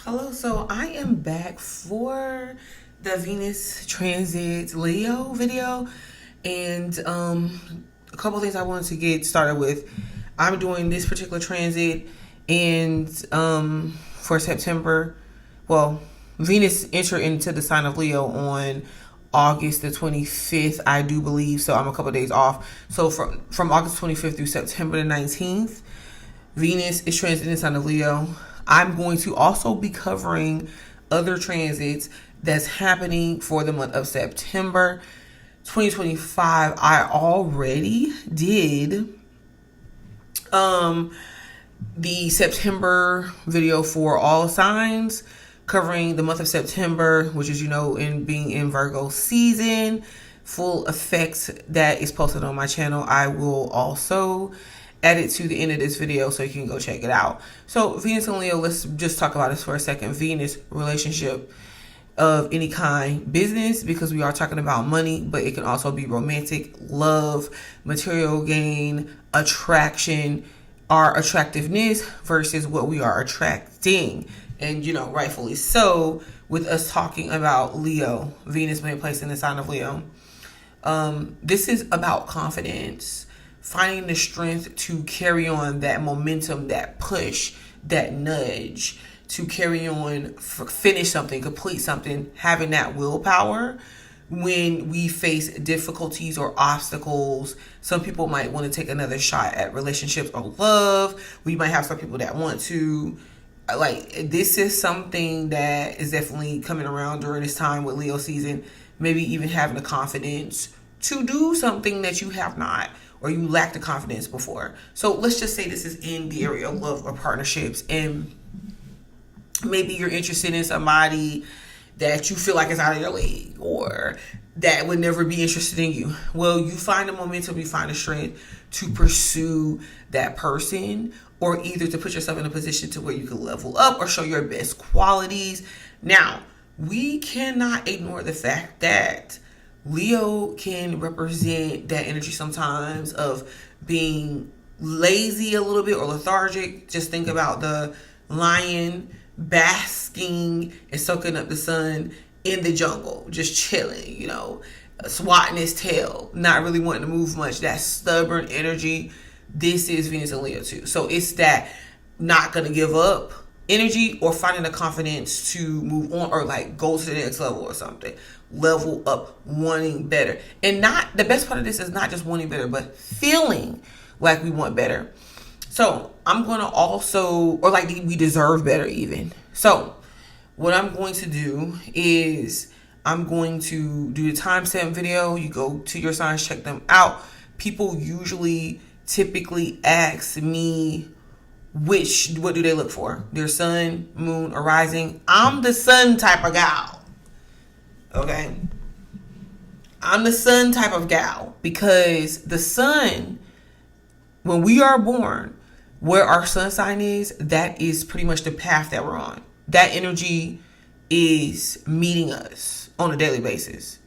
Hello, so I am back for the Venus transit Leo video, and a couple things I wanted to get started with. I'm doing this particular transit, and for September, well, Venus entered into the sign of Leo on August the 25th, I do believe, so I'm a couple days off. So from August 25th through September the 19th, Venus is transiting the sign of Leo. I'm going to also be covering other transits that's happening for the month of September 2025. I already did the September video for all signs, covering the month of September, which is, in being in Virgo season. Full effects that is posted on my channel. I will also add it to the end of this video so you can go check it out. So Venus and Leo, let's just talk about this for a second. Venus, relationship of any kind, business, because we are talking about money, but it can also be romantic, love, material gain, attraction, our attractiveness versus what we are attracting. And, rightfully so, with us talking about Leo, Venus being placed in the sign of Leo. This is about confidence, finding the strength to carry on that momentum, that push, that nudge, to carry on, finish something, complete something, having that willpower when we face difficulties or obstacles. Some people might want to take another shot at relationships or love. We might have some people that want to, this is something that is definitely coming around during this time with Leo season. Maybe even having the confidence to do something that you have not, or you lack the confidence before. So let's just say this is in the area of love or partnerships, and maybe you're interested in somebody that you feel like is out of your league, or that would never be interested in you. Well, you find the momentum, you find the strength to pursue that person, or either to put yourself in a position to where you can level up or show your best qualities. Now, we cannot ignore the fact that Leo can represent that energy sometimes of being lazy a little bit or lethargic. Just think about the lion basking and soaking up the sun in the jungle, just chilling, swatting his tail, not really wanting to move much. That stubborn energy. This is Venus and Leo too. So it's that not going to give up energy, or finding the confidence to move on, or go to the next level or something. Level up, wanting better. And not, the best part of this is not just wanting better, but feeling like we want better. So I'm going to also, or we deserve better even. So what I'm going to do is I'm going to do the timestamp video. You go to your signs, check them out. People typically ask me, what do they look for? Their sun, moon, or rising. I'm the sun type of gal. Okay? I'm the sun type of gal, because the sun, when we are born, where our sun sign is, that is pretty much the path that we're on. That energy is meeting us on a daily basis,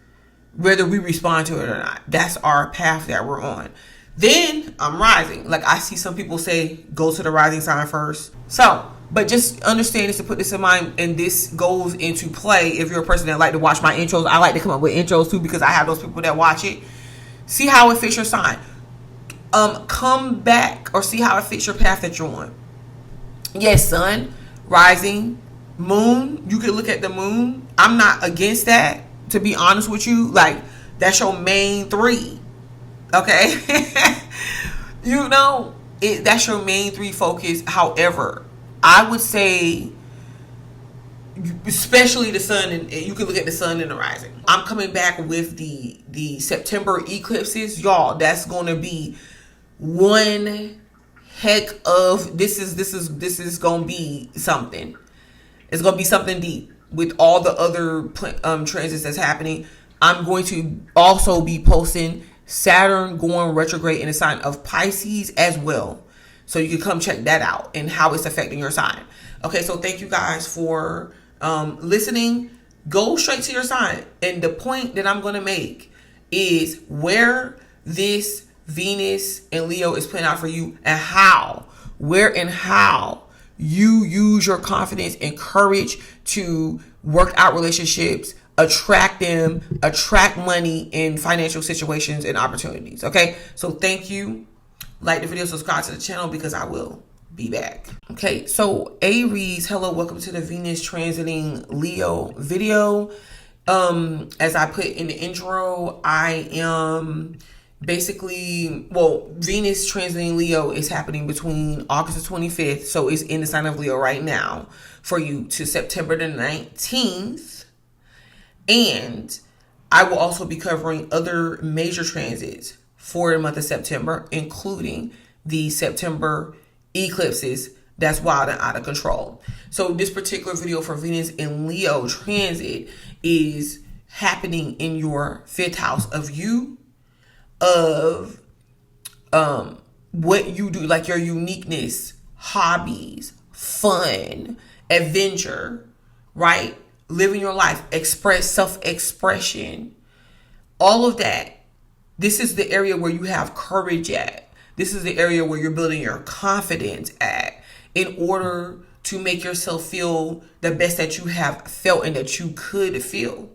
whether we respond to it or not. That's our path that we're on. Then I'm rising. I see some people say, go to the rising sign first. So, but just understand this, to put this in mind, and this goes into play if you're a person that like to watch my intros. I like to come up with intros too, because I have those people that watch it. See how it fits your sign. Come back or see how it fits your path that you're on. Yes, sun, rising, moon. You can look at the moon. I'm not against that, to be honest with you. That's your main three. Okay? That's your main three focus. However, I would say, especially the sun, and you can look at the sun and the rising. I'm coming back with the September eclipses. Y'all, that's going to be one heck of, this is going to be something. It's going to be something deep with all the other transits that's happening. I'm going to also be posting Saturn going retrograde in the sign of Pisces as well. So you can come check that out and how it's affecting your sign. Okay, so thank you guys for listening. Go straight to your sign. And the point that I'm going to make is where this Venus and Leo is playing out for you, and how, where and how you use your confidence and courage to work out relationships, attract them, attract money in financial situations and opportunities. Okay, so thank you. Like the video, subscribe to the channel because I will be back. Okay, so Aries, hello, welcome to the Venus transiting Leo video. As I put in the intro, I am basically, well, Venus transiting Leo is happening between August the 25th, so it's in the sign of Leo right now for you, to September the 19th. And I will also be covering other major transits for the month of September, including the September eclipses that's wild and out of control. So this particular video for Venus in Leo transit is happening in your 5th house of you, of what you do, like your uniqueness, hobbies, fun, adventure, right? Living your life, self-expression, all of that. This is the area where you have courage at. This is the area where you're building your confidence at in order to make yourself feel the best that you have felt and that you could feel.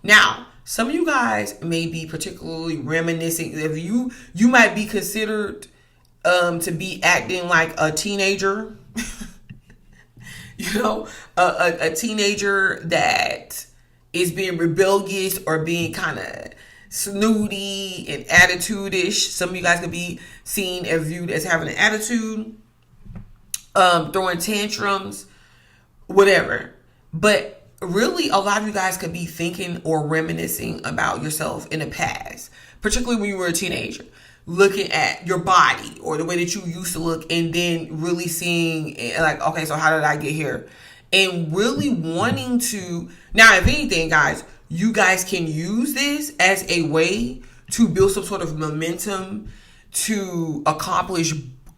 Now, some of you guys may be particularly reminiscing. If you might be considered to be acting like a teenager. You know, a teenager that is being rebellious or being kind of snooty and attitude-ish. Some of you guys could be seen and viewed as having an attitude, throwing tantrums, whatever. But really, a lot of you guys could be thinking or reminiscing about yourself in the past, particularly when you were a teenager, looking at your body or the way that you used to look, and then really seeing like, okay, so how did I get here? And really wanting to, now, if anything, guys, you guys can use this as a way to build some sort of momentum to accomplish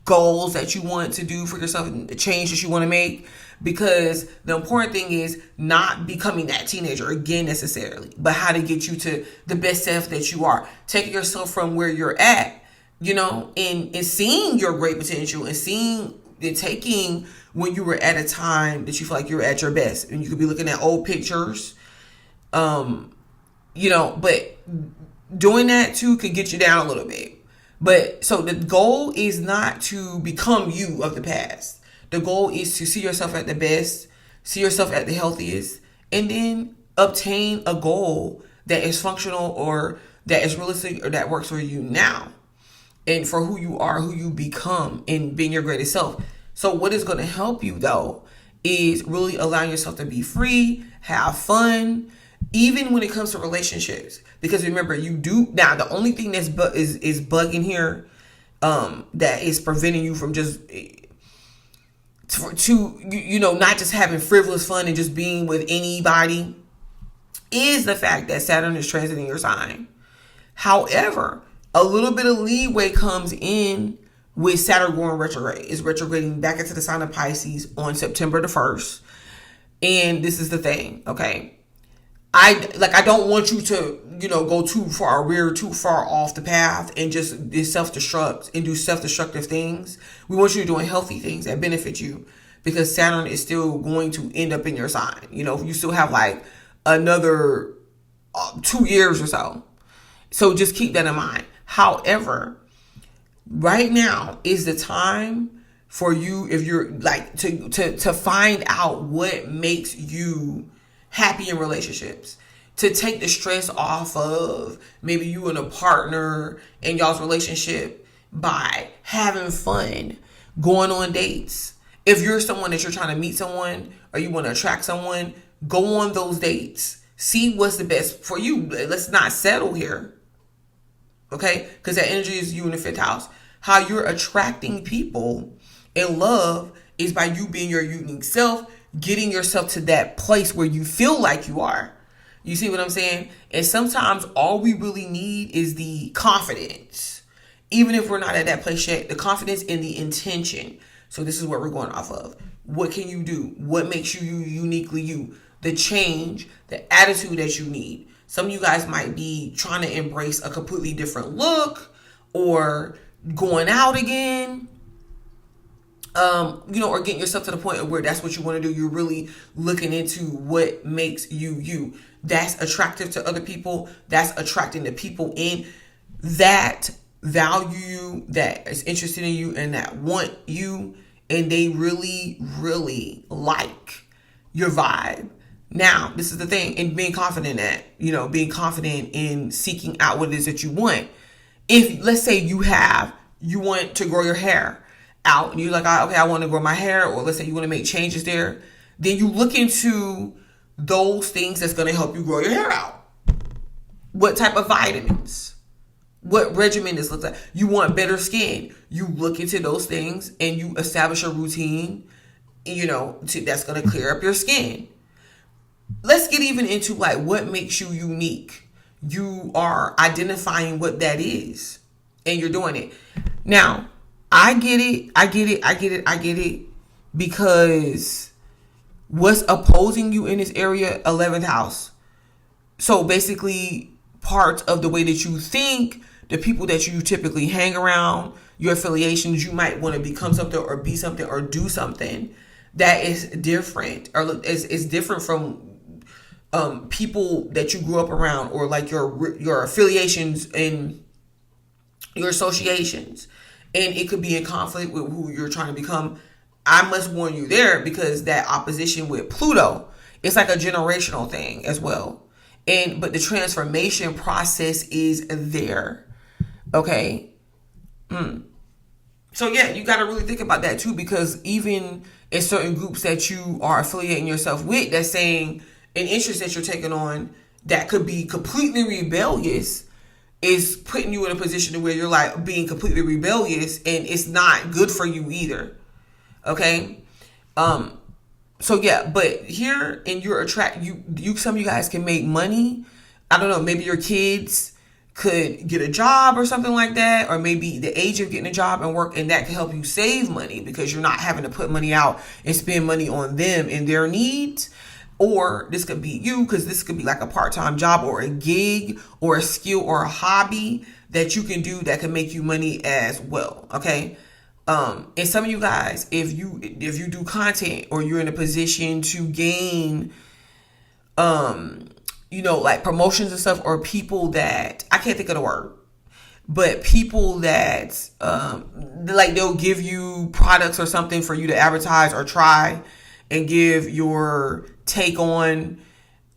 goals that you want to do for yourself and the change that you want to make. Because the important thing is not becoming that teenager again necessarily, but how to get you to the best self that you are. Taking yourself from where you're at, you know, and seeing your great potential and seeing and taking when you were at a time that you feel like you're at your best. And you could be looking at old pictures, you know, but doing that too could get you down a little bit. But so the goal is not to become you of the past. The goal is to see yourself at the best, see yourself at the healthiest, and then obtain a goal that is functional or that is realistic or that works for you now and for who you are, who you become, and being your greatest self. So what is going to help you, though, is really allowing yourself to be free, have fun, even when it comes to relationships. Because remember, you do now. The only thing that's is bugging here, that is preventing you from just you know, not just having frivolous fun and just being with anybody, is the fact that Saturn is transiting your sign. However, a little bit of leeway comes in with Saturn going retrograde. It's retrograding back into the sign of Pisces on September the 1st. And this is the thing, okay? I don't want you to, you know, go too far, veer too far off the path and just self-destruct and do self-destructive things. We want you doing healthy things that benefit you, because Saturn is still going to end up in your sign. You know, you still have like another 2 years or so. So just keep that in mind. However, right now is the time for you, if you're like to find out what makes you happy in relationships, to take the stress off of maybe you and a partner and y'all's relationship by having fun, going on dates. If you're someone that you're trying to meet someone or you want to attract someone, go on those dates. See what's the best for you. Let's not settle here. Okay? Because that energy is you in the 5th house. How you're attracting people in love is by you being your unique self, getting yourself to that place where you feel like you are. You see what I'm saying? And sometimes all we really need is the confidence. Even if we're not at that place yet, the confidence and the intention. So this is what we're going off of. What can you do? What makes you uniquely you? The change, the attitude that you need. Some of you guys might be trying to embrace a completely different look or going out again. or getting yourself to the point of where that's what you want to do. You're really looking into what makes you you. That's attractive to other people. That's attracting the people in that value you, that is interested in you, and that want you, and they really, really like your vibe. Now, this is the thing, and being confident in that, being confident in seeking out what it is that you want. If, let's say you want to grow your hair out, and you're like, okay, I want to grow my hair, or let's say you want to make changes there, then you look into those things that's going to help you grow your hair out. What type of vitamins? What regimen this looks like? You want better skin. You look into those things and you establish a routine, that's going to clear up your skin. Let's get even into like what makes you unique. You are identifying what that is and you're doing it. Now, I get it because what's opposing you in this area, 11th house. So basically parts of the way that you think, the people that you typically hang around, your affiliations, you might want to become something or be something or do something that is different or is different from people that you grew up around, or like your affiliations and your associations, and it could be in conflict with who you're trying to become. I must warn you there, because that opposition with Pluto, it's like a generational thing as well. But the transformation process is there. Okay. So yeah, you got to really think about that too, because even in certain groups that you are affiliating yourself with, that's saying an interest that you're taking on that could be completely rebellious, is putting you in a position to where you're like being completely rebellious, and it's not good for you either. Okay. So yeah, but here in your some of you guys can make money. I don't know, maybe your kids could get a job or something like that, or maybe the age of getting a job and work, and that can help you save money because you're not having to put money out and spend money on them and their needs. Or this could be you, because this could be like a part-time job or a gig or a skill or a hobby that you can do that can make you money as well. Okay. And some of you guys, if you do content, or you're in a position to gain, like promotions and stuff, or people that, I can't think of the word, but people that, like they'll give you products or something for you to advertise or try and give your take on,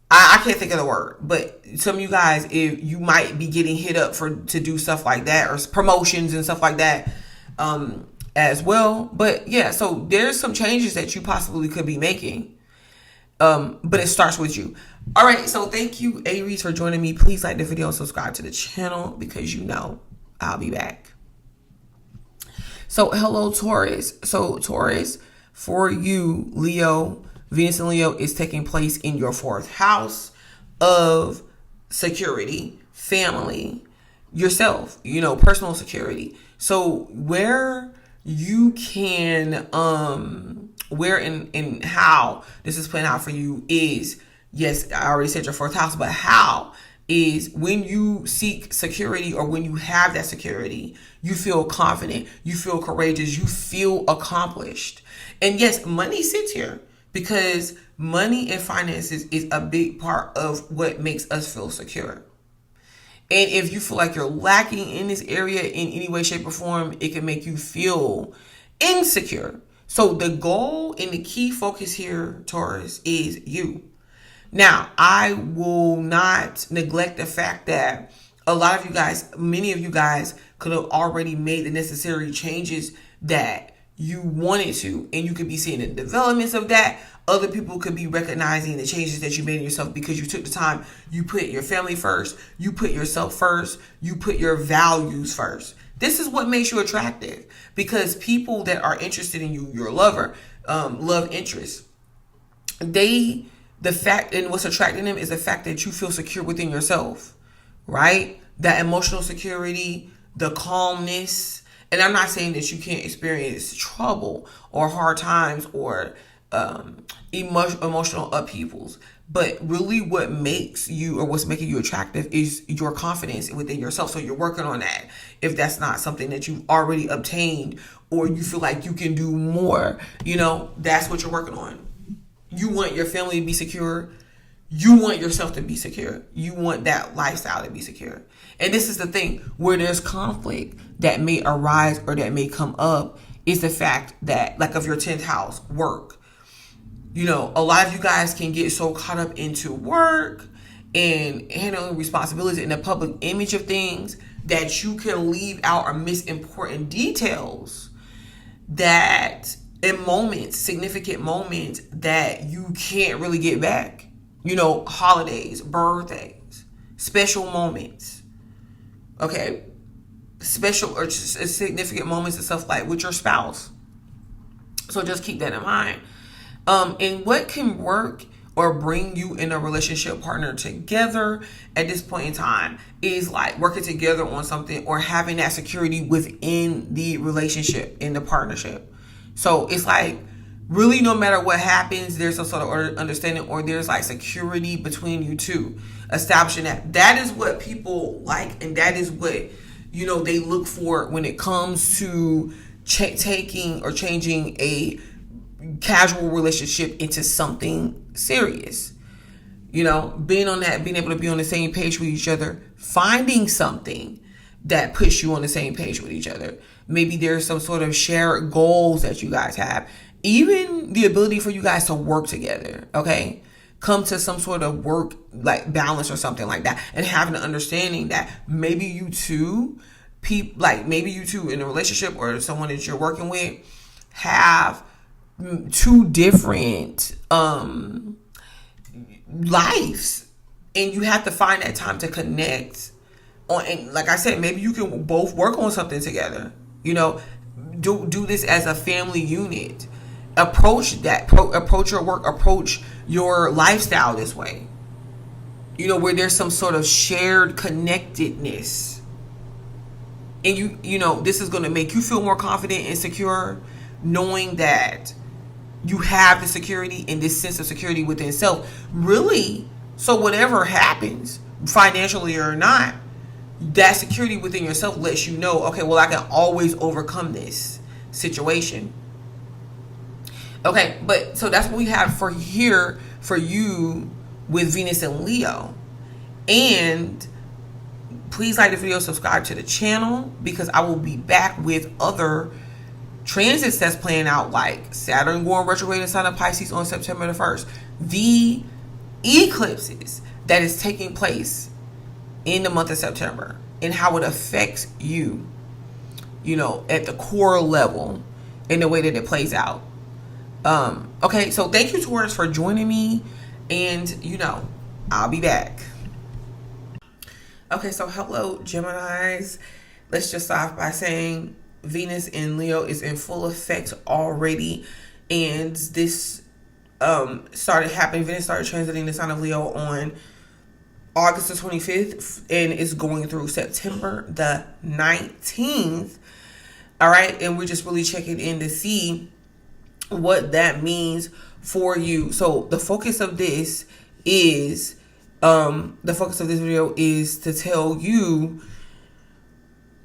I can't think of the word, but some of you guys, if you might be getting hit up to do stuff like that, or promotions and stuff like that, as well. But yeah, so there's some changes that you possibly could be making. But it starts with you. All right. So thank you, Aries, for joining me. Please like the video and subscribe to the channel, because I'll be back. So hello, Taurus. So Taurus, for you, Leo, Venus and Leo is taking place in your 4th house of security, family, yourself, personal security. So where you can, where and how this is playing out for you is, yes, I already said your 4th house, but how is when you seek security, or when you have that security, you feel confident, you feel courageous, you feel accomplished. And yes, money sits here, because money and finances is a big part of what makes us feel secure. And if you feel like you're lacking in this area in any way, shape, or form, it can make you feel insecure. So the goal and the key focus here, Taurus, is you. Now, I will not neglect the fact that a lot of you guys, many of you guys could have already made the necessary changes that you wanted to, and you could be seeing the developments of that. Other people could be recognizing the changes that you made in yourself because you took the time. You put your family first. You put yourself first. You put your values first. This is what makes you attractive, because people that are interested in you, your lover, love interest, the fact, and what's attracting them is the fact that you feel secure within yourself, right? That emotional security, the calmness. And I'm not saying that you can't experience trouble or hard times or emotional upheavals. But really what makes you, or what's making you attractive, is your confidence within yourself. So you're working on that. If that's not something that you've already obtained, or you feel like you can do more, that's what you're working on. You want your family to be secure. You want yourself to be secure. You want that lifestyle to be secure. And this is the thing, where there's conflict that may arise or that may come up, is the fact that, like, of your 10th house, work. A lot of you guys can get so caught up into work and handling responsibilities in the public image of things that you can leave out or miss important details that in moments, significant moments, that you can't really get back. Holidays, birthdays, special moments. Okay? Special or significant moments and stuff, like with your spouse. So just keep that in mind. And what can work or bring you and a relationship partner together at this point in time is like working together on something, or having that security within the relationship, in the partnership. So it's like, really, no matter what happens, there's some sort of understanding, or there's like security between you two. Establishing that is what people like, and that is what, they look for when it comes to taking or changing a casual relationship into something serious. Being able to be on the same page with each other, finding something that puts you on the same page with each other. Maybe there's some sort of shared goals that you guys have. Even the ability for you guys to work together, okay? Come to some sort of work like balance or something like that, and having an understanding that maybe you two in a relationship, or someone that you're working with, have two different lives, and you have to find that time to connect on. And like I said, maybe you can both work on something together. Do this as a family unit. Approach your work, approach your lifestyle this way. Where there's some sort of shared connectedness, and this is going to make you feel more confident and secure, knowing that you have the security and this sense of security within self. Really, so whatever happens, financially or not, that security within yourself lets you know, okay, well, I can always overcome this situation. Okay, but so that's what we have for here for you with Venus and Leo. And please like the video, subscribe to the channel, because I will be back with other transits that's playing out, like Saturn going retrograde in sign of Pisces on September the 1st. The eclipses that is taking place in the month of September, and how it affects you, at the core level, in the way that it plays out. Okay, so thank you, Taurus, for joining me, and I'll be back. Okay, so hello, Geminis. Let's just start off by saying Venus in Leo is in full effect already, and this started happening. Venus started transiting the sign of Leo on August the 25th, and it's going through September the 19th. All right, and we're just really checking in to see what that means for you. So the focus of this is video is to tell you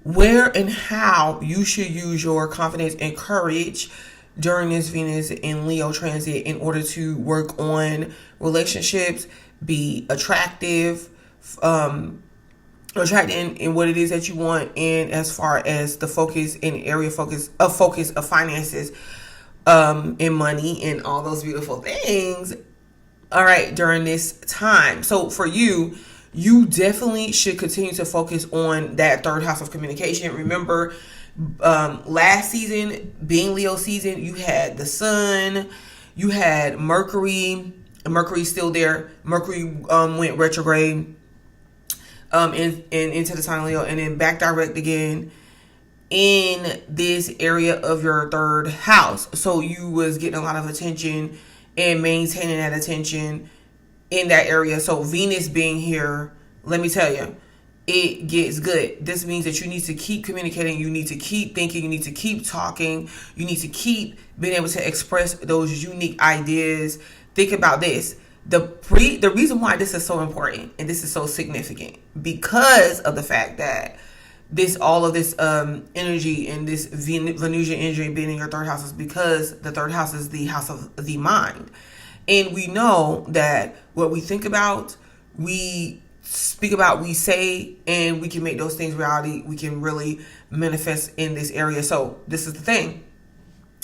where and how you should use your confidence and courage during this Venus in Leo transit in order to work on relationships, be attractive, attracting in what it is that you want, and as far as the focus and area of finances, and money and all those beautiful things. All right, during this time. So for you, you definitely should continue to focus on that third house of communication. Remember, last season, being Leo season, you had the sun, you had Mercury. Mercury's still there. Mercury went retrograde into the sign of Leo, and then back direct again in this area of your third house. So you was getting a lot of attention and maintaining that attention in that area. So Venus being here, let me tell you, it gets good. This means that you need to keep communicating, you need to keep thinking, you need to keep talking, you need to keep being able to express those unique ideas. Think about this. The reason why this is so important and this is so significant, because of the fact that all of this energy and this Venusian energy being in your third house is because the third house is the house of the mind. And we know that what we think about, we speak about, we say, and we can make those things reality. We can really manifest in this area. So this is the thing.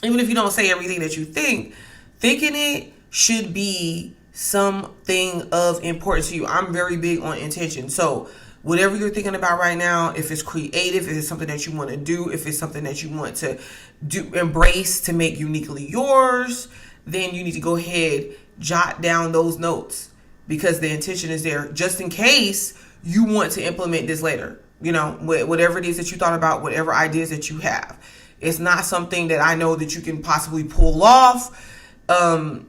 Even if you don't say everything that you think, thinking it should be something of importance to you. I'm very big on intention. So whatever you're thinking about right now, if it's creative, if it's something that you want to do, if it's something that you want to do, embrace to make uniquely yours, then you need to go ahead, jot down those notes, because the intention is there just in case you want to implement this later. You know, whatever it is that you thought about, whatever ideas that you have. It's not something that I know that you can possibly pull off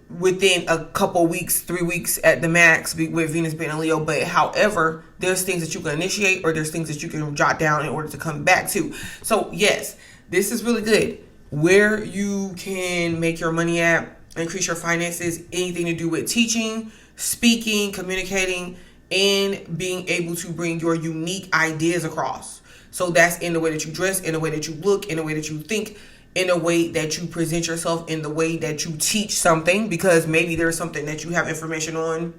within a couple weeks, 3 weeks at the max, with Venus being in Leo. But however, there's things that you can initiate, or there's things that you can jot down in order to come back to. So yes, this is really good. Where you can make your money at, increase your finances, anything to do with teaching, speaking, communicating, and being able to bring your unique ideas across. So that's in the way that you dress, in the way that you look, in the way that you think, in the way that you present yourself, in the way that you teach something, because maybe there's something that you have information on,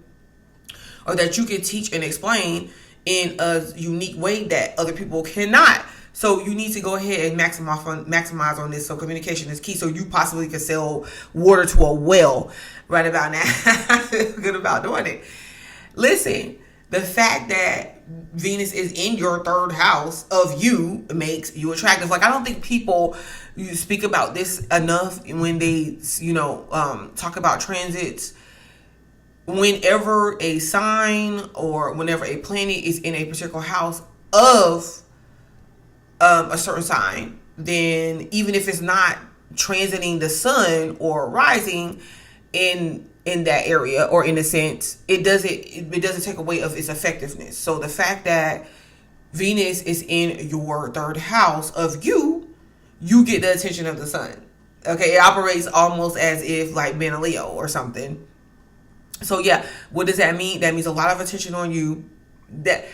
or that you can teach and explain in a unique way that other people cannot. So you need to go ahead and maximize on this. So communication is key. So you possibly can sell water to a well right about now. Good about doing it. Listen, the fact that Venus is in your third house of you makes you attractive. Like, I don't think people speak about this enough when they, talk about transits. Whenever a sign or whenever a planet is in a particular house of a certain sign, then even if it's not transiting the sun or rising in that area, or in a sense, it doesn't take away of its effectiveness. So the fact that Venus is in your third house of you get the attention of the sun. Okay, it operates almost as if like being a Leo or something. So yeah, what does that mean? That means a lot of attention on you. That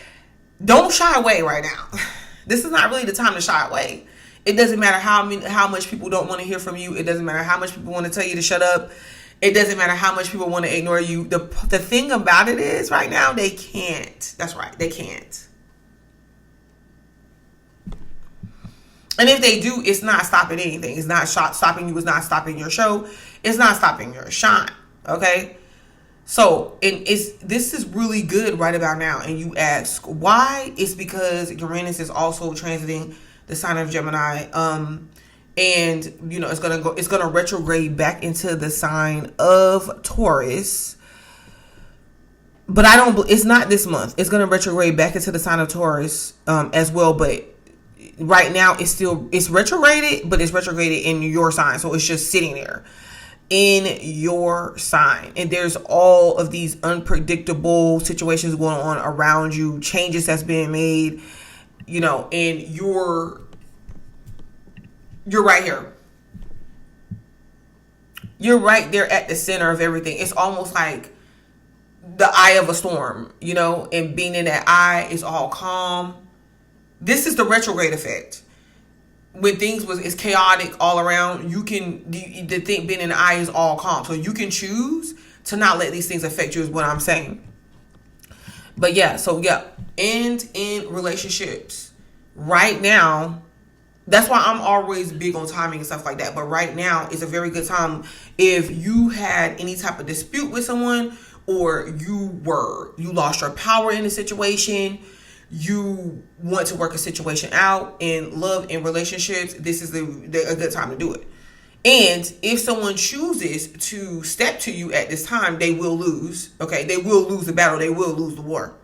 don't shy away right now. This is not really the time to shy away. It doesn't matter how much people don't want to hear from you. It doesn't matter how much people want to tell you to shut up. It doesn't matter how much people want to ignore you. The thing about it is right now, they can't. That's right. They can't. And if they do, it's not stopping anything. It's not stopping you. It's not stopping your show. It's not stopping your shine. Okay? So, this is really good right about now. And you ask why? It's because Uranus is also transiting the sign of Gemini. And it's gonna retrograde back into the sign of Taurus. But it's not this month. It's gonna retrograde back into the sign of Taurus as well. But right now it's retrograded, but it's retrograded in your sign. So it's just sitting there in your sign. And there's all of these unpredictable situations going on around you, changes that's being made, and you're right here. You're right there at the center of everything. It's almost like the eye of a storm, and being in that eye is all calm. This is the retrograde effect. When things is chaotic all around, you can, the thing being in the eye is all calm. So you can choose to not let these things affect you, is what I'm saying. But yeah, and in relationships right now, that's why I'm always big on timing and stuff like that. But right now is a very good time if you had any type of dispute with someone, or you lost your power in a situation, you want to work a situation out in love and relationships, this is a good time to do it. And if someone chooses to step to you at this time, they will lose. Okay, they will lose the battle. They will lose the war.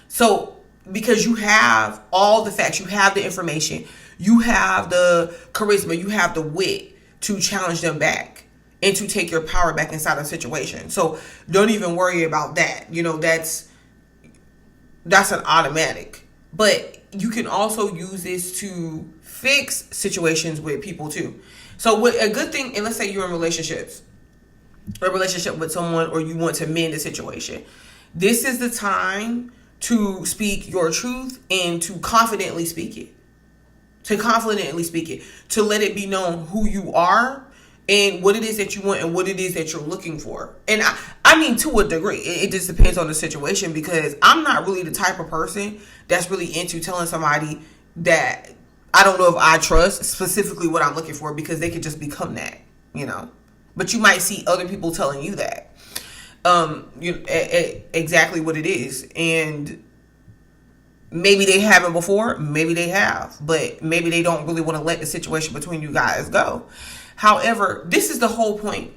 So, because you have all the facts, you have the information, you have the charisma, you have the wit to challenge them back and to take your power back inside a situation. So don't even worry about that. That's an automatic. But you can also use this to fix situations with people too. So what a good thing, and let's say you're in relationships, a relationship with someone, or you want to mend the situation. This is the time to speak your truth and to confidently speak it. To let it be known who you are and what it is that you want and what it is that you're looking for. And I mean, to a degree, it just depends on the situation, because I'm not really the type of person that's really into telling somebody that I don't know if I trust specifically what I'm looking for, because they could just become that, you know. But you might see other people telling you that, exactly what it is. And maybe they haven't before, maybe they have, but maybe they don't really want to let the situation between you guys go. However, this is the whole point.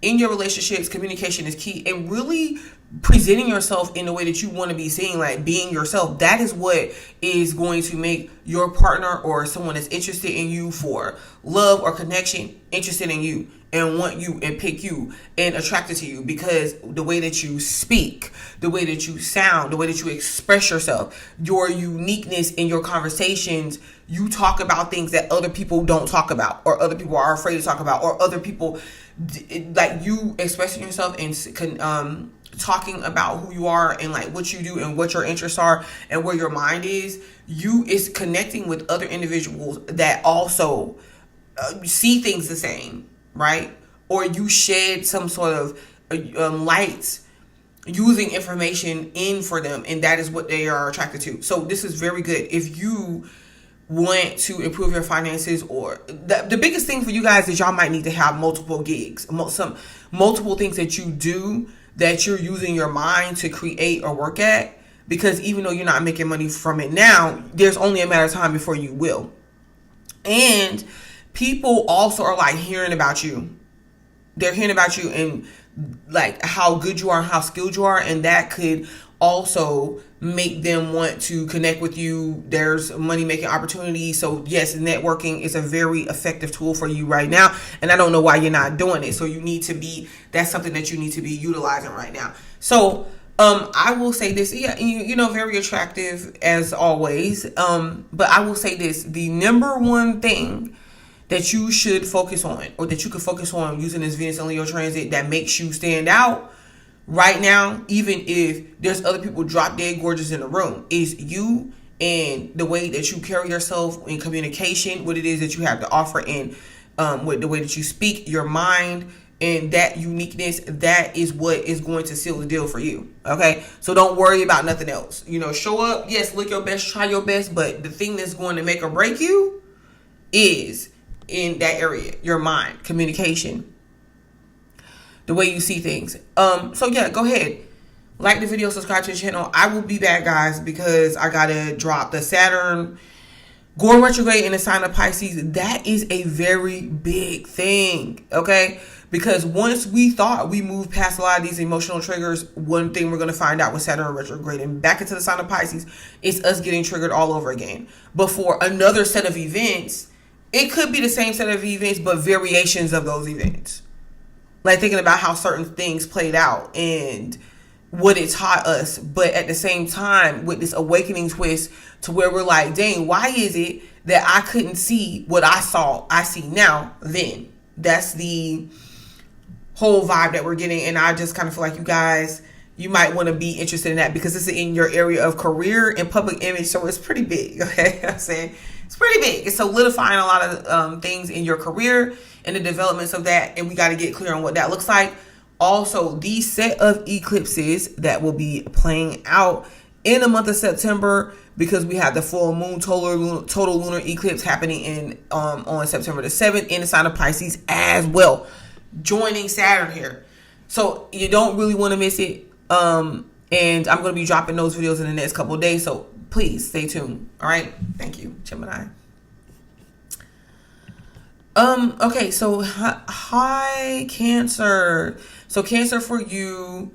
In your relationships, communication is key, and really presenting yourself in the way that you want to be seen, like being yourself. That is what is going to make your partner or someone that's interested in you for love or connection interested in you and want you and pick you and attracted to you, because the way that you speak, the way that you sound, the way that you express yourself, your uniqueness in your conversations. You talk about things that other people don't talk about, or other people are afraid to talk about, or other people, like you expressing yourself and talking about who you are and like what you do and what your interests are and where your mind is connecting with other individuals that also see things the same, right? Or you shed some sort of light using information in for them, and that is what they are attracted to. So this is very good if you want to improve your finances, or the biggest thing for you guys is y'all might need to have multiple gigs, multiple things that you do that you're using your mind to create or work at, because even though you're not making money from it now, there's only a matter of time before you will. And people also are like hearing about you. They're hearing about you and like how good you are and how skilled you are, and that could also make them want to connect with you. There's money making opportunities. So yes, networking is a very effective tool for you right now, and I don't know why you're not doing it. So that's something that you need to be utilizing right now. So I will say this, you know, very attractive as always. But I will say this, the number one thing that you should focus on, or that you can focus on using this Venus and Leo transit, that makes you stand out right now, even if there's other people drop dead gorgeous in the room, is you and the way that you carry yourself in communication, what it is that you have to offer, and with the way that you speak, your mind, and that uniqueness. That is what is going to seal the deal for you. Okay, so don't worry about nothing else. You know, show up, yes, look your best, try your best, but the thing that's going to make or break you is in that area, your mind, communication, the way you see things. So yeah, go ahead, like the video, subscribe to the channel. I will be back, guys, because I gotta drop the Saturn going retrograde in the sign of Pisces. That is a very big thing, okay? Because once we thought we moved past a lot of these emotional triggers, one thing we're going to find out with Saturn retrograde and back into the sign of Pisces is us getting triggered all over again. But for another set of events, it could be the same set of events, but variations of those events. Like thinking about how certain things played out and what it taught us. But at the same time, with this awakening twist to where we're like, dang, why is it that I couldn't see what I see now then? That's the whole vibe that we're getting. And I just kind of feel like you guys, you might want to be interested in that, because this is in your area of career and public image. So it's pretty big. Okay. I'm saying it's pretty big. It's solidifying a lot of things in your career and the developments of that. And we got to get clear on what that looks like. Also, the set of eclipses that will be playing out in the month of September, because we have the full moon total lunar eclipse happening in on September the 7th in the sign of Pisces as well, joining Saturn here. So you don't really want to miss it. And I'm going to be dropping those videos in the next couple of days. So please stay tuned. All right. Thank you, Gemini. Okay. So hi, Cancer. So Cancer, for you,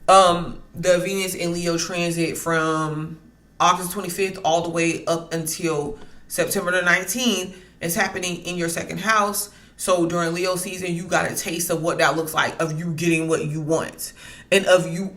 the Venus in Leo transit from August 25th all the way up until September the 19th is happening in your second house. So during Leo season, you got a taste of what that looks like, of you getting what you want, and of you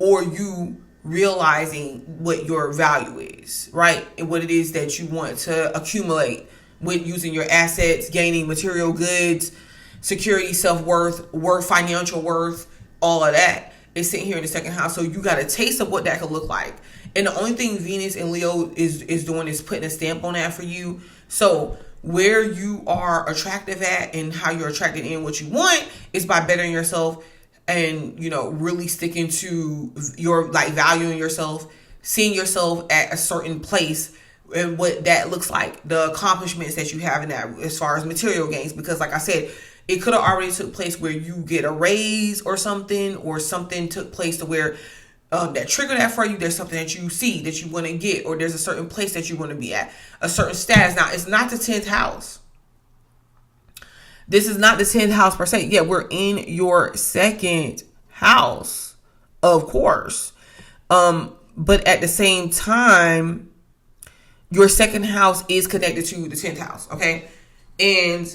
realizing what your value is, right? And what it is that you want to accumulate with using your assets, gaining material goods, security, self-worth, financial worth, all of that is sitting here in the second house. So you got a taste of what that could look like. And the only thing Venus and Leo is doing is putting a stamp on that for you. So where you are attractive at and how you're attracted in what you want is by bettering yourself and, really sticking to your, valuing yourself, seeing yourself at a certain place and what that looks like, the accomplishments that you have in that as far as material gains. Because like I said, it could have already took place where you get a raise or something took place to where that triggered that for you. There's something that you see that you want to get, or there's a certain place that you want to be at, a certain status. Now, it's not the 10th house. This is not the 10th house per se. Yeah, we're in your second house, of course. But at the same time, your second house is connected to the 10th house, okay? And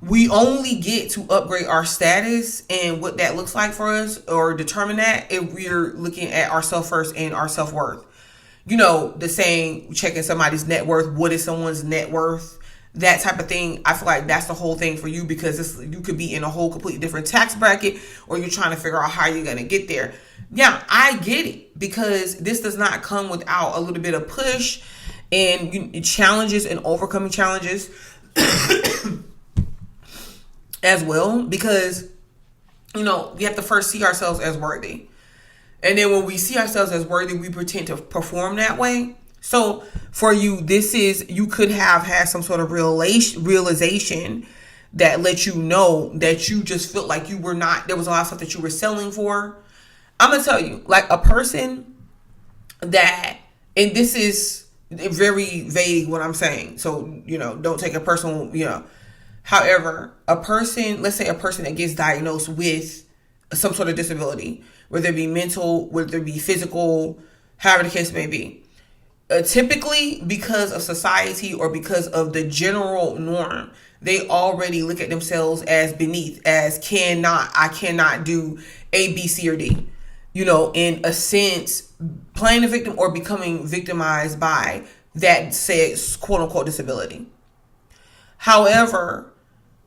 we only get to upgrade our status and what that looks like for us, or determine that, if we're looking at ourselves first and our self-worth. The saying, checking somebody's net worth. What is someone's net worth? That type of thing. I feel like that's the whole thing for you, because you could be in a whole completely different tax bracket, or you're trying to figure out how you're going to get there. Yeah, I get it, because this does not come without a little bit of push and challenges and overcoming challenges as well, because we have to first see ourselves as worthy, and then when we see ourselves as worthy, we pretend to perform that way. So for you, you could have had some sort of realization that let you know that you just felt like you were not, there was a lot of stuff that you were selling for. I'm gonna tell you, like a person that, and this is very vague what I'm saying, so don't take it personal, However, let's say a person that gets diagnosed with some sort of disability, whether it be mental, whether it be physical, however the case may be, typically because of society or because of the general norm, they already look at themselves as beneath, as I cannot do A, B, C, or D. In a sense, playing a victim or becoming victimized by that said quote unquote disability. However,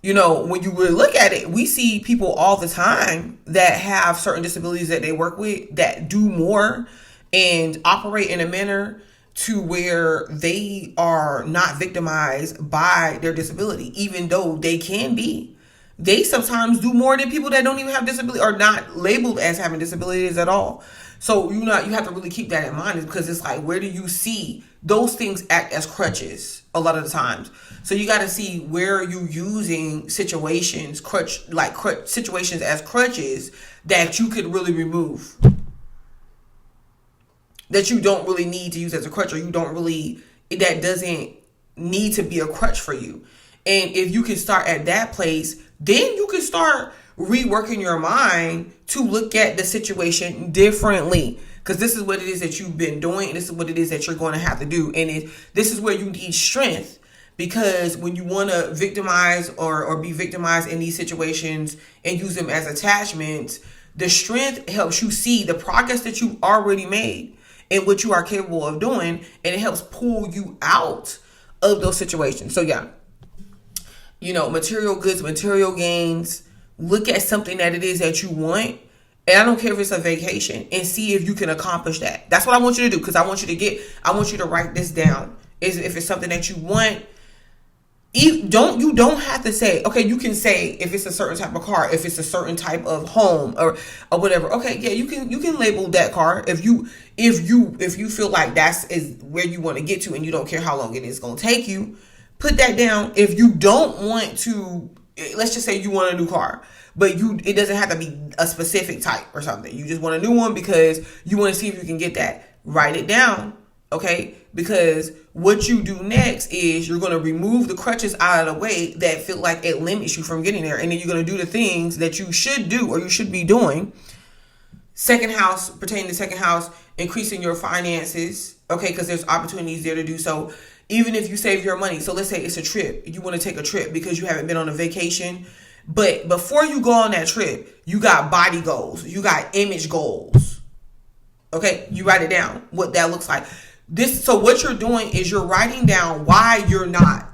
when you really look at it, we see people all the time that have certain disabilities that they work with that do more and operate in a manner to where they are not victimized by their disability, even though they can be. They sometimes do more than people that don't even have disability or not labeled as having disabilities at all. So you have to really keep that in mind, because it's like, where do you see those things act as crutches a lot of the times? So you got to see where are you using situations situations as crutches that you could really remove, that you don't really need to use as a crutch, or that doesn't need to be a crutch for you. And if you can start at that place, then you can start reworking your mind to look at the situation differently. Because this is what it is that you've been doing, and this is what it is that you're going to have to do. And this is where you need strength. Because when you want to victimize or be victimized in these situations and use them as attachments, the strength helps you see the progress that you've already made and what you are capable of doing. And it helps pull you out of those situations. So yeah, material goods, material gains, look at something that it is that you want. And I don't care if it's a vacation, and see if you can accomplish that. That's what I want you to do, because I want you to write this down. If it's something that you want, you don't have to say, okay, you can say if it's a certain type of car, if it's a certain type of home or whatever. Okay, yeah, you can label that car if you feel like is where you want to get to, and you don't care how long it is going to take you. Put that down. If you don't want to, let's just say you want a new car, but it doesn't have to be a specific type or something. You just want a new one because you want to see if you can get that. Write it down, okay? Because what you do next is you're going to remove the crutches out of the way that feel like it limits you from getting there. And then you're going to do the things that you should do or you should be doing. Second house, pertaining to second house, increasing your finances, okay? Because there's opportunities there to do so. Even if you save your money. So let's say it's a trip. You want to take a trip because you haven't been on a vacation. But before you go on that trip, you got body goals. You got image goals. Okay, you write it down, what that looks like. So what you're doing is you're writing down why you're not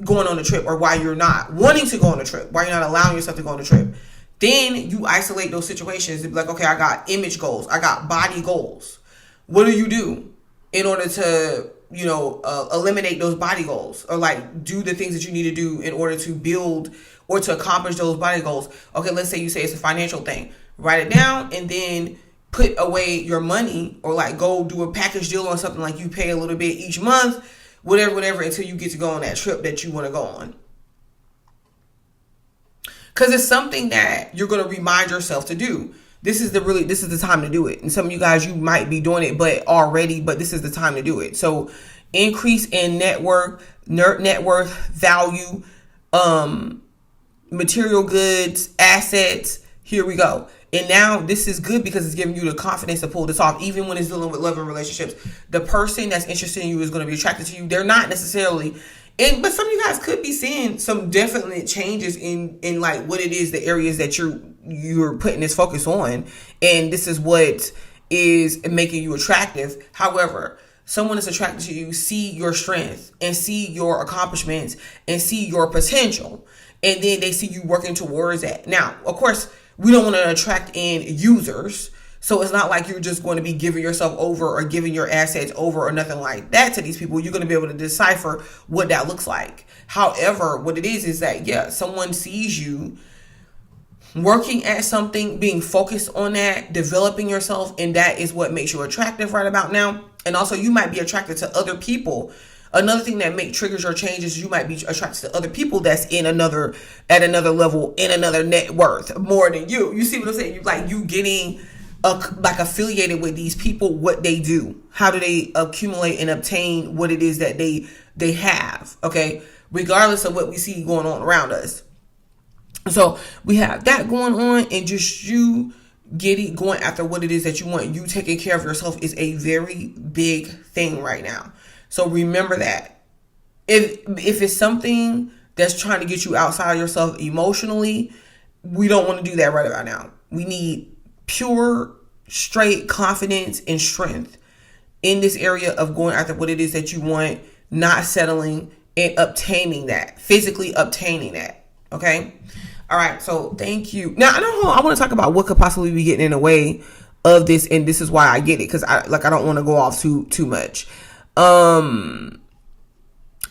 going on a trip, or why you're not wanting to go on a trip, why you're not allowing yourself to go on a trip. Then you isolate those situations and be like, okay, I got image goals, I got body goals. What do you do in order to, eliminate those body goals, or like do the things that you need to do in order to build or to accomplish those body goals? Okay, let's say you say it's a financial thing. Write it down and then put away your money, or like go do a package deal on something, like you pay a little bit each month, whatever, until you get to go on that trip that you want to go on. Because it's something that you're going to remind yourself to do. This is the time to do it. And some of you guys, you might be doing it but this is the time to do it. So increase in net worth, value, material goods, assets. Here we go. And now this is good because it's giving you the confidence to pull this off, even when it's dealing with love and relationships. The person that's interested in you is going to be attracted to you. They're not necessarily, but some of you guys could be seeing some definite changes in like what it is, the areas that you're putting this focus on. And this is what is making you attractive. However, someone that's attracted to you see your strength and see your accomplishments and see your potential. And then they see you working towards that. Now, of course, we don't want to attract in users. So it's not like you're just going to be giving yourself over or giving your assets over or nothing like that to these people. You're going to be able to decipher what that looks like. However, what it is that, someone sees you working at something, being focused on that, developing yourself, and that is what makes you attractive right about now. And also, you might be attracted to other people. Another thing that triggers your changes, you might be attracted to other people that's at another level, in another net worth more than you. You see what I'm saying? You getting affiliated with these people, what they do, how do they accumulate and obtain what it is that they have. Okay, regardless of what we see going on around us. So we have that going on, and just you going after what it is that you want. You taking care of yourself is a very big thing right now. So remember that. If it's something that's trying to get you outside of yourself emotionally, we don't want to do that right about now. We need pure, straight confidence and strength in this area of going after what it is that you want, not settling, and obtaining that, physically obtaining that. Okay? All right. So thank you. Now, I want to talk about what could possibly be getting in the way of this, and this is why I get it, because I don't want to go off too much.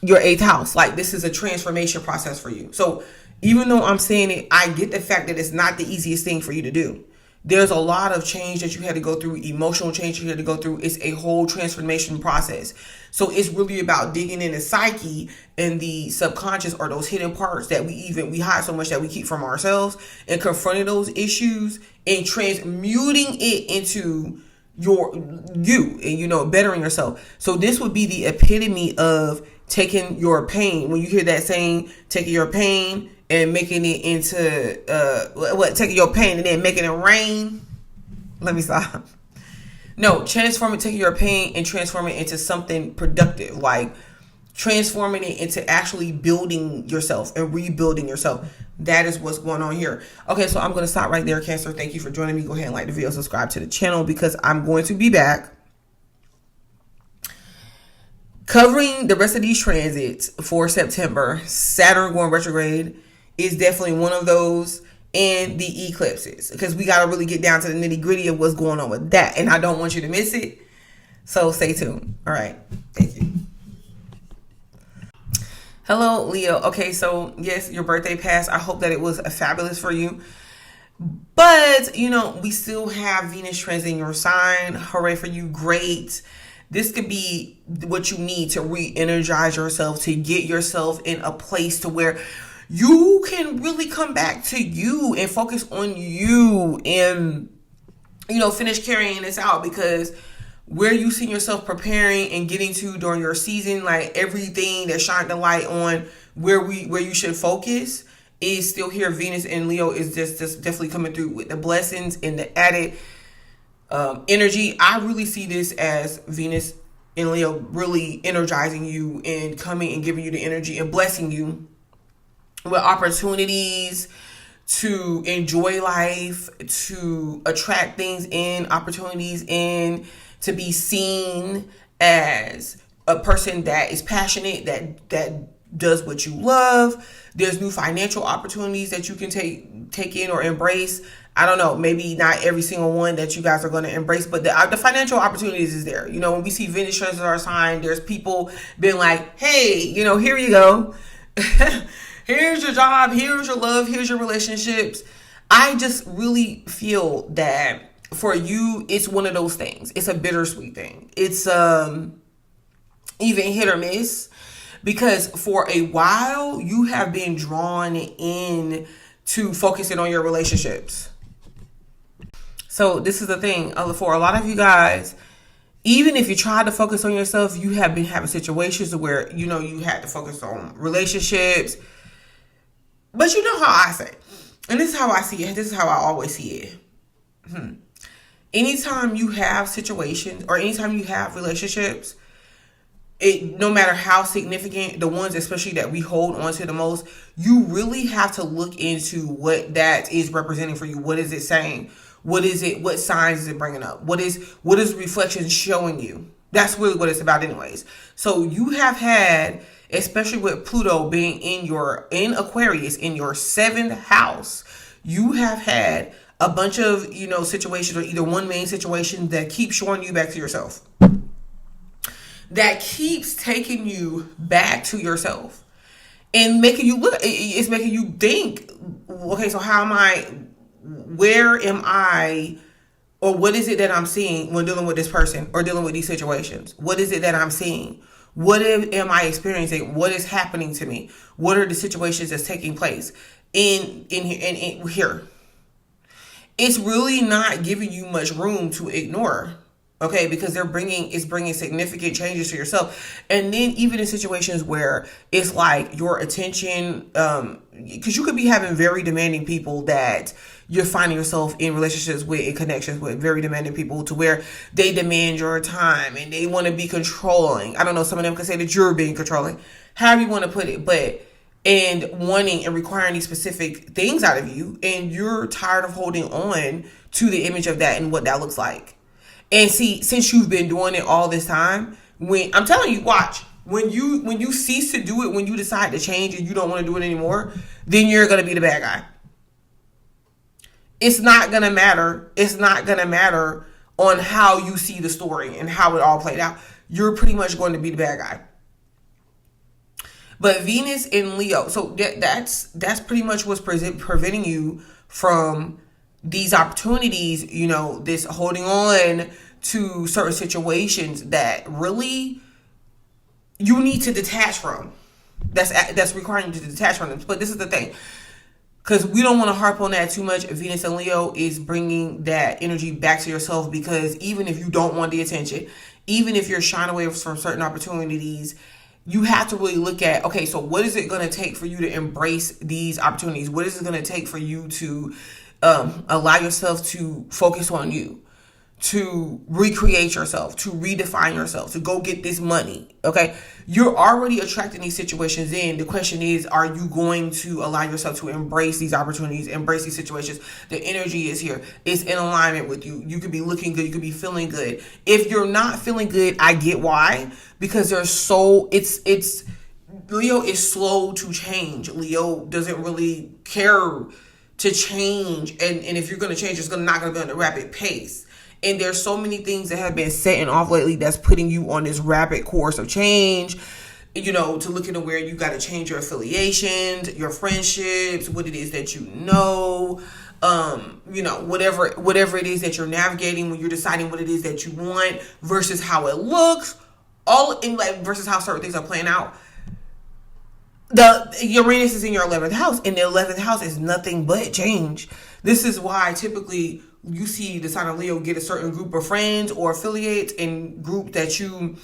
Your 8th house, like this is a transformation process for you. So even though I'm saying it, I get the fact that it's not the easiest thing for you to do. There's a lot of change that you had to go through, emotional change you had to go through. It's a whole transformation process. So it's really about digging in the psyche and the subconscious, or those hidden parts that we hide so much that we keep from ourselves, and confronting those issues and transmuting it into you and bettering yourself. So this would be the epitome of taking your pain. When you hear that saying, taking your pain and making it into taking your pain and then making it rain. Let me stop. No, taking your pain and transforming it into something productive, like transforming it into actually building yourself and rebuilding yourself. That is what's going on here. Okay, so I'm going to stop right there, Cancer. Thank you for joining me. Go ahead and like the video, subscribe to the channel, because I'm going to be back covering the rest of these transits for September. Saturn going retrograde is definitely one of those, and the eclipses, because we got to really get down to the nitty gritty of what's going on with that, and I don't want you to miss it. So stay tuned. All right. Thank you. Hello, Leo. Okay, so yes, your birthday passed. I hope that it was fabulous for you. But, we still have Venus transiting your sign. Hooray for you. Great. This could be what you need to re-energize yourself, to get yourself in a place to where you can really come back to you and focus on you and, finish carrying this out, because where you see yourself preparing and getting to during your season, like everything that shined the light on where you should focus is still here. Venus and Leo is just definitely coming through with the blessings and the added energy. I really see this as Venus and Leo really energizing you and coming and giving you the energy and blessing you with opportunities to enjoy life, to attract things in, opportunities in, to be seen as a person that is passionate, that does what you love. There's new financial opportunities that you can take in or embrace. I don't know, maybe not every single one that you guys are going to embrace, but the financial opportunities is there. You know, when we see Venus transits sign, there's people being like, hey, you know, here you go. Here's your job, here's your love, here's your relationships. I just really feel that for you, it's one of those things. It's a bittersweet thing. It's even hit or miss, because for a while you have been drawn in to focusing on your relationships. So this is the thing, for a lot of you guys, even if you try to focus on yourself, you have been having situations where, you know, you had to focus on relationships. But you know how I say, and this is how I see it. This is how I always see it. Anytime you have situations or anytime you have relationships, no matter how significant, the ones especially that we hold on to the most, you really have to look into what that is representing for you. What is it saying? What is it? What signs is it bringing up? What is reflection showing you? That's really what it's about anyways. So you have had, especially with Pluto being in Aquarius, in your 7th house, you have had a bunch of, you know, situations, or either one main situation that keeps showing you back to yourself. That keeps taking you back to yourself and making you look, it's making you think, okay, so where am I, or what is it that I'm seeing when dealing with this person or dealing with these situations? What is it that I'm seeing? What am I experiencing? What is happening to me? What are the situations that's taking place in here? It's really not giving you much room to ignore, okay? Because it's bringing significant changes to yourself. And then even in situations where it's like your attention, because you could be having very demanding people that you're finding yourself in relationships with, in connections with, very demanding people to where they demand your time and they want to be controlling. I don't know, some of them could say that you're being controlling, however you want to put it, and wanting and requiring these specific things out of you, and you're tired of holding on to the image of that and what that looks like. And see, since you've been doing it all this time, when I'm telling you, watch, when you cease to do it, when you decide to change and you don't want to do it anymore, then you're going to be the bad guy. It's not going to matter. It's not going to matter on how you see the story and how it all played out. You're pretty much going to be the bad guy. But Venus in Leo, so that's pretty much what's preventing you from these opportunities, you know, this holding on to certain situations that really you need to detach from. That's requiring you to detach from them. But this is the thing, because we don't want to harp on that too much. Venus and Leo is bringing that energy back to yourself, because even if you don't want the attention, even if you're shying away from certain opportunities, you have to really look at, okay, so what is it going to take for you to embrace these opportunities? What is it going to take for you to allow yourself to focus on you, to recreate yourself, to redefine yourself, to go get this money? Okay, you're already attracting these situations in. The question is, are you going to allow yourself to embrace these opportunities, embrace these situations? The energy is here. It's in alignment with you. You could be looking good. You could be feeling good. If you're not feeling good, I get why, because it's Leo is slow to change. Leo doesn't really care to change. And if you're going to change, it's not going to be on a rapid pace. And there's so many things that have been setting off lately that's putting you on this rapid course of change, you know, to look into where you got to change your affiliations, your friendships, what it is that you know, whatever it is that you're navigating when you're deciding what it is that you want versus how it looks, versus how certain things are playing out. The Uranus is in your 11th house, and the 11th house is nothing but change. This is why typically you see the sign of Leo get a certain group of friends or affiliates and group that you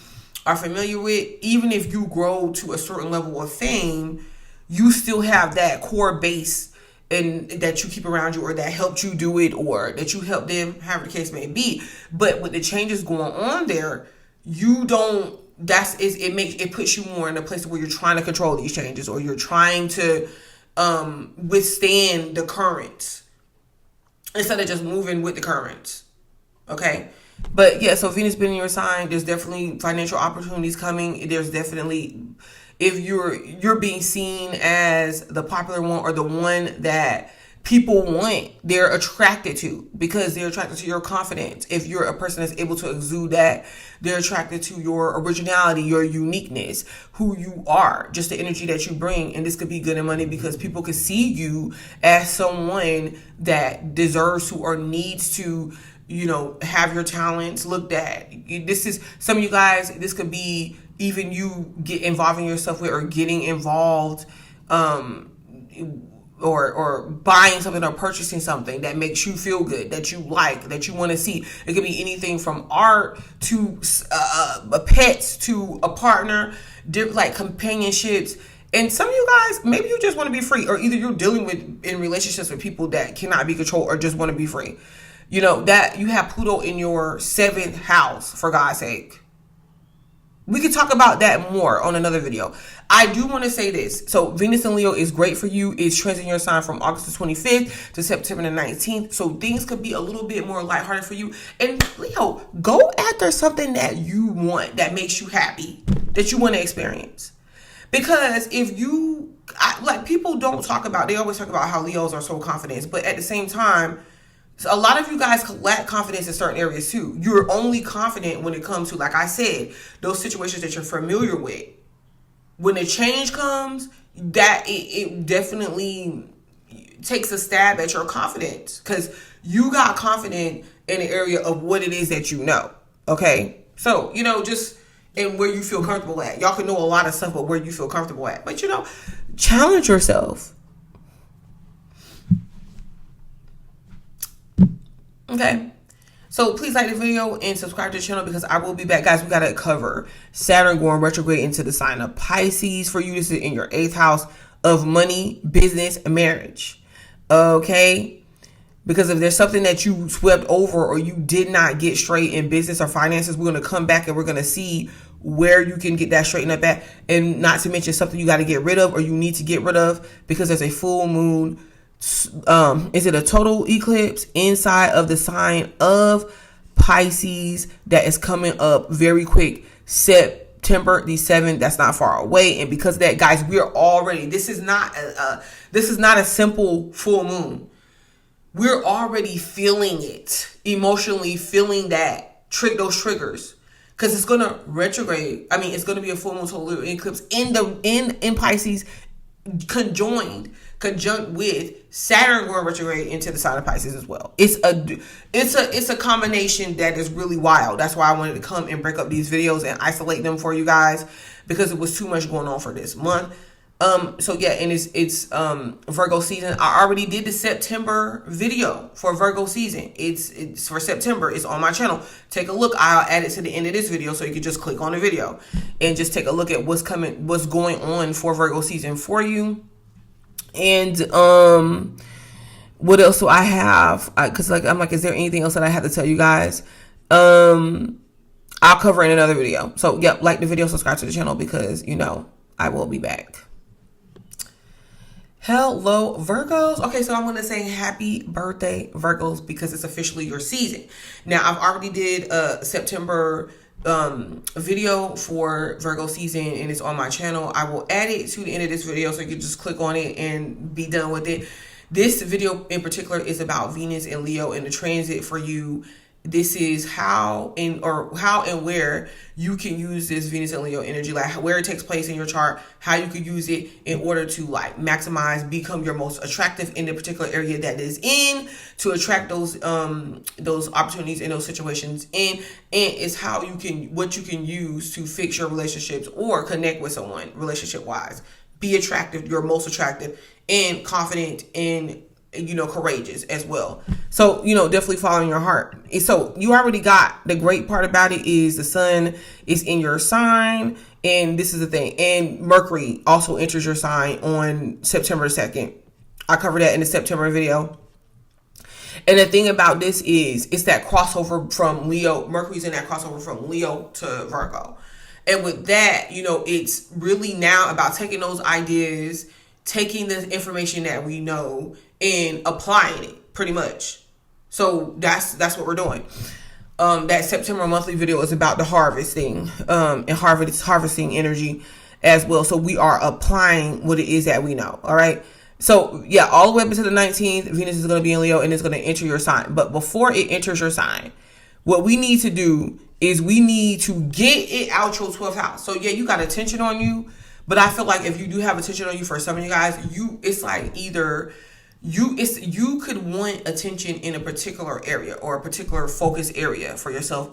are familiar with. Even if you grow to a certain level of fame, you still have that core base and that you keep around you, or that helped you do it, or that you help them, however the case may be. But with the changes going on there, it puts you more in a place where you're trying to control these changes, or you're trying to withstand the currents instead of just moving with the currents. Okay. But yeah, so Venus being in your sign, there's definitely financial opportunities coming. There's definitely, if you're being seen as the popular one or the one that people want, they're attracted to, because they're attracted to your confidence. If you're a person that's able to exude that, they're attracted to your originality, your uniqueness, who you are, just the energy that you bring. And this could be good in money because people could see you as someone that deserves to or needs to, have your talents looked at. This is, some of you guys, this could be even you involving yourself with or getting involved, or buying something or purchasing something that makes you feel good, that you like, that you want to see. It could be anything from art to pets to a partner, like companionships. And some of you guys, maybe you just want to be free, or either you're dealing in relationships with people that cannot be controlled or just want to be free. That you have Pluto in your 7th house, for God's sake. We could talk about that more on another video. I do want to say this. So Venus in Leo is great for you. It's transiting your sign from August the 25th to September the 19th. So things could be a little bit more lighthearted for you. And Leo, go after something that you want, that makes you happy, that you want to experience. Because if you, people don't talk about, they always talk about how Leos are so confident. But at the same time, so a lot of you guys lack confidence in certain areas too. You're only confident when it comes to, like I said, those situations that you're familiar with. When the change comes, that it definitely takes a stab at your confidence, because you got confident in the area of what it is that you know. Okay? So, just in where you feel comfortable at. Y'all can know a lot of stuff, but where you feel comfortable at. But, challenge yourself. Okay, so please like the video and subscribe to the channel, because I will be back, guys. We got to cover Saturn going retrograde into the sign of Pisces for you. This is in your 8th house of money, business, and marriage. Okay, because if there's something that you swept over or you did not get straight in business or finances, we're going to come back and we're going to see where you can get that straightened up at. And not to mention something you got to get rid of or you need to get rid of, because there's a full moon. Is it a total eclipse inside of the sign of Pisces that is coming up very quick, September the 7th? That's not far away. And because of that, guys, we're already, this is not a simple full moon. We're already feeling it, emotionally feeling that, those triggers, because it's going to retrograde. I mean, it's going to be a full moon total eclipse in Pisces, conjunct with Saturn going retrograde into the sign of Pisces as well. It's a combination that is really wild. That's why I wanted to come and break up these videos and isolate them for you guys, because it was too much going on for this month. So yeah, and it's Virgo season. I already did the September video for Virgo season. It's for September. It's on my channel. Take a look. I'll add it to the end of this video, so you can just click on the video and just take a look at what's going on for Virgo season for you. And what else do I have? Because I'm like, is there anything else that I have to tell you guys? I'll cover in another video. So yep, like the video, subscribe to the channel, because I will be back. Hello, Virgos. Okay, so I'm going to say happy birthday, Virgos, because it's officially your season. Now, I've already did a September video for Virgo season, and it's on my channel. I will add it to the end of this video, so you can just click on it and be done with it. This video in particular is about Venus and Leo and the transit for you. This is how and where you can use this Venus and Leo energy, like where it takes place in your chart, how you can use it in order to maximize, become your most attractive in the particular area that is in, to attract those opportunities in those situations in, and it's what you can use to fix your relationships or connect with someone relationship wise. Be attractive, you're most attractive and confident and courageous as well. So, definitely following your heart. So you already got, the great part about it is the sun is in your sign, and this is the thing. And Mercury also enters your sign on September 2nd. I covered that in the September video. And the thing about this is, it's that crossover from Leo. Mercury's in that crossover from Leo to Virgo. And with that, it's really now about taking those ideas taking the information that we know and applying it, pretty much. So that's what we're doing. That September monthly video is about the harvesting and harvesting energy as well. So we are applying what it is that we know. All right. So yeah, all the way up until the 19th, Venus is going to be in Leo and it's going to enter your sign. But before it enters your sign, what we need to do is we need to get it out your 12th house. So yeah, you got attention on you, but I feel like if you do have attention on you, for some of you guys, it's like either you could want attention in a particular area or a particular focus area for yourself,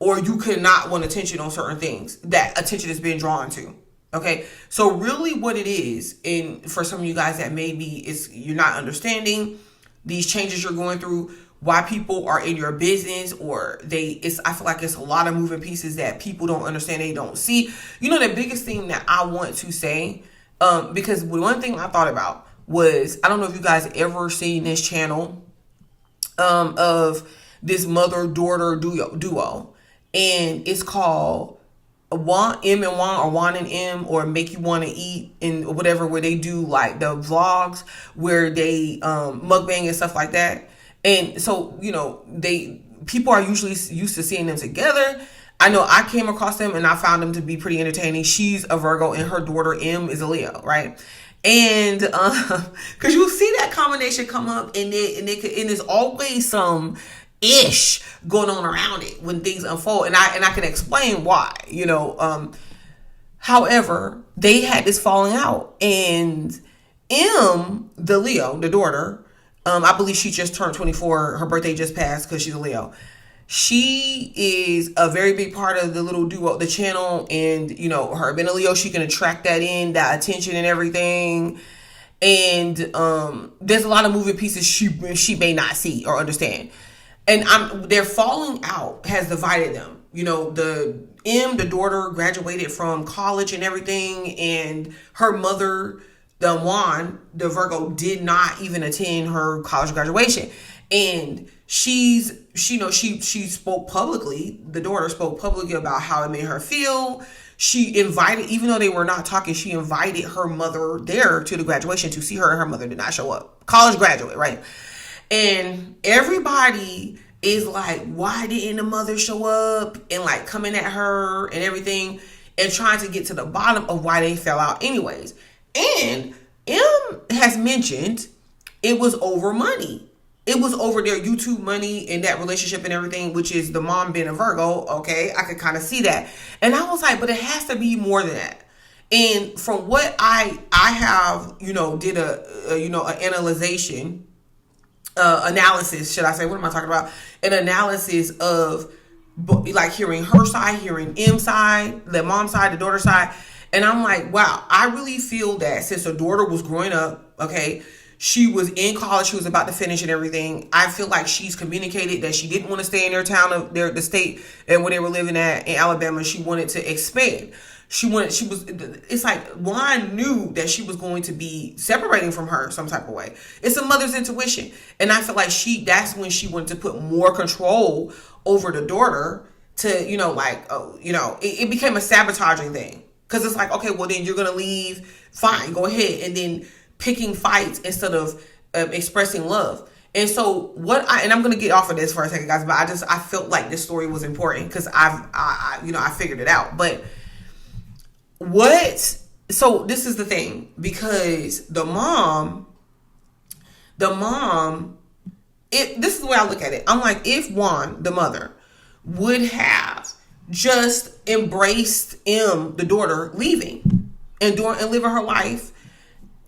or you could not want attention on certain things that attention is being drawn to. Okay, so really what it is, and for some of you guys that maybe you're not understanding these changes you're going through, why people are in your business, or I feel like it's a lot of moving pieces that people don't understand, they don't see. You know, the biggest thing that I want to say, because one thing I thought about was, I don't know if you guys ever seen this channel of this mother-daughter duo, and it's called Juan M and Juan, or Juan and M, or Make You Want to Eat, and whatever, where they do like the vlogs where they mukbang and stuff like that. And so, you know, people are usually used to seeing them together. I know I came across them and I found them to be pretty entertaining. She's a Virgo and her daughter M is a Leo, right? And because you'll see that combination come up, and there's always some ish going on around it when things unfold, and I can explain why, you know. However, they had this falling out, and M, the Leo, the daughter, I believe she just turned 24. Her birthday just passed because she's a Leo. She is a very big part of the little duo, the channel, and you know, her being a Leo, she can attract that attention and everything. And there's a lot of moving pieces she may not see or understand. And their falling out has divided them. You know, the daughter graduated from college and everything, and her mother, the Juan, the Virgo, did not even attend her college graduation. And she spoke publicly, the daughter spoke publicly about how it made her feel. She invited, even though they were not talking, she invited her mother there to the graduation to see her, and her mother did not show up. College graduate, right? And everybody is like, why didn't the mother show up? And like coming at her and everything, and trying to get to the bottom of why they fell out anyways. And M has mentioned it was over money. It was over their YouTube money and that relationship and everything, which is the mom being a Virgo. Okay, I could kind of see that. And I was like, but it has to be more than that. And from what I have, you know, did analysis, should I say, what am I talking about? An analysis of like hearing her side, hearing M's side, the mom's side, the daughter's side. And I'm like, wow, I really feel that since the daughter was growing up, okay, she was in college, she was about to finish and everything, I feel like she's communicated that she didn't want to stay in their town, of the state and where they were living at in Alabama. She wanted to expand. It's like Juan knew that she was going to be separating from her some type of way. It's a mother's intuition. And I feel like that's when she wanted to put more control over the daughter to, you know, like, it became a sabotaging thing. Because it's like, okay, well then you're going to leave. Fine, go ahead. And then picking fights instead of expressing love. And so and I'm going to get off of this for a second, guys, but I felt like this story was important because I figured it out. But so this is the thing, because the mom, this is the way I look at it. I'm like, if Juan, the mother, would have just embraced M, the daughter, leaving and living her life,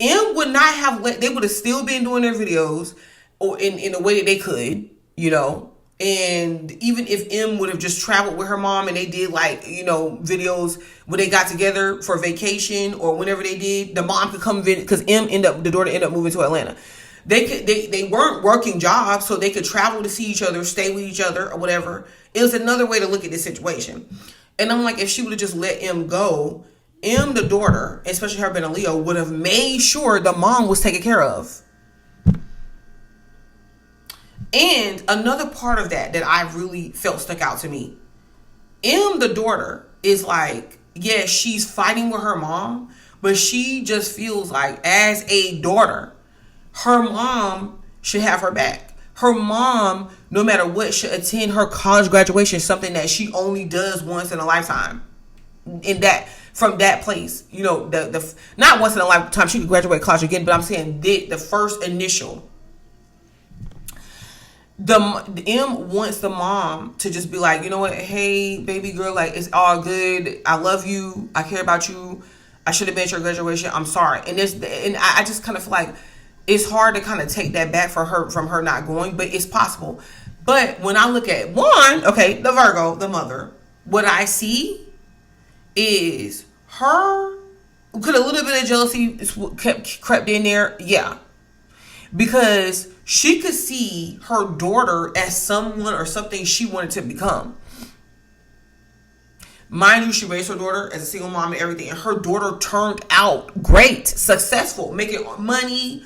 M would not have they would have still been doing their videos or in the way that they could, you know. And even if M would have just traveled with her mom and they did like, you know, videos when they got together for vacation or whenever they did, the mom could come visit, because the daughter ended up moving to Atlanta. They weren't working jobs, so they could travel to see each other, stay with each other or whatever. It was another way to look at this situation. And I'm like, if she would have just let M go, M, the daughter, especially her being a Leo, would have made sure the mom was taken care of. And another part of that I really felt stuck out to me, M, the daughter, is like, yeah, she's fighting with her mom, But she just feels like, as a daughter, her mom should have her back. Her mom, no matter what, should attend her college graduation, something that she only does once in a lifetime. In that, from that place, you know, the not once in a lifetime she could graduate college again, but I'm saying the first initial. The M wants the mom to just be like, you know what, hey baby girl, like, it's all good. I love you. I care about you. I should have been at your graduation. I'm sorry. And I just kind of feel like it's hard to kind of take that back for her, from her not going, but it's possible. But when I look at the Virgo, the mother, what I see is her, could a little bit of jealousy crept in there? Yeah. Because she could see her daughter as someone or something she wanted to become. Mind you, she raised her daughter as a single mom and everything, and her daughter turned out great, successful, making money,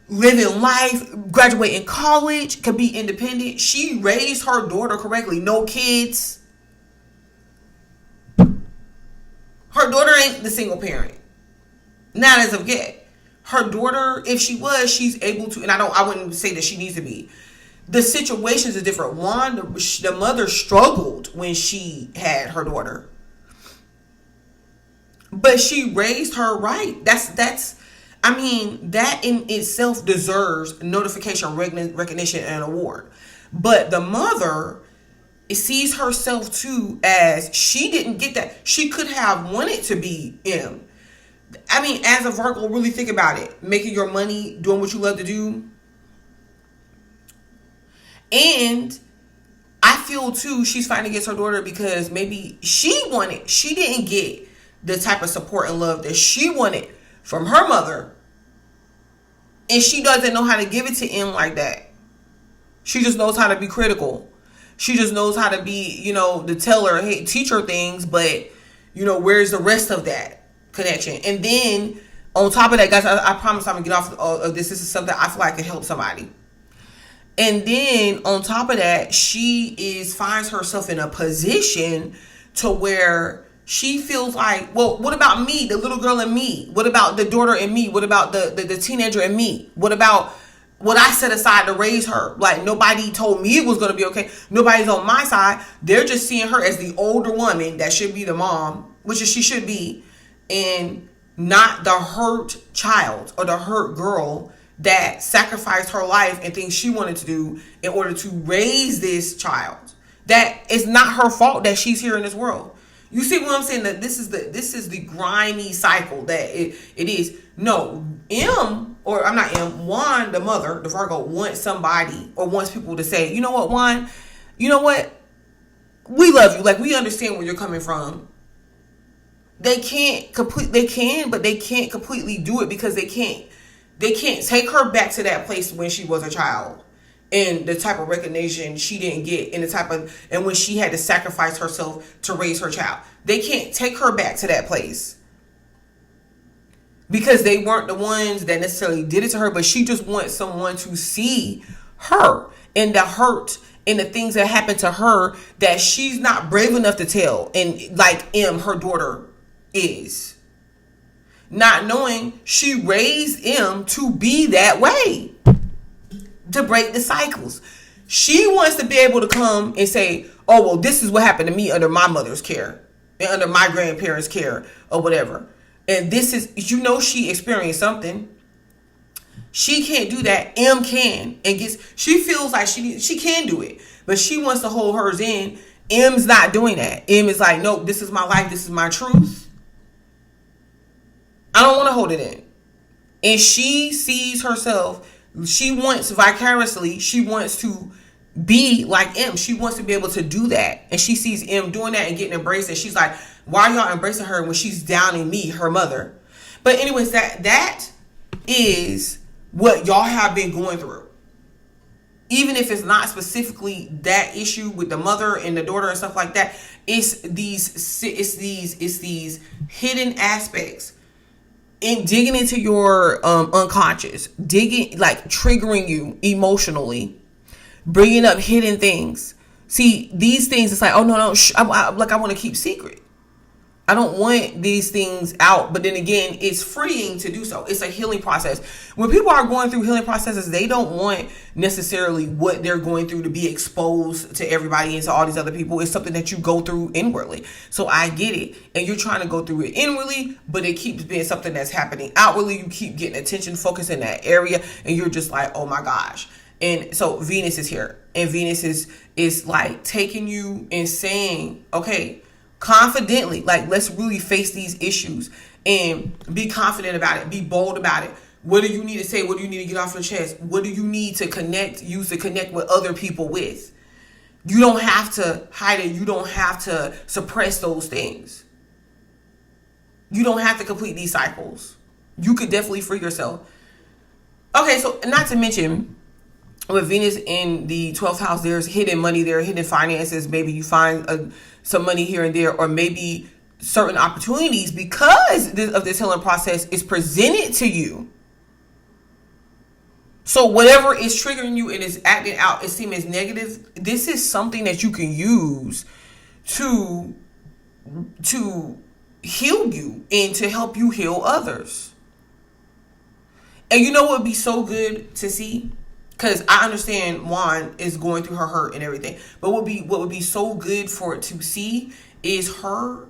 living life, graduating college, could be independent. She raised her daughter correctly. No kids. Her daughter ain't the single parent. Not as of yet. Her daughter, if she was, she's able to, and I wouldn't say that she needs to be. The situations are different. One, the mother struggled when she had her daughter, but she raised her right. That in itself deserves notification, recognition, and an award. But the mother sees herself too as she didn't get that. She could have wanted to be M. As a Virgo, really think about it. Making your money, doing what you love to do. And I feel too, she's fighting against her daughter because maybe she didn't get the type of support and love that she wanted from her mother. And she doesn't know how to give it to him like that. She just knows how to be critical. She just knows how to be, to tell her, hey, teach her things, but, where's the rest of that connection? And then on top of that, guys, I promise I'm gonna get off of this. This is something I feel like can help somebody. And then on top of that, she finds herself in a position to where she feels like, well, what about me, the little girl in me? What about the daughter in me? What about the teenager in me? What about what I set aside to raise her? Like, nobody told me it was going to be okay. Nobody's on my side. They're just seeing her as the older woman that should be the mom, which is she should be, and not the hurt child or the hurt girl that sacrificed her life and things she wanted to do in order to raise this child. That it's not her fault that she's here in this world. You see what I'm saying? That this is the grimy cycle that it is. No, Juan, the mother, the Virgo, wants somebody or wants people to say, you know what, Juan, you know what? We love you. Like, we understand where you're coming from. They can, but they can't completely do it because they can't take her back to that place when she was a child and the type of recognition she didn't get and when she had to sacrifice herself to raise her child. They can't take her back to that place because they weren't the ones that necessarily did it to her, but she just wants someone to see her and the hurt and the things that happened to her that she's not brave enough to tell. And like her daughter is. Not knowing she raised M to be that way, to break the cycles. She wants to be able to come and say, oh, well, this is what happened to me under my mother's care and under my grandparents' care or whatever. And this is, she experienced something. She can't do that. M can, and she feels like she can do it, but she wants to hold hers in. M's not doing that. M is like, nope, this is my life. This is my truth. I don't want to hold it in. And she sees herself, she wants vicariously, she wants to be like M. She wants to be able to do that. And she sees M doing that and getting embraced. And she's like, why are y'all embracing her when she's downing me, her mother? But anyways, that is what y'all have been going through. Even if it's not specifically that issue with the mother and the daughter and stuff like that, it's these hidden aspects. And digging into your unconscious, triggering you emotionally, bringing up hidden things. See, these things, it's like, oh no, I want to keep secret. I don't want these things out. But then again, it's freeing to do so. It's a healing process. When people are going through healing processes, they don't want necessarily what they're going through to be exposed to everybody and to all these other people. It's something that you go through inwardly. So I get it. And you're trying to go through it inwardly, but it keeps being something that's happening outwardly. You keep getting attention, focus in that area, and you're just like, oh my gosh. And so Venus is here. And Venus is like taking you and saying, okay, confidently, like, let's really face these issues and be confident about it. Be bold about it. What do you need to say? What do you need to get off your chest? What do you need to use to connect with other people with? You don't have to hide it. You don't have to suppress those things. You don't have to complete these cycles. You could definitely free yourself. Okay, so not to mention, with Venus in the 12th house, there's hidden money there, hidden finances. Maybe you find some money here and there, or maybe certain opportunities because of this healing process is presented to you. So whatever is triggering you and is acting out, it seems as negative, this is something that you can use to heal you and to help you heal others. And you know what would be so good to see? Because I understand Juan is going through her hurt and everything. But what would be so good for it to see is her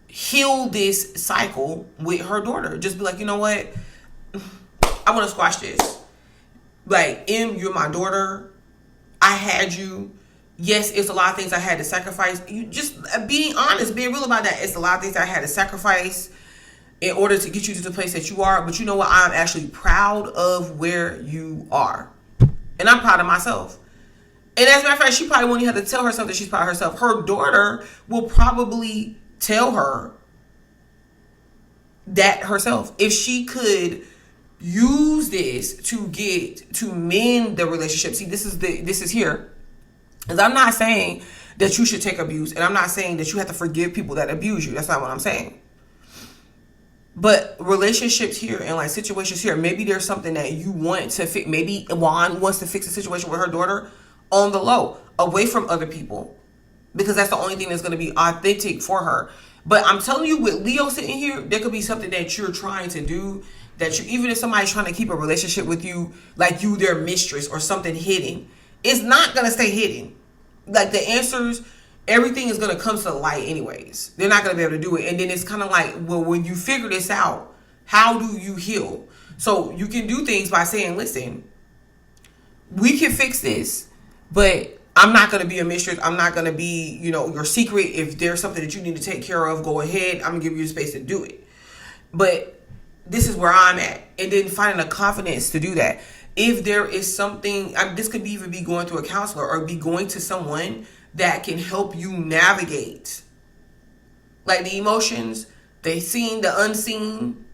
heal this cycle with her daughter. Just be like, you know what? I want to squash this. Like, you're my daughter. I had you. Yes, it's a lot of things I had to sacrifice. You just being honest, being real about that. It's a lot of things I had to sacrifice in order to get you to the place that you are. But you know what? I'm actually proud of where you are. And I'm proud of myself. And as a matter of fact, she probably won't even have to tell herself that she's proud of herself. Her daughter will probably tell her that herself. If she could use this to mend the relationship. See, this is here. Because I'm not saying that you should take abuse. And I'm not saying that you have to forgive people that abuse you. That's not what I'm saying. But relationships here and like situations here, maybe there's something that you want to fix. Maybe Juan wants to fix a situation with her daughter on the low, away from other people, because that's the only thing that's going to be authentic for her. But I'm telling you, with Leo sitting here, there could be something that you're trying to do that you, even if somebody's trying to keep a relationship with you, like you their mistress or something hidden, it's not going to stay hidden. Like the answers, everything is going to come to the light anyways. They're not going to be able to do it. And then it's kind of like, well, when you figure this out, how do you heal? So you can do things by saying, listen, we can fix this, but I'm not going to be a mistress. I'm not going to be, your secret. If there's something that you need to take care of, go ahead. I'm going to give you the space to do it. But this is where I'm at. And then finding the confidence to do that. If there is something, this could even be going through a counselor or be going to someone that can help you navigate, like the emotions, the seen, the unseen.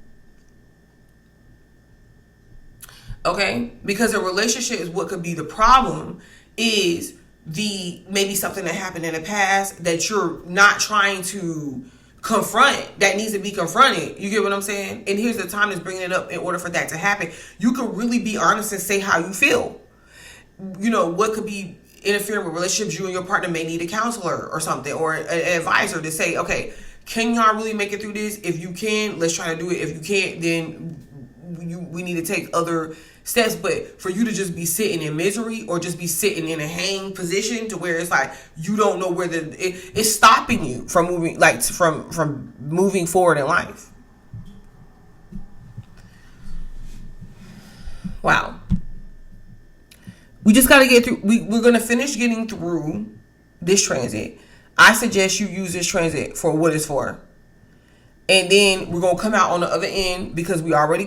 Okay? Because a relationship is what could be the problem, is maybe something that happened in the past that you're not trying to confront, that needs to be confronted. You get what I'm saying? And here's the time that's bringing it up in order for that to happen. You can really be honest and say how you feel. What could be interfering with relationships. You and your partner may need a counselor or something, or an advisor to say, okay, can y'all really make it through this? If you can, let's try to do it. If you can't, then we need to take other steps. But for you to just be sitting in misery or just be sitting in a hang position to where it's like you don't know where it's stopping you from moving, like from moving forward in life. Wow. We just got to get through. We're going to finish getting through this transit. I suggest you use this transit for what it's for. And then we're going to come out on the other end, because we already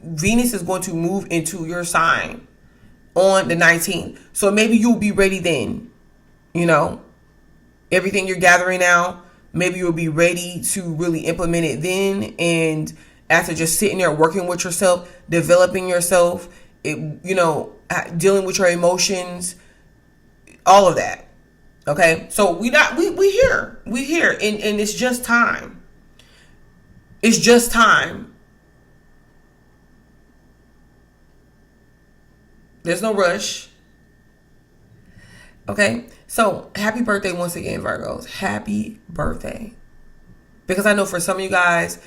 Venus is going to move into your sign on the 19th. So maybe you'll be ready then. Everything you're gathering now, maybe you'll be ready to really implement it then. And after just sitting there working with yourself, developing yourself, dealing with your emotions, all of that. Okay, so we here, and it's just time. It's just time. There's no rush. Okay, so happy birthday once again, Virgos. Happy birthday. Because I know for some of you guys,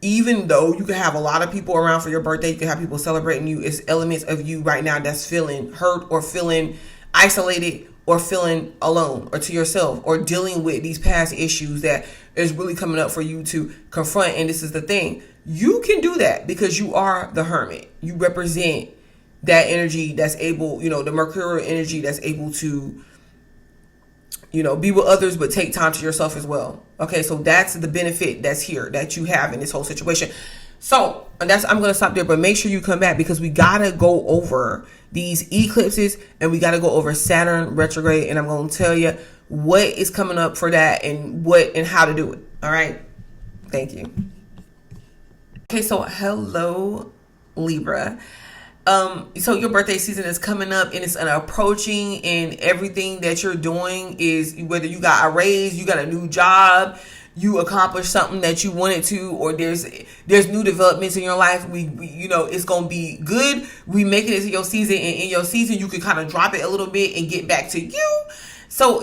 even though you can have a lot of people around for your birthday, you can have people celebrating you, it's elements of you right now that's feeling hurt or feeling isolated or feeling alone or to yourself or dealing with these past issues that is really coming up for you to confront. And this is the thing. You can do that because you are the hermit. You represent that energy that's able, the mercurial energy that's able to, be with others, but take time to yourself as well. Okay, so that's the benefit that's here that you have in this whole situation. So I'm going to stop there, but make sure you come back because we got to go over these eclipses and we got to go over Saturn retrograde. And I'm going to tell you what is coming up for that and how to do it. All right. Thank you. Okay, so hello, Libra. So your birthday season is coming up and it's approaching, and everything that you're doing is, whether you got a raise, you got a new job, you accomplished something that you wanted to, or there's new developments in your life. It's going to be good. We make it into your season, and in your season, you can kind of drop it a little bit and get back to you. So,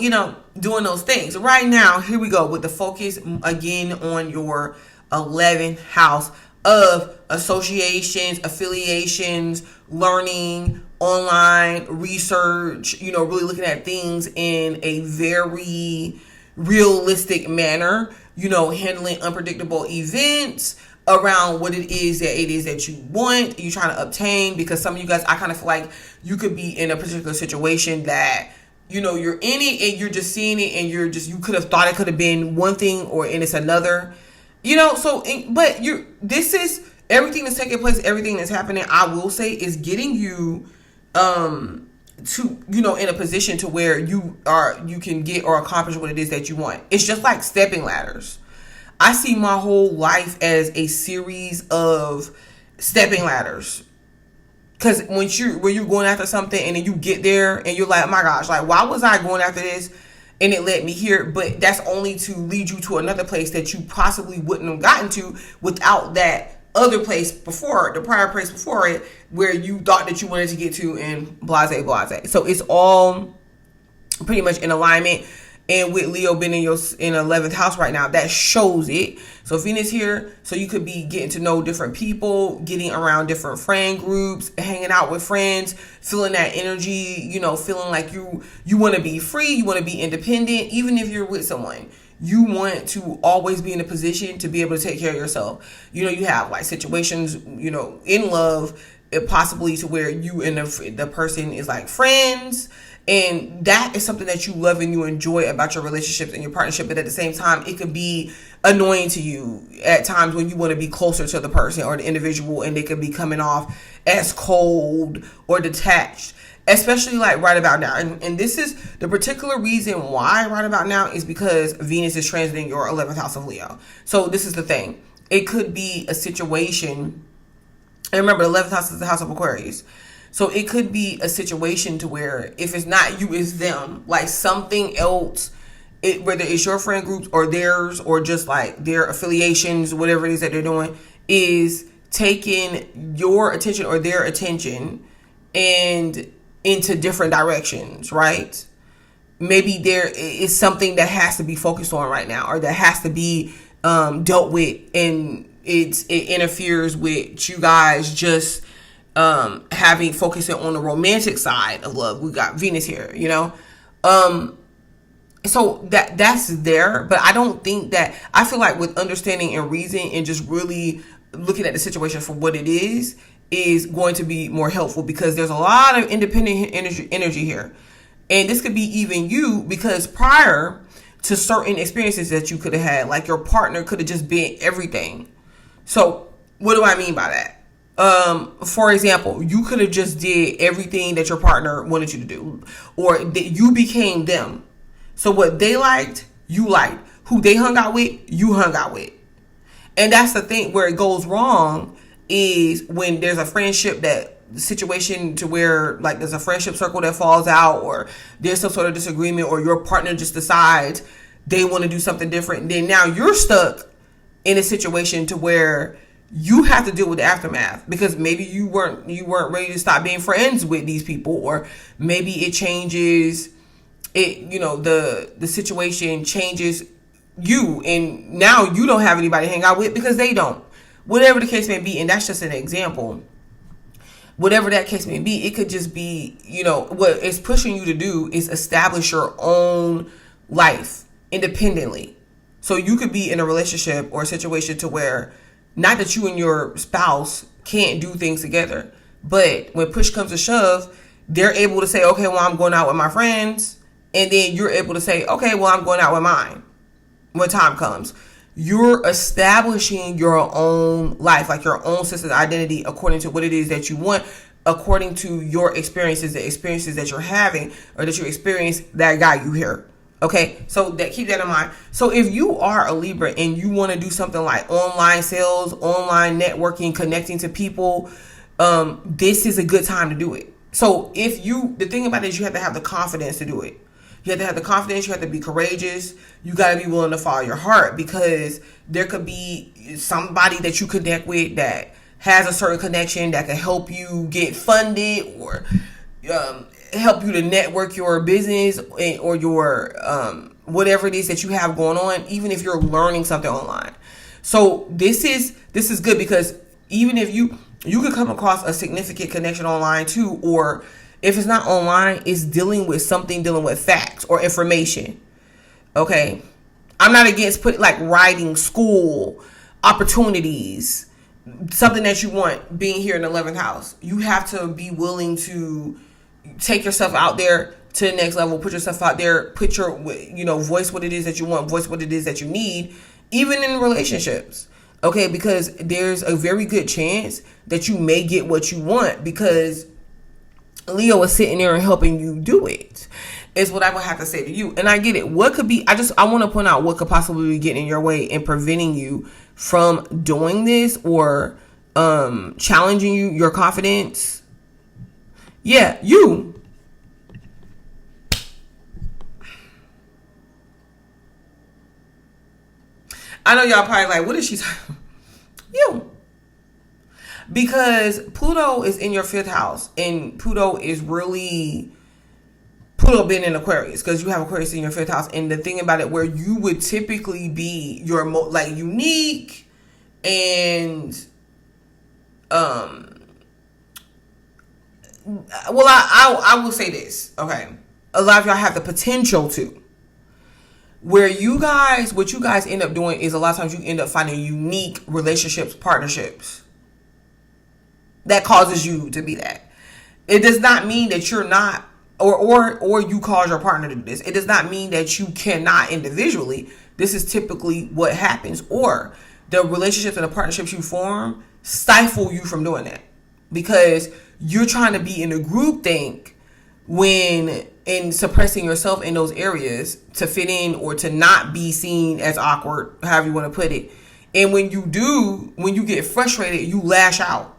doing those things right now, here we go with the focus again on your 11th house of associations, affiliations, learning, online research, really looking at things in a very realistic manner, handling unpredictable events around what it is that you want, you're trying to obtain. Because some of you guys, I kind of feel like you could be in a particular situation that, you're in it and you're just seeing it and you could have thought it could have been one thing and it's another. This is everything that's taking place, everything that's happening, I will say, is getting you to, in a position to where you can get or accomplish what it is that you want. It's just like stepping ladders. I see my whole life as a series of stepping ladders. Because when you're going after something and then you get there and you're like, oh my gosh, like, why was I going after this? And it led me here, but that's only to lead you to another place that you possibly wouldn't have gotten to without that other place before, the prior place before it, where you thought that you wanted to get to, and blase. So it's all pretty much in alignment. And with Leo being in 11th house right now, that shows it. So Venus here, so you could be getting to know different people, getting around different friend groups, hanging out with friends, feeling that energy, feeling like you want to be free, you want to be independent. Even if you're with someone, you want to always be in a position to be able to take care of yourself. You have like situations, in love, possibly to where you and the person is like friends. And that is something that you love and you enjoy about your relationships and your partnership. But at the same time, it could be annoying to you at times when you want to be closer to the person or the individual, and they could be coming off as cold or detached, especially like right about now. And this is the particular reason why right about now is because Venus is transiting your 11th house of Leo. So this is the thing. It could be a situation. And remember, the 11th house is the house of Aquarius. So it could be a situation to where if it's not you, it's them. Like something else, whether it's your friend groups or theirs or just like their affiliations, whatever it is that they're doing, is taking your attention or their attention and into different directions, right? Maybe there is something that has to be focused on right now, or that has to be dealt with, and it interferes with you guys just focusing on the romantic side of love. We got Venus here, so that's there. But I don't think that, I feel like with understanding and reason and just really looking at the situation for what it is going to be more helpful, because there's a lot of independent energy here. And this could be even you, because prior to certain experiences that you could have had, like your partner could have just been everything. So what do I mean by that? For example, you could have just did everything that your partner wanted you to do, or you became them. So what they liked, you liked. Who they hung out with, you hung out with. And that's the thing where it goes wrong, is when there's a friendship situation to where like there's a friendship circle that falls out, or there's some sort of disagreement, or your partner just decides they want to do something different. And then now you're stuck in a situation to where you have to deal with the aftermath, because maybe you weren't ready to stop being friends with these people, or maybe it changes the situation changes you, and now you don't have anybody to hang out with because they don't. Whatever the case may be, and that's just an example. Whatever that case may be, it could just be, what it's pushing you to do is establish your own life independently. So you could be in a relationship or a situation to where, not that you and your spouse can't do things together, but when push comes to shove, they're able to say, okay, well, I'm going out with my friends. And then you're able to say, okay, well, I'm going out with mine when time comes. You're establishing your own life, like your own sense of identity according to what it is that you want, according to your experiences, the experiences that you're having or that you experienced that got you here. Okay, so keep that in mind. So if you are a Libra and you want to do something like online sales, online networking, connecting to people, this is a good time to do it. So the thing about it is you have to have the confidence to do it. You have to have the confidence. You have to be courageous. You got to be willing to follow your heart, because there could be somebody that you connect with that has a certain connection that can help you get funded or help you to network your business or your whatever it is that you have going on, even if you're learning something online. So this is good, because even if you could come across a significant connection online too, or if it's not online, it's dealing with facts or information. Okay. I'm not against writing, school, opportunities, something that you want being here in the 11th house. You have to be willing to take yourself out there to the next level, put yourself out there, put your, voice what it is that you want, voice what it is that you need, even in relationships. Okay. Because there's a very good chance that you may get what you want, because Leo is sitting there and helping you do it, is what I would have to say to you. And I get it. What could be, I want to point out what could possibly be getting in your way and preventing you from doing this, or challenging your confidence. Yeah, you. I know y'all probably like, what is she talking? You. Because Pluto is in your 5th house, and Pluto been in Aquarius, because you have Aquarius in your 5th house. And the thing about it, where you would typically be your unique and I will say this, okay? A lot of y'all have the potential to, where what you guys end up doing is, a lot of times you end up finding unique relationships, partnerships that causes you to be that. It does not mean that you're not, or you cause your partner to do this. It does not mean that you cannot individually. This is typically what happens, or the relationships and the partnerships you form stifle you from doing that, because you're trying to be in a group think in suppressing yourself in those areas to fit in, or to not be seen as awkward, however you want to put it. And when you get frustrated, you lash out.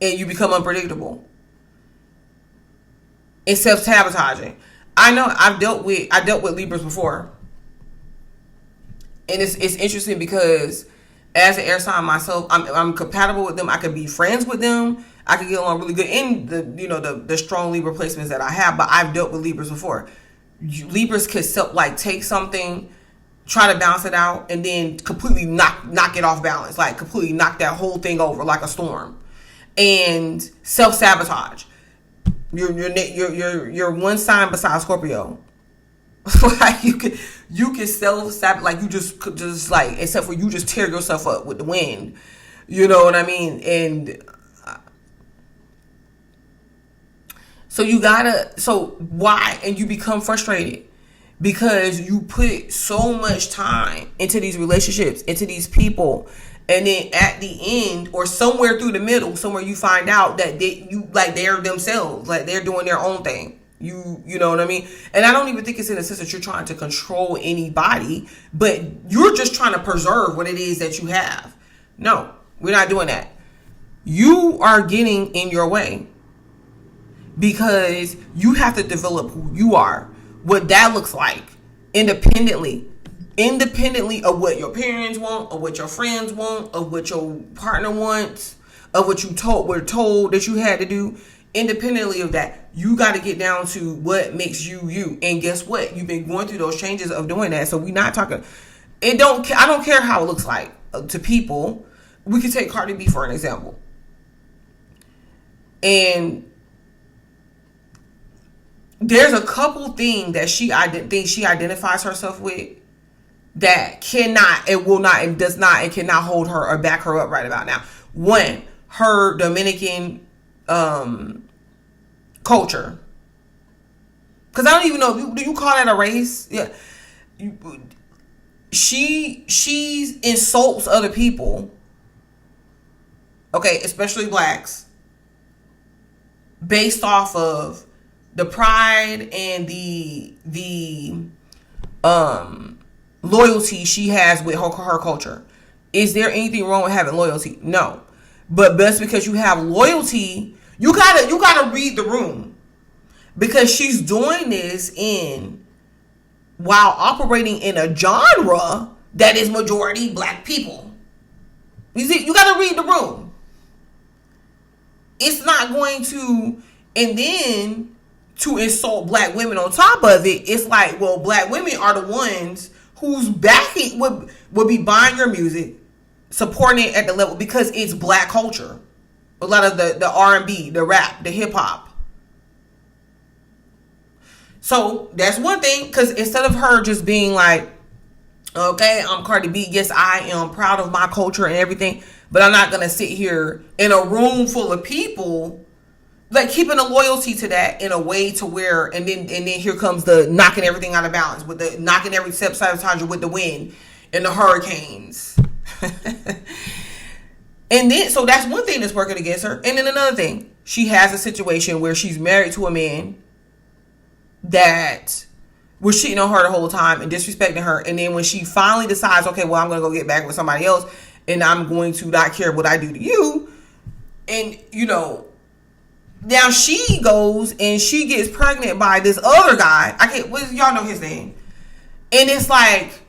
And you become unpredictable. It's self-sabotaging. I know I dealt with Libras before. And it's interesting, because as an air sign myself, I'm compatible with them. I could be friends with them. I could get along really good in the strong Libra placements that I have. But I've dealt with Libras before. Libras could take something, try to balance it out, and then completely knock it off balance. Like completely knock that whole thing over like a storm. And self-sabotage. You're one sign besides Scorpio. Like you can self-sabotage, like you just like, except for you just tear yourself up with the wind. You know what I mean? And so why? And you become frustrated because you put so much time into these relationships, into these people. And then at the end, or somewhere through the middle, somewhere you find out that they're themselves, like they're doing their own thing. You know what I mean? And I don't even think it's in the sense that you're trying to control anybody, but you're just trying to preserve what it is that you have. No, we're not doing that. You are getting in your way, because you have to develop who you are, what that looks like independently of what your parents want, of what your friends want, of what your partner wants, of what were told that you had to do. independently of that, you got to get down to what makes you you. And guess what? You've been going through those changes of doing that. So we're not talking. I don't care how it looks like to people. We could take Cardi B for an example. And there's a couple things that she identifies herself with that cannot, it will not, and does not, and cannot hold her or back her up right about now. One, her Dominican culture. Because I don't even know, do you call that a race? Yeah. She insults other people, okay, especially blacks, based off of the pride and the loyalty she has with her culture. Is there anything wrong with having loyalty? No. But just because you have loyalty, you gotta read the room. Because she's doing this while operating in a genre that is majority black people. You see, you gotta read the room. It's not going to, and then to insult black women on top of it, it's like, well, black women are the ones who's backing, would be buying your music, supporting it at the level, because it's black culture. A lot of the R&B, the rap, the hip hop. So that's one thing, because instead of her just being like, okay, I'm Cardi B, yes, I am proud of my culture and everything, but I'm not going to sit here in a room full of people, like keeping a loyalty to that in a way to where, and then here comes the knocking everything out of balance, with the knocking every step sabotage with the wind and the hurricanes. And then, so that's one thing that's working against her. And then another thing, she has a situation where she's married to a man that was cheating on her the whole time and disrespecting her. And then when she finally decides, okay, well, I'm going to go get back with somebody else and I'm going to not care what I do to you. And, you know, now she goes and she gets pregnant by this other guy. Y'all know his name. And it's like,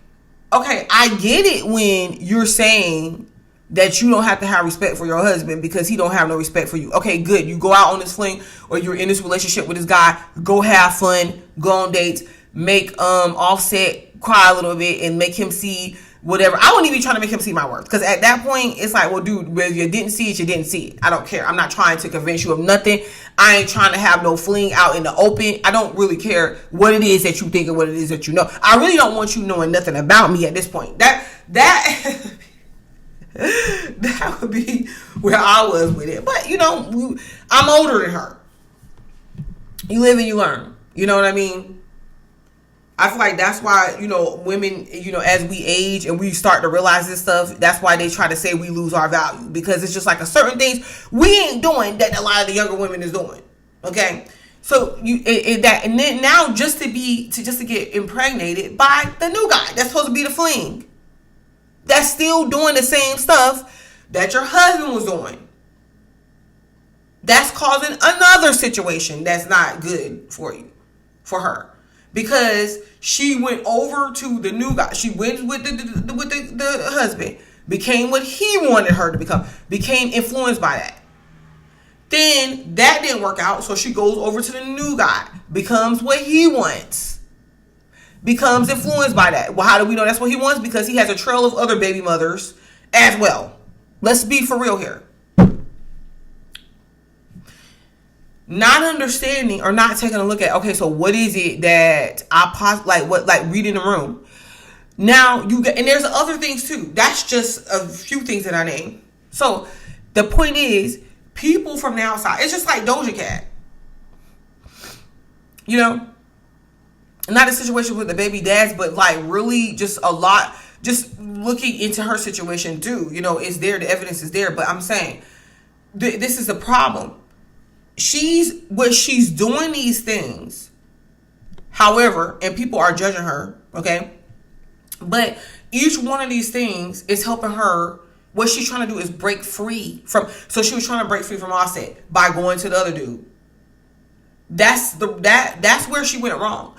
okay, I get it when you're saying that you don't have to have respect for your husband because he don't have no respect for you. Okay, good. You go out on this fling or you're in this relationship with this guy. Go have fun. Go on dates. Make Offset cry a little bit and make him see whatever. I wouldn't even be trying to make him see my worth, because at that point it's like, well, dude, if you didn't see it, you didn't see it. I don't care. I'm not trying to convince you of nothing. I ain't trying to have no fling out in the open. I don't really care what it is that you think and what it is that you know. I really don't want you knowing nothing about me at this point. That that would be where I was with it. But, you know, I'm older than her. You live and you learn. You know what I mean? I feel like that's why, you know, women, you know, as we age and we start to realize this stuff, that's why they try to say we lose our value. Because it's just like a certain things we ain't doing that a lot of the younger women is doing. Okay? So and then now just to get impregnated by the new guy that's supposed to be the fling, that's still doing the same stuff that your husband was doing. That's causing another situation that's not good for you, for her, because she went over to the new guy. She went with the husband, became what he wanted her to become, became influenced by that. Then that didn't work out, so she goes over to the new guy, becomes what he wants, becomes influenced by that. Well, how do we know that's what he wants? Because he has a trail of other baby mothers as well. Let's be for real here. Not understanding or not taking a look at, okay, so what is it that reading the room. Now and there's other things too. That's just a few things that I named. So the point is, people from the outside, it's just like Doja Cat. You know, not a situation with the baby dads, but like really just a lot, just looking into her situation too. You know, it's there, the evidence is there, but I'm saying this is the problem. She's doing these things, however, and people are judging her, okay? But each one of these things is helping her. What she's trying to do is break free from, so she was trying to break free from Offset by going to the other dude. That's where she went wrong.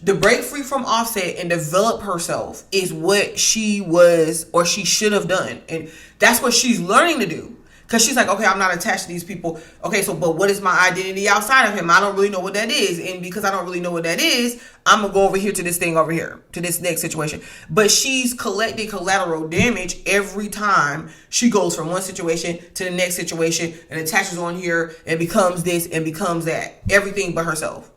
To break free from Offset and develop herself is what she was, or she should have done. And that's what she's learning to do. Because she's like, okay, I'm not attached to these people. Okay, so, but what is my identity outside of him? I don't really know what that is. And because I don't really know what that is, I'm going to go over here to this thing over here, to this next situation. But she's collecting collateral damage every time she goes from one situation to the next situation and attaches on here and becomes this and becomes that. Everything but herself.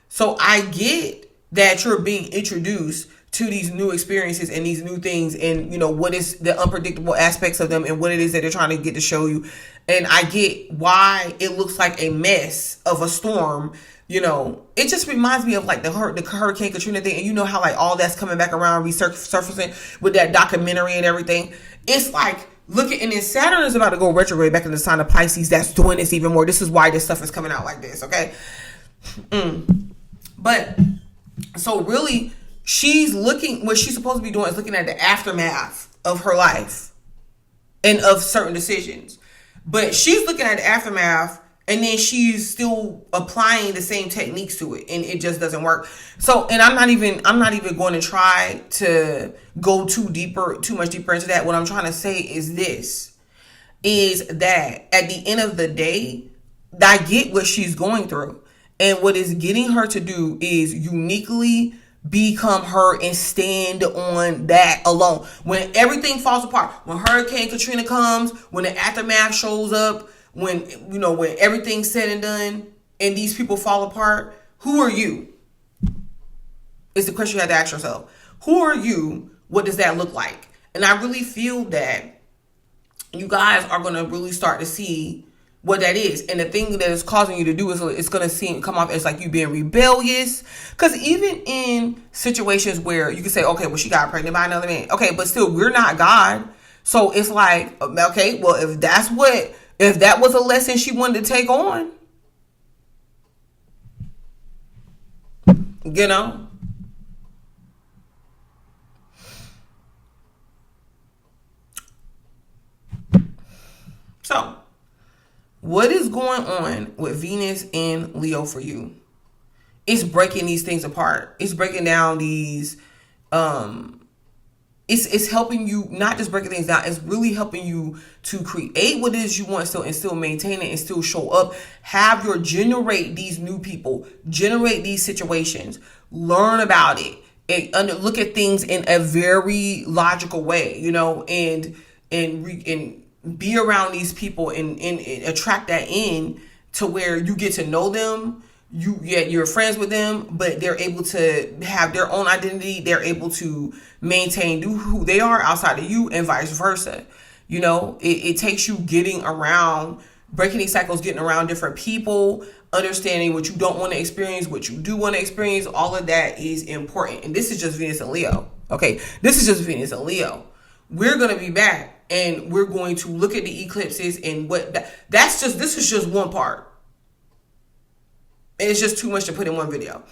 So I get that you're being introduced to these new experiences and these new things, and you know what is the unpredictable aspects of them and what it is that they're trying to get to show you. And I get why it looks like a mess of a storm. You know, it just reminds me of like the Hurricane Katrina thing, and you know how like all that's coming back around, resurfacing with that documentary and everything. It's like, looking, and then Saturn is about to go retrograde back in the sign of Pisces. That's doing this even more. This is why this stuff is coming out like this. Okay. But so really, she's looking, what she's supposed to be doing is looking at the aftermath of her life and of certain decisions. But she's looking at the aftermath, and then she's still applying the same techniques to it, and it just doesn't work. So, and I'm not even going to try to go too much deeper into that. What I'm trying to say is this, is that at the end of the day, I get what she's going through. And what is getting her to do is uniquely become her and stand on that alone. When everything falls apart, when Hurricane Katrina comes, when the aftermath shows up, when everything's said and done and these people fall apart, who are you? Is the question you have to ask yourself. Who are you? What does that look like? And I really feel that you guys are going to really start to see what that is. And the thing that is causing you to do is it's going to come off as like you being rebellious. Because even in situations where you can say, okay, well, she got pregnant by another man. Okay, but still, we're not God. So it's like, okay, well, if that was a lesson she wanted to take on, you know. So, what is going on with Venus and Leo for you? It's breaking these things apart. It's breaking down these, it's helping you, not just breaking things down, it's really helping you to create what it is you want and still maintain it and still show up. Generate these new people, generate these situations, learn about it, and look at things in a very logical way, you know, and be around these people and attract that in to where you get to know them. You're friends with them, but they're able to have their own identity. They're able to maintain who they are outside of you, and vice versa. You know, it takes you getting around, breaking these cycles, getting around different people, understanding what you don't want to experience, what you do want to experience. All of that is important. And this is just Venus and Leo. Okay, this is just Venus and Leo. We're going to be back. And we're going to look at the eclipses and this is just one part. And it's just too much to put in one video.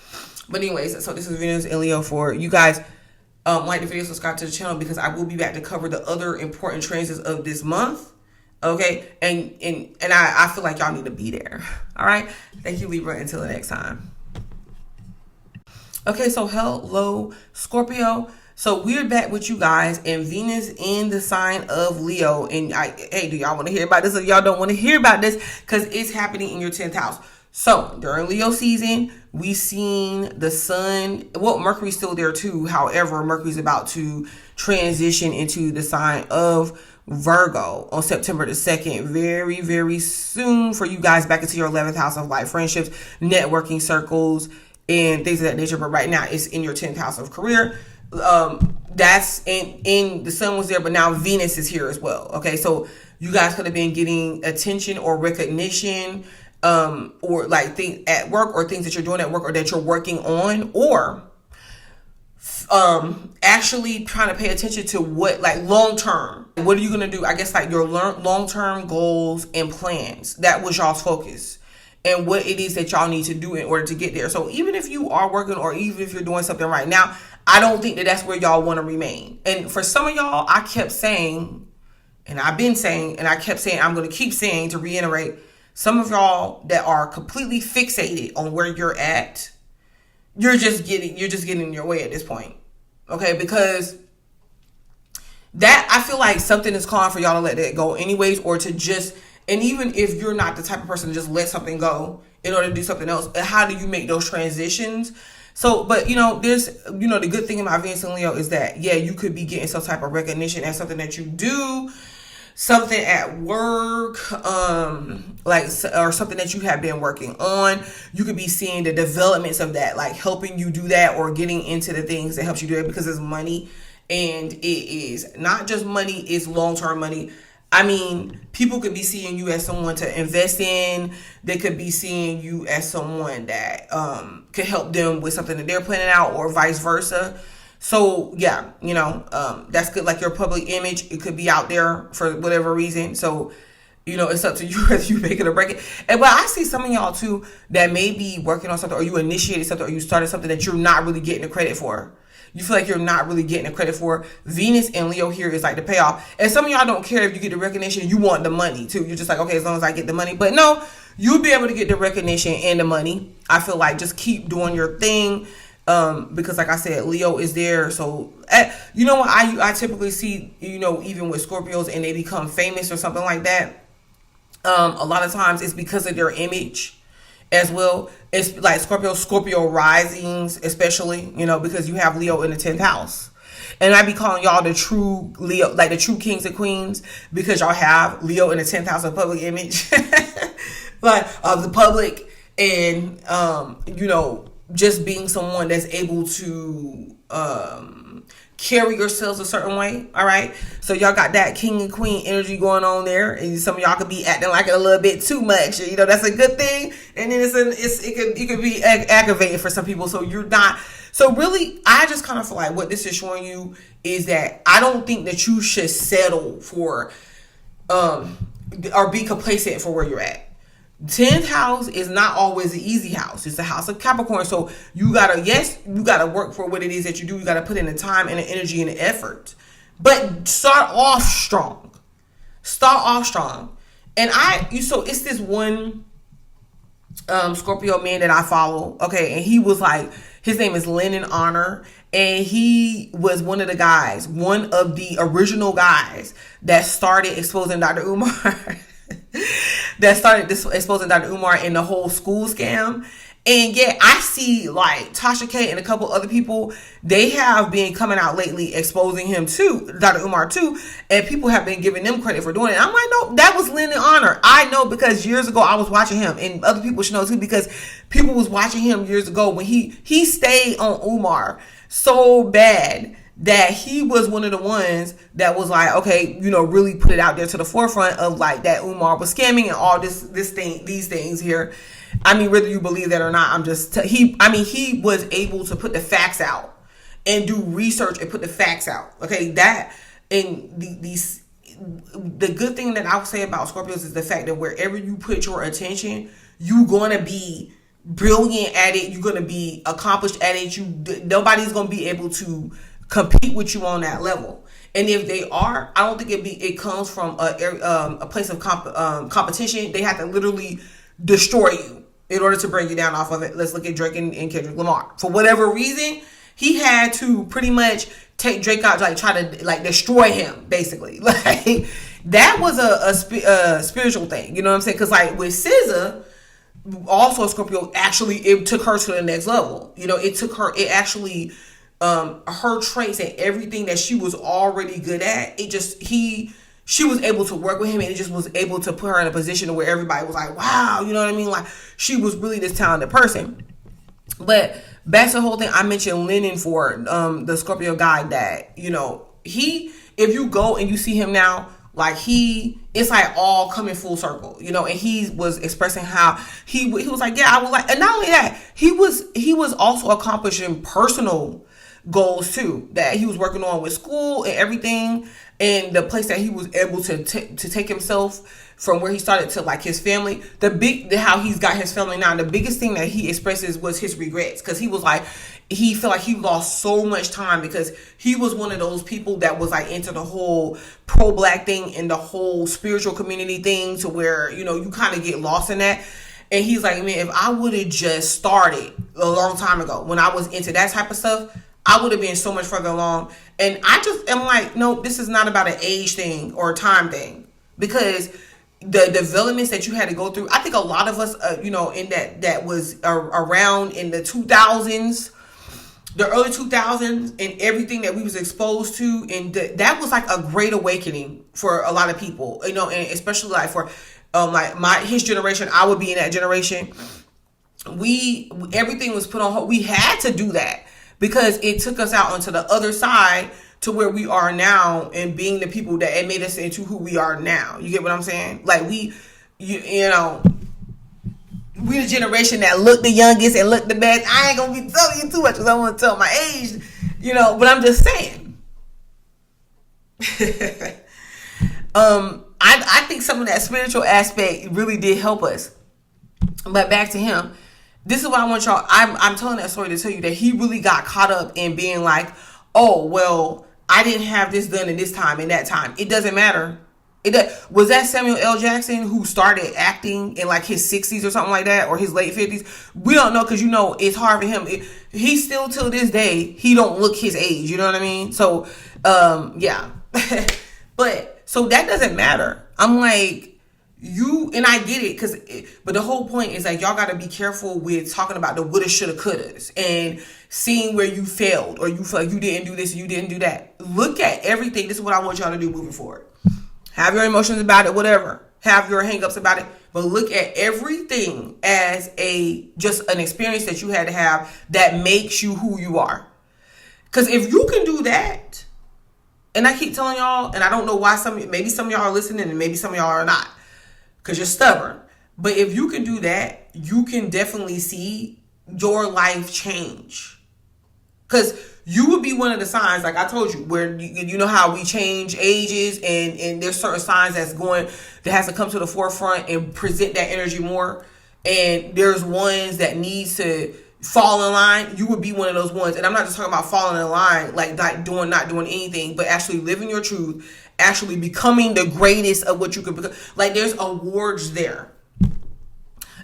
But anyways, so this is Venus and Leo for you guys. Like the video, subscribe to the channel, because I will be back to cover the other important transits of this month. Okay. And I feel like y'all need to be there. All right. Thank you, Libra. Until the next time. Okay. So hello, Scorpio. So we're back with you guys, and Venus in the sign of Leo. And hey, do y'all want to hear about this? Or y'all don't want to hear about this, because it's happening in your 10th house. So during Leo season, we've seen the sun. Well, Mercury's still there too. However, Mercury's about to transition into the sign of Virgo on September the 2nd. Very, very soon for you guys, back into your 11th house of life, friendships, networking circles, and things of that nature. But right now, it's in your 10th house of career. That's in the sun was there, but now Venus is here as well. Okay, so you guys could have been getting attention or recognition, or like things at work, or things that you're doing at work, or that you're working on, or actually trying to pay attention to what, like, long term. What are you gonna do? I guess like your long term goals and plans. That was y'all's focus. And what it is that y'all need to do in order to get there. So even if you are working, or even if you're doing something right now, I don't think that that's where y'all want to remain. And for some of y'all, I kept saying, and I've been saying, and I kept saying, I'm going to keep saying, to reiterate, some of y'all that are completely fixated on where you're at, you're just getting in your way at this point. Okay, because that I feel like something is calling for y'all to let that go anyways, or to just, and even if you're not the type of person to just let something go in order to do something else, how do you make those transitions? So, but there's, the good thing about Venus and Leo is that, yeah, you could be getting some type of recognition as something that you do, something at work, or something that you have been working on. You could be seeing the developments of that, like helping you do that, or getting into the things that helps you do it, because it's money. And it is not just money, it's long-term money. I mean, people could be seeing you as someone to invest in. They could be seeing you as someone that could help them with something that they're planning out, or vice versa. So yeah, that's good. Like your public image, it could be out there for whatever reason. So, it's up to you whether you make it or break it. And but I see some of y'all too that may be working on something, or you initiated something, or you started something that you're not really getting the credit for. You feel like you're not really getting the credit for. Venus and Leo here is like the payoff. And some of y'all don't care if you get the recognition. You want the money too. You're just like, okay, as long as I get the money. But no, you'll be able to get the recognition and the money. I feel like just keep doing your thing. Because like I said, Leo is there. So, you know what? I typically see, even with Scorpios and they become famous or something like that. A lot of times it's because of their image as well. It's like Scorpio risings, especially, because you have Leo in the 10th house. And I be calling y'all the true Leo, like the true kings and queens, because y'all have Leo in the 10th house of public image, like of the public, and, just being someone that's able to carry yourselves a certain way. All right, so y'all got that king and queen energy going on there, and some of y'all could be acting like it a little bit too much. That's a good thing, and then it could be aggravating for some people. So you're not. So really, I just kind of feel like what this is showing you is that I don't think that you should settle for or be complacent for where you're at. 10th house is not always an easy house. It's the house of Capricorn. So you gotta work for what it is that you do. You gotta put in the time and the energy and the effort. But start off strong. And so it's this one Scorpio man that I follow. Okay, and he was like, his name is Lennon Honor, and he was one of the original guys that started exposing Dr. Umar. That started exposing Dr. Umar and the whole school scam. And yet I see like Tasha K and a couple other people, they have been coming out lately exposing him too, Dr. Umar too, and people have been giving them credit for doing it. I'm like, no, that was Lennon Honor. I know, because years ago I was watching him, and other people should know too, because people was watching him years ago when he stayed on Umar so bad that he was one of the ones that was like, okay, really put it out there to the forefront of like that Umar was scamming and all these things here. I mean, whether you believe that or not, he was able to put the facts out and do research and put the facts out. Okay, that and the good thing that I would say about Scorpios is the fact that wherever you put your attention, you're gonna be brilliant at it. You're gonna be accomplished at it. Nobody's gonna be able to compete with you on that level. And if they are, I don't think it comes from a place of competition. They have to literally destroy you in order to bring you down off of it. Let's look at Drake and Kendrick Lamar. For whatever reason, he had to pretty much take Drake out, like try to like destroy him, basically. Like that was a spiritual thing, you know what I'm saying? Because like with SZA, also Scorpio, actually it took her to the next level. It actually her traits and everything that she was already good at, she was able to work with him, and it just was able to put her in a position where everybody was like, wow, you know what I mean? Like she was really this talented person. But back to the whole thing, I mentioned Lennon for the Scorpio guy that, if you go and you see him now, like it's like all coming full circle, and he was expressing how he was like, yeah, I was like, and not only that, he was also accomplishing personal goals too, that he was working on with school and everything, and the place that he was able to take himself from where he started to like his family, how he's got his family now. The biggest thing that he expresses was his regrets, because he was like, he felt like he lost so much time, because he was one of those people that was like into the whole pro-black thing and the whole spiritual community thing, to where you kind of get lost in that. And he's like, man, if I would have just started a long time ago when I was into that type of stuff, I would have been so much further along. And I just am like, no, this is not about an age thing or a time thing, because the developments that you had to go through, I think a lot of us, in that was around in the 2000s, the early 2000s, and everything that we was exposed to, and that was like a great awakening for a lot of people, and especially like for his generation. I would be in that generation. Everything was put on hold. We had to do that because it took us out onto the other side to where we are now, and being the people that it made us into who we are now. You get what I'm saying? Like we the generation that looked the youngest and looked the best. I ain't gonna be telling you too much because I want to tell my age, but I'm just saying. I think some of that spiritual aspect really did help us. But back to him. This is what I want y'all. I'm telling that story to tell you that he really got caught up in being like, oh, well, I didn't have this done in this time and that time. It doesn't matter. Was that Samuel L. Jackson who started acting in like his 60s or something like that, or his late 50s? We don't know, because it's hard for him. He still, till this day, he don't look his age. You know what I mean? So, yeah. But so that doesn't matter. I'm like, and I get it, but the whole point is like, y'all got to be careful with talking about the woulda, shoulda, couldas, and seeing where you failed, or you feel like you didn't do this and you didn't do that. Look at everything. This is what I want y'all to do moving forward. Have your emotions about it, whatever. Have your hang-ups about it. But look at everything as just an experience that you had to have that makes you who you are. Because if you can do that, and I keep telling y'all, and I don't know why maybe some of y'all are listening and maybe some of y'all are not, because you're stubborn. But if you can do that, you can definitely see your life change. Because you would be one of the signs, like I told you, where you know how we change ages, and there's certain signs that has to come to the forefront and present that energy more. And there's ones that needs to fall in line. You would be one of those ones. And I'm not just talking about falling in line, like not doing anything, but actually living your truth, actually becoming the greatest of what you could become. Like there's awards there.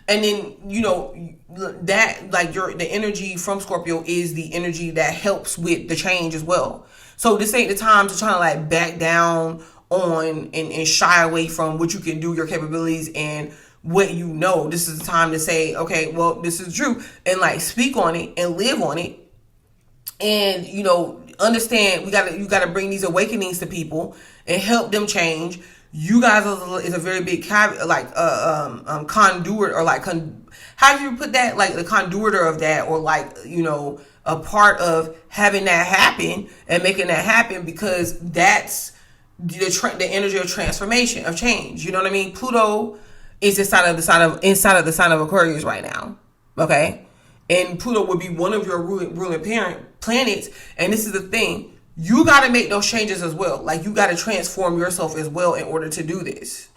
And then, that like the energy from Scorpio is the energy that helps with the change as well. So this ain't the time to try to like back down on and shy away from what you can do, your capabilities and what you know. This is the time to say, okay, well, this is true, and like speak on it and live on it. And, understand you gotta bring these awakenings to people and help them change. You guys is a very big conduit, or like how do you put that, like the conduiter of that, or like a part of having that happen and making that happen, because that's the energy of transformation, of change. You know what I mean? Pluto is inside of the sign of Aquarius right now. Okay, and Pluto would be one of your ruling planets, and this is the thing. You got to make those changes as well. Like you got to transform yourself as well in order to do this.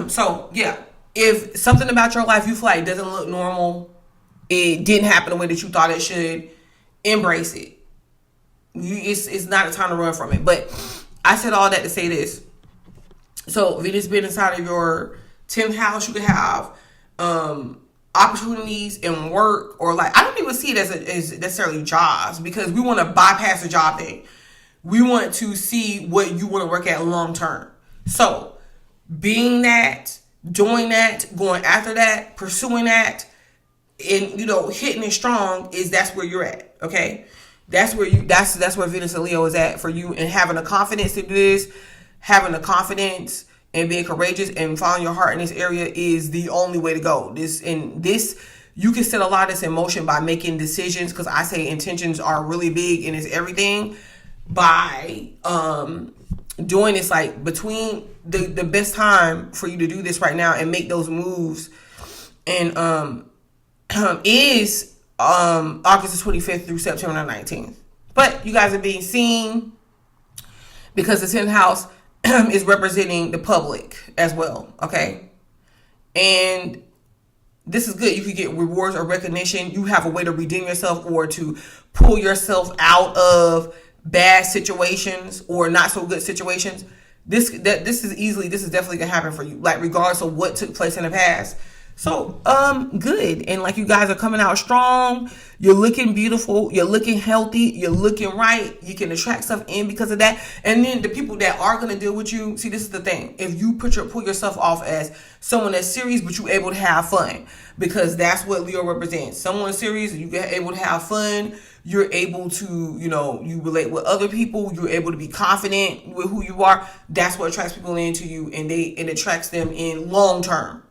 So yeah, if something about your life you feel like doesn't look normal, it didn't happen the way that you thought it should, embrace it. It's not a time to run from it. But I said all that to say this. So Venus being inside of your 10th house, you could have opportunities in work, or like I don't even see it as necessarily jobs, because we want to bypass the job thing. We want to see what you want to work at long term. So being that, doing that, going after that, pursuing that, and hitting it strong, that's where you're at. Okay, that's where Venus and Leo is at for you, and having the confidence to do this, having the confidence and being courageous and following your heart in this area is the only way to go. You can set a lot of this in motion by making decisions, because I say intentions are really big and it's everything. By doing this, like between the best time for you to do this right now and make those moves, and is August the 25th through September the 19th. But you guys are being seen, because the 10th house is representing the public as well, okay? And this is good. You could get rewards or recognition. You have a way to redeem yourself, or to pull yourself out of bad situations or not so good situations. This is definitely gonna happen for you, like regardless of what took place in the past. So, good. And like, you guys are coming out strong. You're looking beautiful. You're looking healthy. You're looking right. You can attract stuff in because of that. And then the people that are going to deal with you, see, this is the thing. If you pull yourself off as someone that's serious, but you're able to have fun, because that's what Leo represents. Someone serious, you're able to have fun. You're able to, you relate with other people. You're able to be confident with who you are. That's what attracts people into you, and it attracts them in long term.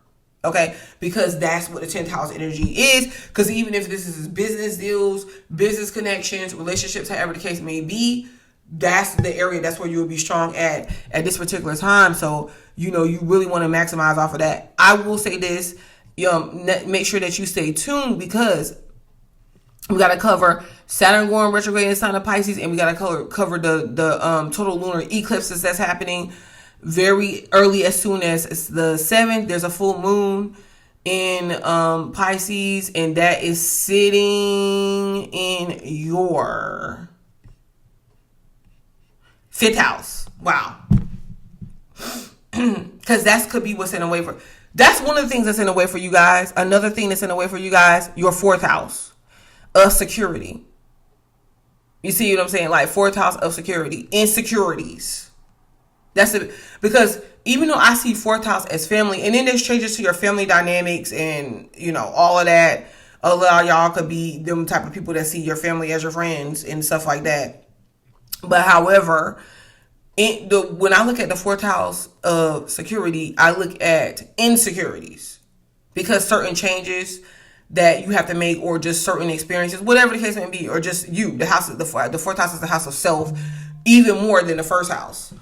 Okay, because that's what the 10th house energy is. Because even if this is business deals, business connections, relationships, however the case may be, that's the area, that's where you'll be strong at this particular time. So, you really want to maximize off of that. I will say this, make sure that you stay tuned, because we got to cover Saturn going retrograde in the sign of Pisces, and we got to cover the total lunar eclipses that's happening very early. As soon as the 7th, there's a full moon in Pisces, and that is sitting in your 5th house. Wow. Because that could be what's in the way for. That's one of the things that's in the way for you guys. Another thing that's in the way for you guys, your 4th house of security. You see what I'm saying? Like, 4th house of security, insecurities. That's it. Because even though I see 4th house as family, and then there's changes to your family dynamics and, all of that. A lot of y'all could be them type of people that see your family as your friends and stuff like that. But however, when I look at the 4th house of security, I look at insecurities, because certain changes that you have to make, or just certain experiences, whatever the case may be, or just you, the 4th house is the house of self, even more than the 1st house.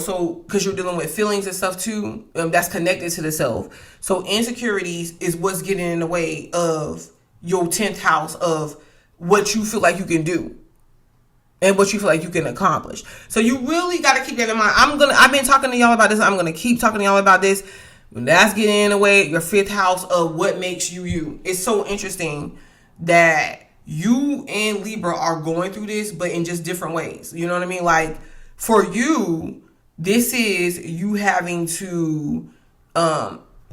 So because you're dealing with feelings and stuff too, that's connected to the self. So insecurities is what's getting in the way of your 10th house of what you feel like you can do and what you feel like you can accomplish. So you really got to keep that in mind. I've been talking to y'all about this. I'm going to keep talking to y'all about this. That's getting in the way, your 5th house of what makes you you. It's so interesting that you and Libra are going through this, but in just different ways. You know what I mean? Like, for you, this is you having to,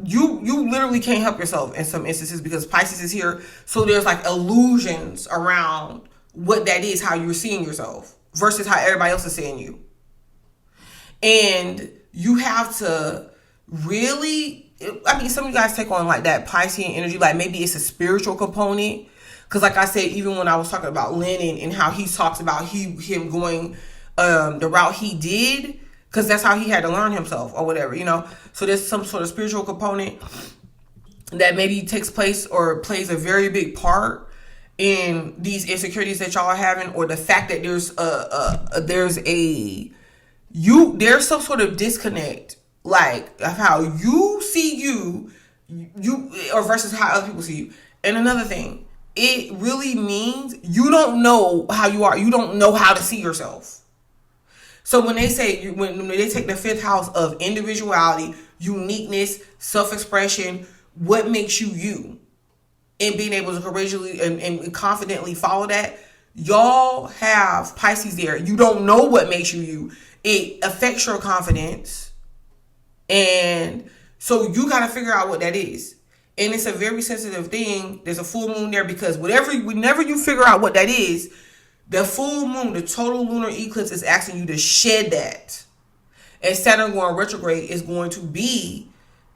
you literally can't help yourself in some instances, because Pisces is here. So there's like illusions around what that is, how you're seeing yourself versus how everybody else is seeing you. And you have to really, some of you guys take on like that Piscean energy, like maybe it's a spiritual component. Because like I said, even when I was talking about Lennon and how he talks about him going the route he did, because that's how he had to learn himself or whatever, So there's some sort of spiritual component that maybe takes place or plays a very big part in these insecurities that y'all are having, or the fact that there's some sort of disconnect, like of how you see you or versus how other people see you. And another thing, it really means you don't know how you are. You don't know how to see yourself. So when they say, when they take the 5th house of individuality, uniqueness, self-expression, what makes you you, and being able to courageously and confidently follow that, y'all have Pisces there. You don't know what makes you you. It affects your confidence. And so you got to figure out what that is. And it's a very sensitive thing. There's a full moon there, because whenever you figure out what that is, the full moon, the total lunar eclipse, is asking you to shed that. And Saturn going retrograde is going to be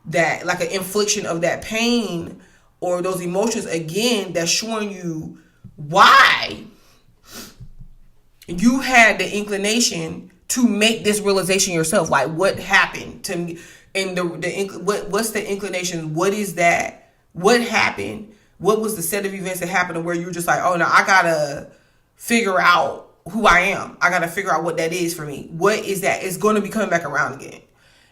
that, like an infliction of that pain or those emotions again, that's showing you why you had the inclination to make this realization yourself. Like, what happened to me? And what's the inclination? What is that? What happened? What was the set of events that happened where you were just like, oh no, I gotta figure out who I am. I gotta figure out what that is for me. What is that? It's going to be coming back around again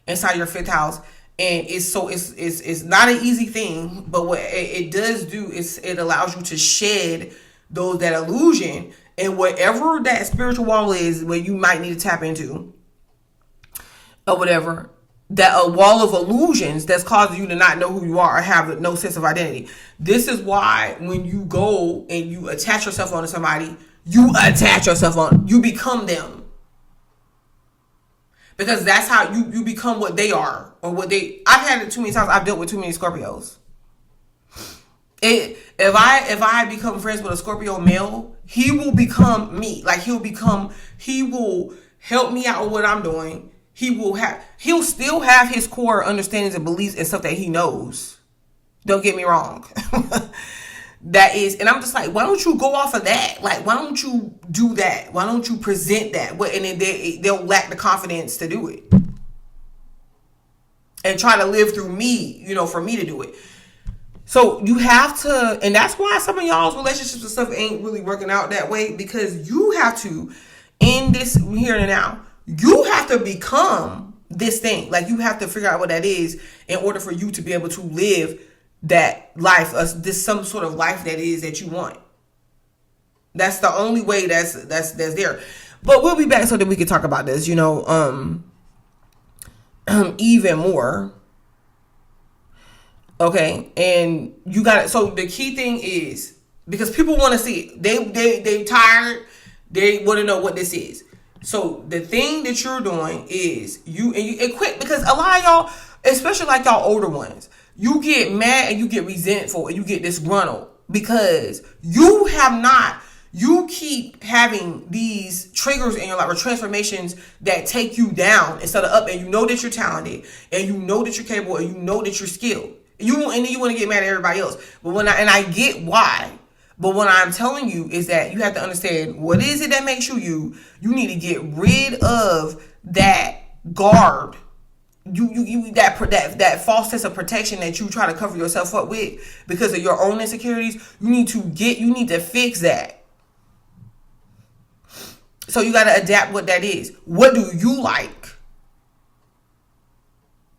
inside your 5th house. And it's not an easy thing, but what it does do is it allows you to shed that illusion, and whatever that spiritual wall is where you might need to tap into or whatever, that a wall of illusions that's causing you to not know who you are or have no sense of identity. This is why when you go and you attach yourself onto somebody, you become them. Because that's how you become what they are, or what they. I've had it too many times. I've dealt with too many Scorpios. If I become friends with a Scorpio male, he will become me. Like he will help me out with what I'm doing. He'll still have his core understandings and beliefs and stuff that he knows. Don't get me wrong. That is, and I'm just like, why don't you go off of that? Like, why don't you do that? Why don't you present that? And then they'll lack the confidence to do it. And try to live through me, for me to do it. So you have to, and that's why some of y'all's relationships and stuff ain't really working out that way, because you have to, in this here and now, you have to become this thing. Like you have to figure out what that is in order for you to be able to live that life, some sort of life that you want. That's the only way that's there. But we'll be back so that we can talk about this, even more. Okay, and you got it. So the key thing is, because people want to see it, they tired, they want to know what this is. So the thing that you're doing is you quit, because a lot of y'all, especially like y'all older ones, you get mad and you get resentful and you get disgruntled because you keep having these triggers in your life or transformations that take you down instead of up, and you know that you're talented and you know that you're capable and you know that you're skilled. And then you want to get mad at everybody else. But I get why. But what I'm telling you is that you have to understand, what is it that makes you you. You need to get rid of that guard. That false sense of protection that you try to cover yourself up with because of your own insecurities. You need to fix that. So you got to adapt what that is. What do you like?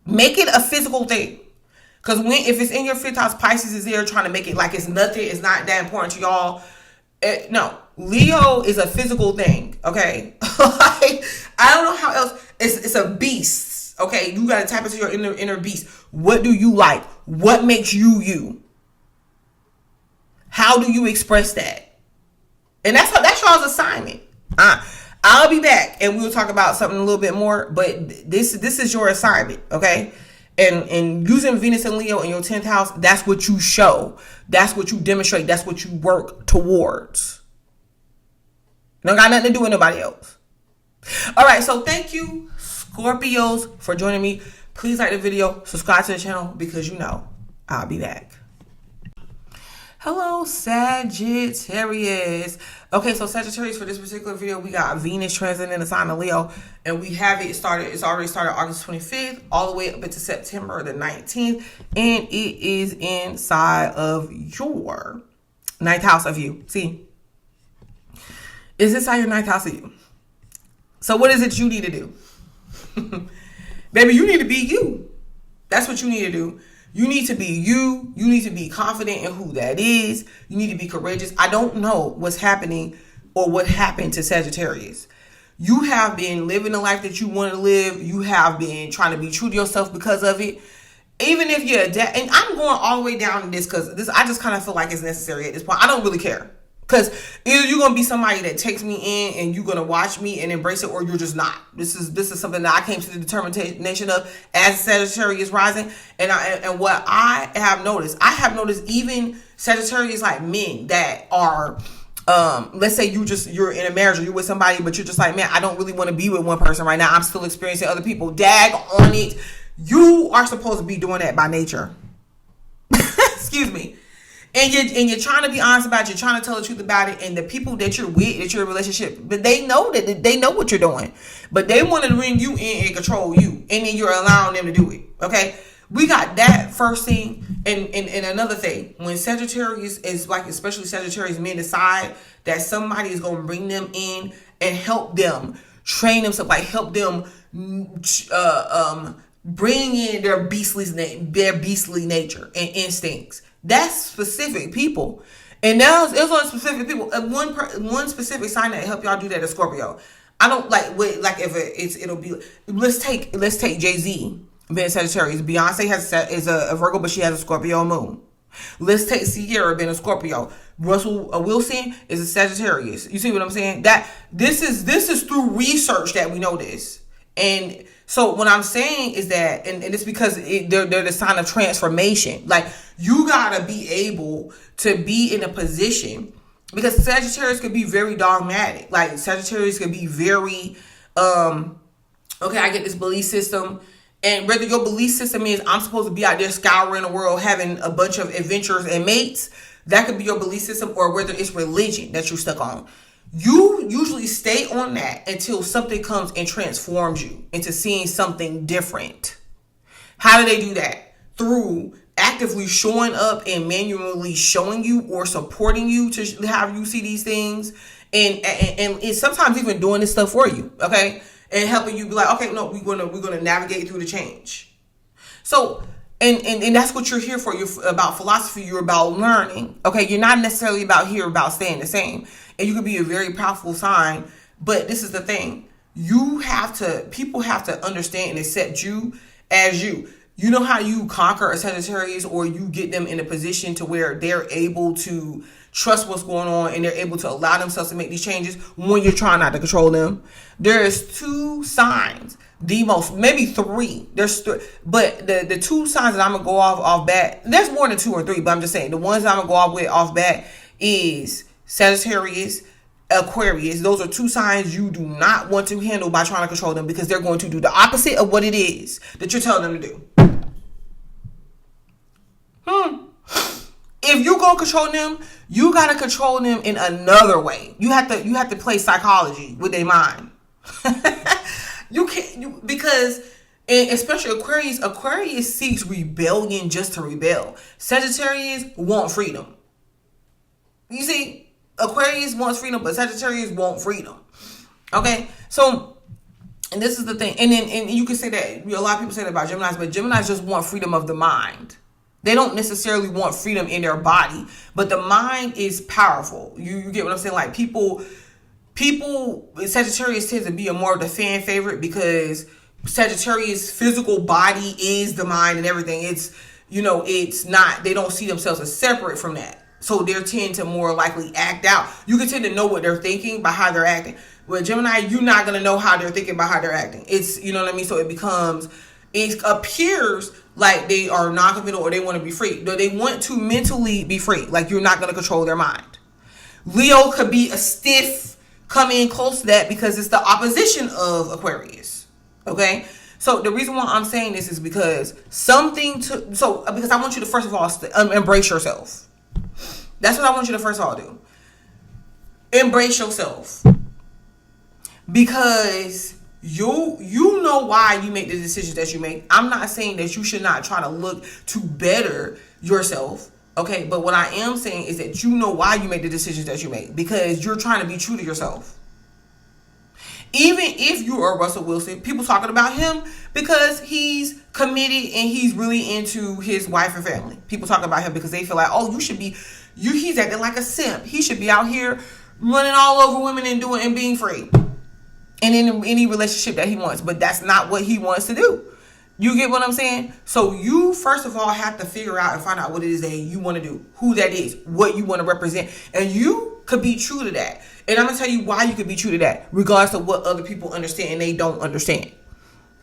Make it a physical thing. Because if it's in your fifth house, Pisces is there trying to make it like it's nothing, it's not that important to y'all. No, Leo is a physical thing, okay? I don't know how else. It's a beast, okay? You got to tap into your inner beast. What do you like? What makes you you? How do you express that? And that's y'all's assignment. I'll be back and we'll talk about something a little bit more, but this is your assignment, okay? And using Venus and Leo in your 10th house, that's what you show. That's what you demonstrate. That's what you work towards. Don't got nothing to do with nobody else. All right, so thank you, Scorpios, for joining me. Please like the video, subscribe to the channel, because I'll be back. Hello, Sagittarius. Okay, so Sagittarius, for this particular video, we got Venus transiting the sign of Leo, and we have it started. It's already started August 25th, all the way up into September the 19th, and it is inside of your 9th house of you. See, is inside your 9th house of you. So what is it you need to do? Baby, you need to be you. That's what you need to do. You need to be you. You need to be confident in who that is. You need to be courageous. I don't know what's happening or what happened to Sagittarius. You have been living the life that you want to live. You have been trying to be true to yourself because of it. Even if you're and I'm going all the way down to this because I just kind of feel like it's necessary at this point. I don't really care. Because either you're going to be somebody that takes me in and you're going to watch me and embrace it, or you're just not. This is something that I came to the determination of as Sagittarius rising. And what I have noticed even Sagittarius like men that are, let's say you're in a marriage or you're with somebody, but you're just like, man, I don't really want to be with one person right now. I'm still experiencing other people. Dag on it. You are supposed to be doing that by nature. Excuse me. And you're trying to be honest about it. You're trying to tell the truth about it. And the people that you're with, that you're in a relationship, but they know what you're doing. But they want to bring you in and control you. And then you're allowing them to do it. Okay? We got that first thing. And another thing. When Sagittarius is like, especially Sagittarius men, decide that somebody is going to bring them in and help them, train themselves, like help them bring in their beastly nature and instincts. That's specific people. And now it's on specific people. One specific sign that help y'all do that is Scorpio. I don't if it'll be, let's take Jay-Z being Sagittarius. Beyonce is a Virgo, but she has a Scorpio moon. Let's take Sierra being a Scorpio. Russell Wilson is a Sagittarius. You see what I'm saying? That this is through research that we know this. And So what I'm saying is that, and it's because they're the sign of transformation. Like, you gotta be able to be in a position, because Sagittarius could be very dogmatic. Like, Sagittarius could be very, okay, I get this belief system. And whether your belief system is, I'm supposed to be out there scouring the world, having a bunch of adventures and mates, that could be your belief system, or whether it's religion that you're stuck on. You usually stay on that until something comes and transforms you into seeing something different. How do they do that? Through actively showing up and manually showing you or supporting you to have you see these things, and sometimes even doing this stuff for you, okay, and helping you be like, okay, no, we're gonna navigate through the change. So, and that's what you're here for. You're about philosophy. You're about learning. Okay, you're not necessarily about staying the same. And you could be a very powerful sign, but this is the thing. People have to understand and accept you as you. You know how you conquer a Sagittarius, or you get them in a position to where they're able to trust what's going on and they're able to allow themselves to make these changes when you're trying not to control them. There's two signs, maybe three. But the two signs that I'm gonna go off bat. There's more than 2 or 3, but I'm just saying the ones I'm gonna go off bat is Sagittarius, Aquarius. Those are 2 signs you do not want to handle by trying to control them, because they're going to do the opposite of what it is that you're telling them to do. If you go control them, you gotta control them in another way. You have to play psychology with their mind. You can't, because, and especially Aquarius seeks rebellion just to rebel. Sagittarius want freedom. You see, Aquarius wants freedom, but Sagittarius want freedom. Okay, so, and this is the thing, and you can say that, a lot of people say that about Geminis, but Geminis just want freedom of the mind. They don't necessarily want freedom in their body, but the mind is powerful. You get what I'm saying? Like, people, Sagittarius tends to be more of the fan favorite, because Sagittarius' physical body is the mind and everything. It's not, they don't see themselves as separate from that. So they tend to more likely act out. You can tend to know what they're thinking by how they're acting. With Gemini, you're not going to know how they're thinking by how they're acting. It's, you know what I mean? So it appears like they are non-committal, or they want to be free. They want to mentally be free. Like, you're not going to control their mind. Leo could be a stiff, come in close to that, because it's the opposition of Aquarius. Okay? So the reason why I'm saying this is because because I want you to, first of all, embrace yourself. That's what I want you to first of all do. Embrace yourself. Because you know why you make the decisions that you make. I'm not saying that you should not try to look to better yourself. Okay, but what I am saying is that you know why you make the decisions that you make, because you're trying to be true to yourself. Even if you are Russell Wilson, people talking about him because he's committed and he's really into his wife and family. People talking about him because they feel like, oh, he's acting like a simp. He should be out here running all over women and being free. And in any relationship that he wants. But that's not what he wants to do. You get what I'm saying? So you, first of all, have to figure out and find out what it is that you want to do. Who that is. What you want to represent. And you could be true to that. And I'm going to tell you why you could be true to that. Regardless of what other people understand and they don't understand.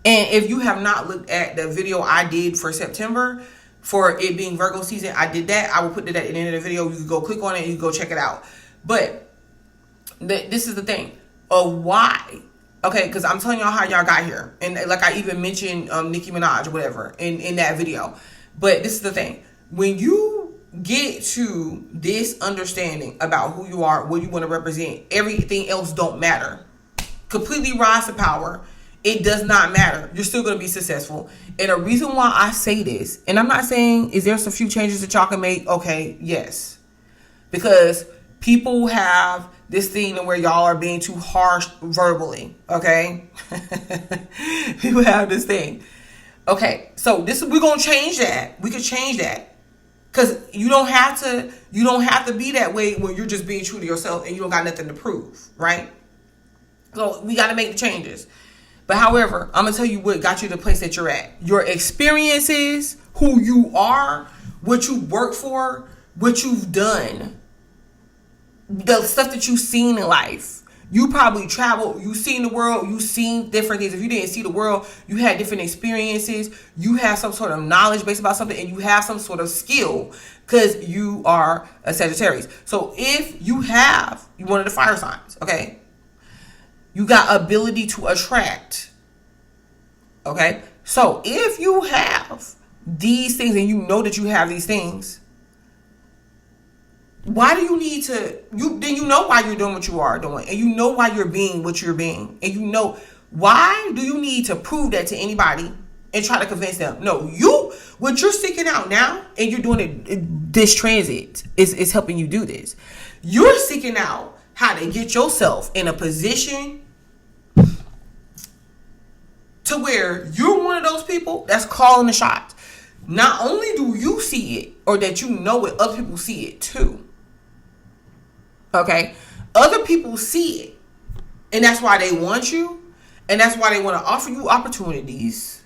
And if you have not looked at the video I did for September, for it being Virgo season, I did that. I will put that at the end of the video. You can go click on it and you can go check it out. But this is the thing. Why? Okay, because I'm telling y'all how y'all got here. And like I even mentioned Nicki Minaj or whatever in that video. But this is the thing. When you get to this understanding about who you are, what you want to represent, everything else don't matter. Completely rise to power. It does not matter. You're still going to be successful. And the reason why I say this, and I'm not saying, is there some few changes that y'all can make? Okay, yes. Because people have this thing where y'all are being too harsh verbally, okay? People have this thing. Okay, so we're gonna change that. We could change that. Cause you don't have to be that way when you're just being true to yourself and you don't got nothing to prove, right? So we gotta make the changes. But however, I'm gonna tell you what got you to the place that you're at. Your experiences, who you are, what you work for, what you've done, the stuff that you've seen in life, You probably traveled, you seen the world, you seen different things. If you didn't see the world, you had different experiences. You have some sort of knowledge based about something, and you have some sort of skill because you are a Sagittarius. So if you have, you one of the fire signs, okay? You got ability to attract, okay? So if you have these things and you know that you have these things, why do you need to, then you know why you're doing what you are doing, and you know why you're being what you're being, and you know, why do you need to prove that to anybody and try to convince them? No, what you're seeking out now, and you're doing it, this transit is helping you do this. You're seeking out how to get yourself in a position to where you're one of those people that's calling the shots. Not only do you see it, or that you know it, other people see it too. Okay? Other people see it. And that's why they want you. And that's why they want to offer you opportunities.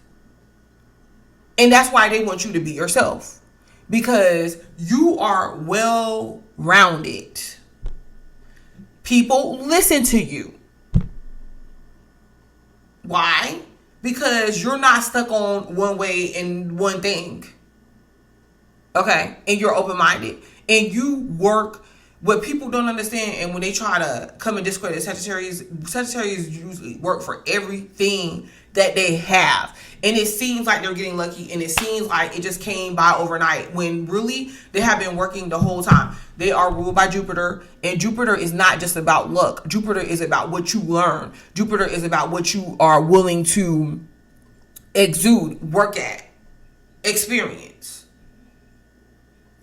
And that's why they want you to be yourself. Because you are well-rounded. People listen to you. Why? Because you're not stuck on one way and one thing. Okay? And you're open-minded. And you work. What people don't understand, and when they try to come and discredit Sagittarius usually work for everything that they have. And it seems like they're getting lucky, and it seems like it just came by overnight, when really they have been working the whole time. They are ruled by Jupiter, and Jupiter is not just about luck. Jupiter is about what you learn. Jupiter is about what you are willing to exude, work at, experience.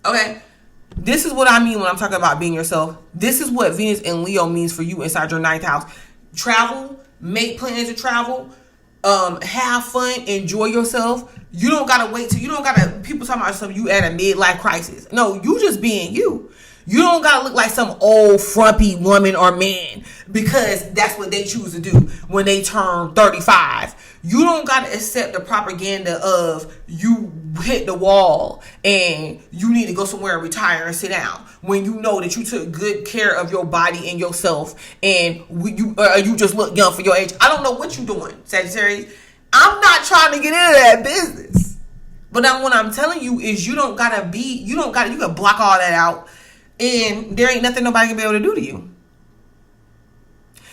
Okay? This is what I mean when I'm talking about being yourself. This is what Venus and Leo means for you inside your 9th house. Travel, make plans to travel, have fun, enjoy yourself. You don't gotta wait till, people talking about something, you at a midlife crisis. No, you just being you. You don't gotta look like some old frumpy woman or man because that's what they choose to do when they turn 35. You don't gotta accept the propaganda of you hit the wall and you need to go somewhere and retire and sit down when you know that you took good care of your body and yourself, and you just look young for your age. I don't know what you're doing, Sagittarius. I'm not trying to get into that business, but what I'm telling you is you can block all that out. And there ain't nothing nobody can be able to do to you.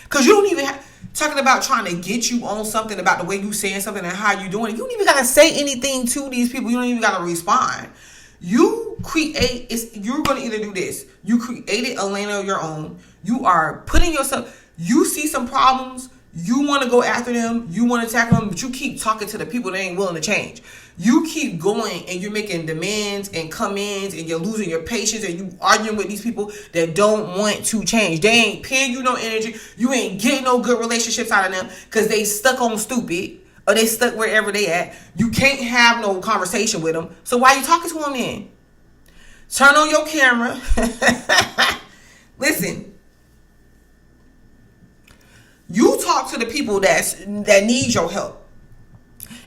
Because you don't even talking about trying to get you on something about the way you saying something and how you doing it. You don't even got to say anything to these people. You don't even got to respond. You're going to either do this. You created a lane of your own. You are putting yourself, you see some problems. You want to go after them. You want to tackle them. But you keep talking to the people that ain't willing to change. You keep going and you're making demands and come-ins and you're losing your patience and you arguing with these people that don't want to change. They ain't paying you no energy. You ain't getting no good relationships out of them because they stuck on stupid or they stuck wherever they at. You can't have no conversation with them. So why are you talking to them then? Turn on your camera. Listen. You talk to the people that need your help.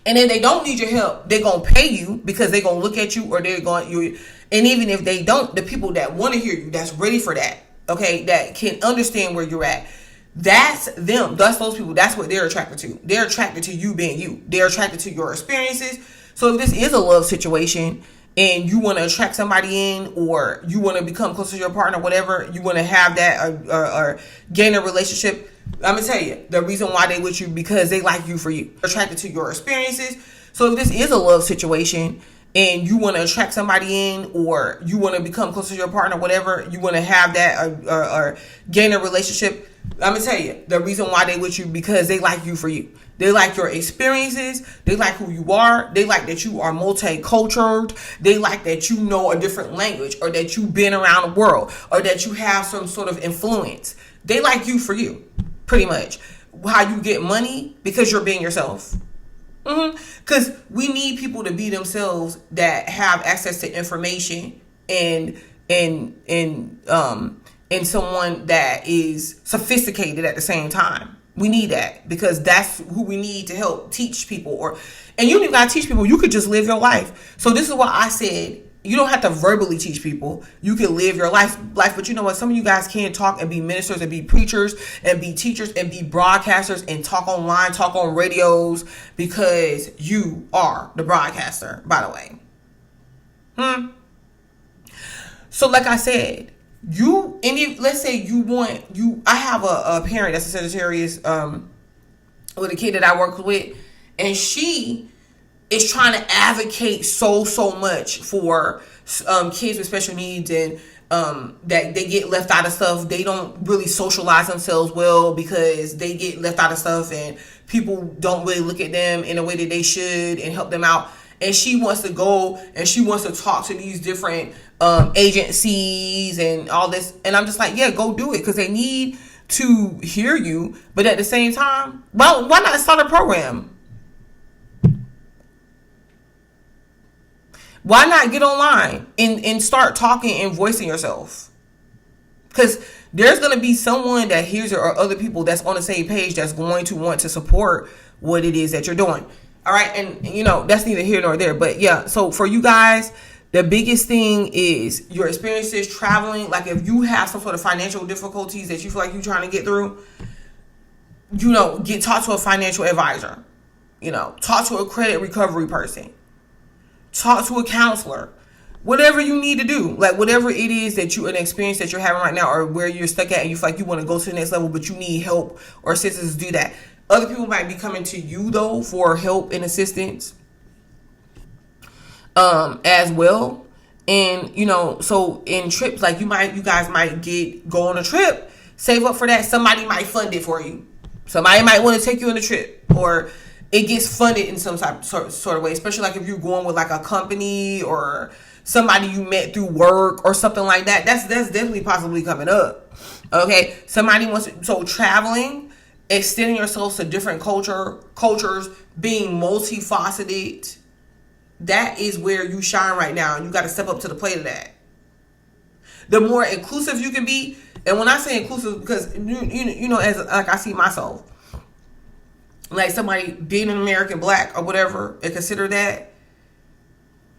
And then they don't need your help, they're going to pay you because they're going to look at you or they're going to, and even if they don't, the people that want to hear you, that's ready for that, okay, that can understand where you're at, that's them. That's those people. That's what they're attracted to. They're attracted to you being you. They're attracted to your experiences. So if this is a love situation and you want to attract somebody in, or you want to become closer to your partner, whatever, you want to have that or gain a relationship, I'm going to tell you, the reason why they with you, because they like you for you. They're attracted to your experiences. So if this is a love situation and you want to attract somebody in, or you want to become closer to your partner, whatever, you want to have that or gain a relationship, I'm going to tell you, the reason why they with you, because they like you for you. They like your experiences. They like who you are. They like that you are multicultural. They like that you know a different language, or that you've been around the world, or that you have some sort of influence. They like you for you, pretty much. How you get money? Because you're being yourself. Because we need people to be themselves that have access to information and someone that is sophisticated at the same time. We need that because that's who we need to help teach people. And you don't even gotta teach people. You could just live your life. So this is why I said You don't have to verbally teach people. You can live your life. But you know what? Some of you guys can talk and be ministers and be preachers and be teachers and be broadcasters and talk online, talk on radios, because you are the broadcaster, by the way. So like I said, let's say I have a parent that's a Sagittarius, with a kid that I work with, and she is trying to advocate so much for kids with special needs, and that they get left out of stuff. They don't really socialize themselves well because they get left out of stuff, and people don't really look at them in a way that they should and help them out. And she wants to go and she wants to talk to these different agencies and all this. And I'm just like, yeah, go do it, because they need to hear you. But at the same time, well, why not start a program? Why not get online and start talking and voicing yourself? Because there's going to be someone that hears it, or other people that's on the same page that's going to want to support what it is that you're doing. All right. And, you know, that's neither here nor there. But yeah, so for you guys, the biggest thing is your experiences traveling. Like if you have some sort of financial difficulties that you feel like you're trying to get through, you know, talk to a financial advisor. You know, talk to a credit recovery person. Talk to a counselor. Whatever you need to do. Like whatever it is that an experience that you're having right now, or where you're stuck at and you feel like you want to go to the next level, but you need help or assistance to do that. Other people might be coming to you though for help and assistance as well. And you know, so in trips, like you guys might go on a trip, save up for that. Somebody might fund it for you. Somebody might want to take you on a trip, or it gets funded in some type sort of way, especially like if you're going with like a company or somebody you met through work or something like that. That's definitely possibly coming up. Okay, somebody wants to, so traveling, extending yourself to different cultures, being multifaceted. That is where you shine right now, and you got to step up to the plate of that. The more inclusive you can be, and when I say inclusive, because you know, as like I see myself, like somebody being an American Black or whatever, and consider that,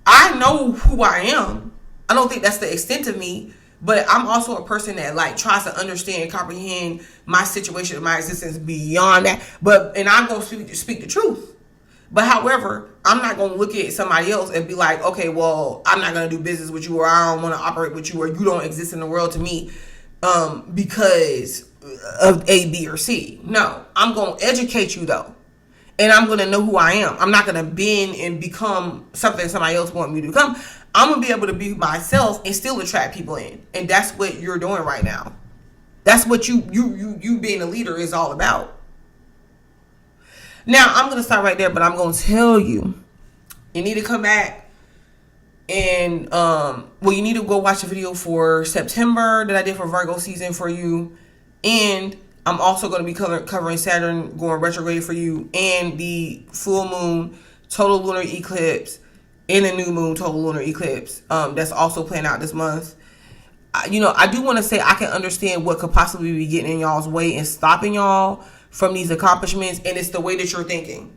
I know who I am. I don't think that's the extent of me, but I'm also a person that like tries to understand and comprehend my situation and my existence beyond that. And I'm going to speak the truth. But however, I'm not going to look at somebody else and be like, okay, well, I'm not going to do business with you, or I don't want to operate with you, or you don't exist in the world to me because of A, B, or C. No, I'm going to educate you though. And I'm going to know who I am. I'm not going to bend and become something somebody else wants me to become. I'm going to be able to be myself and still attract people in. And that's what you're doing right now. That's what you being a leader is all about. Now, I'm going to stop right there, but I'm going to tell you, you need to come back and, you need to go watch the video for September that I did for Virgo season for you. And I'm also going to be covering Saturn going retrograde for you, and the full moon total lunar eclipse and the new moon total lunar eclipse that's also playing out this month. You know, I do want to say I can understand what could possibly be getting in y'all's way and stopping y'all from these accomplishments, and it's the way that you're thinking.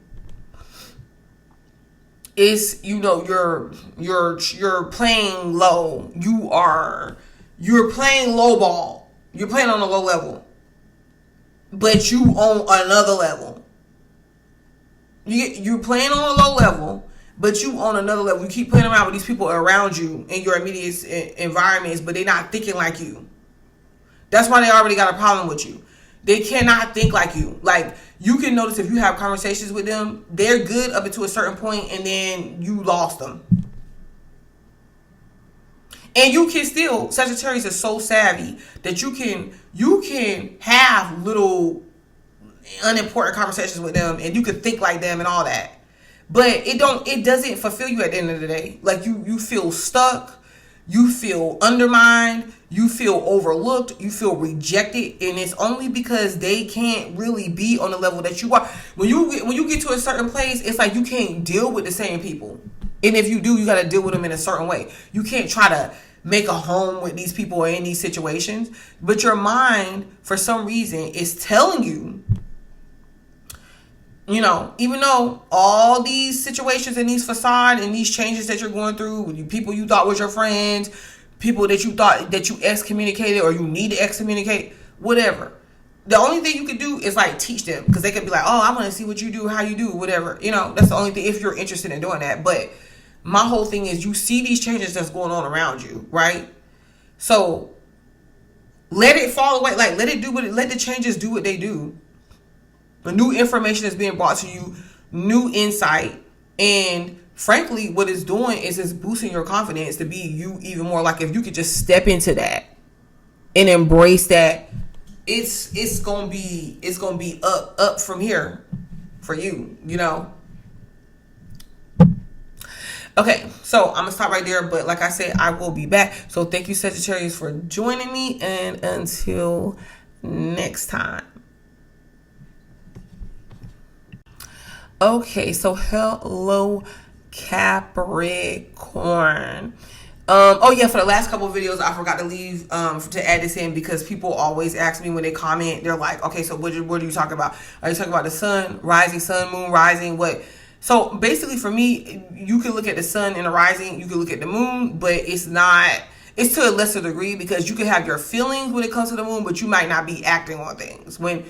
It's, you know, you're playing low. You're playing low ball. You're playing on a low level. But you on another level. You're playing on a low level, but you on another level. You keep playing around with these people around you in your immediate environments, but they're not thinking like you. That's why they already got a problem with you. They cannot think like you. Like, you can notice if you have conversations with them, they're good up until a certain point, and then you lost them. And you can still, Sagittarius is so savvy that you can have little unimportant conversations with them, and you can think like them and all that. But it doesn't fulfill you at the end of the day. Like you feel stuck, you feel undermined, you feel overlooked, you feel rejected, and it's only because they can't really be on the level that you are. When you get to a certain place, it's like you can't deal with the same people. And if you do, you got to deal with them in a certain way. You can't try to make a home with these people or in these situations. But your mind, for some reason, is telling you You know, even though all these situations and these facade and these changes that you're going through, with people you thought was your friends, people that you thought that you excommunicated or you need to excommunicate, whatever. The only thing you could do is like teach them, because they could be like, oh, I want to see what you do, how you do, whatever. You know, that's the only thing if you're interested in doing that. But my whole thing is you see these changes that's going on around you, right? So let it fall away. Like, let the changes do what they do. The new information is being brought to you, new insight. And frankly, what it's doing is it's boosting your confidence to be you even more. Like, if you could just step into that and embrace that, it's gonna be up from here for you, you know. Okay, so I'm gonna stop right there, but like I said, I will be back. So thank you, Sagittarius, for joining me, and until next time. Okay, so hello, Capricorn. Oh yeah, for the last couple of videos, I forgot to leave to add this in, because people always ask me when they comment, they're like, okay, so what are you talking about? Are you talking about the sun, rising, sun, moon, rising, what? So basically for me, you can look at the sun and the rising, you can look at the moon, but it's to a lesser degree, because you can have your feelings when it comes to the moon, but you might not be acting on things. When,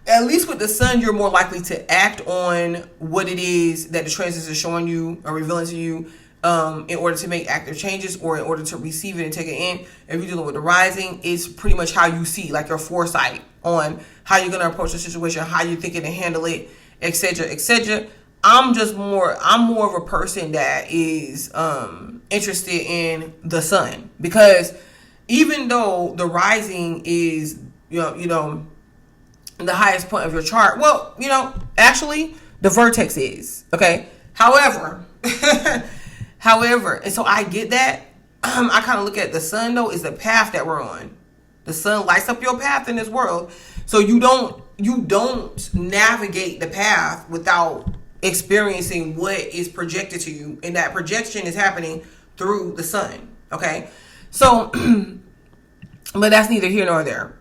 at least with the sun, you're more likely to act on what it is that the transits are showing you or revealing to you, in order to make active changes or in order to receive it and take it in. If you're dealing with the rising, it's pretty much how you see, like your foresight on how you're going to approach the situation, how you're thinking to handle it, etc., etc. I'm more of a person that is interested in the sun, because even though the rising is you know the highest point of your chart, well, actually the vertex is, okay. However, and so I get that. I kind of look at the sun, though, is the path that we're on. The sun lights up your path in this world, so you don't navigate the path without experiencing what is projected to you, and that projection is happening through the sun. Okay, so but that's neither here nor there.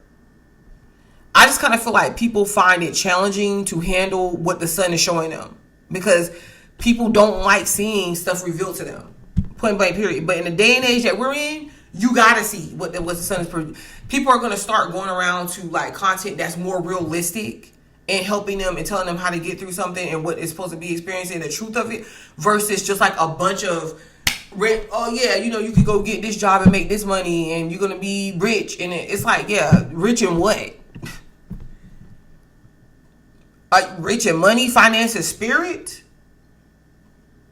I just kind of feel like people find it challenging to handle what the sun is showing them, because people don't like seeing stuff revealed to them. Point blank, period. But in the day and age that we're in, you gotta see what the sun is. People are gonna start going around to like content that's more realistic and helping them and telling them how to get through something and what is supposed to be experiencing, the truth of it, versus just like a bunch of oh yeah, you could go get this job and make this money and you're gonna be rich. And it's like, yeah, rich in what? Like rich in money, finances, spirit?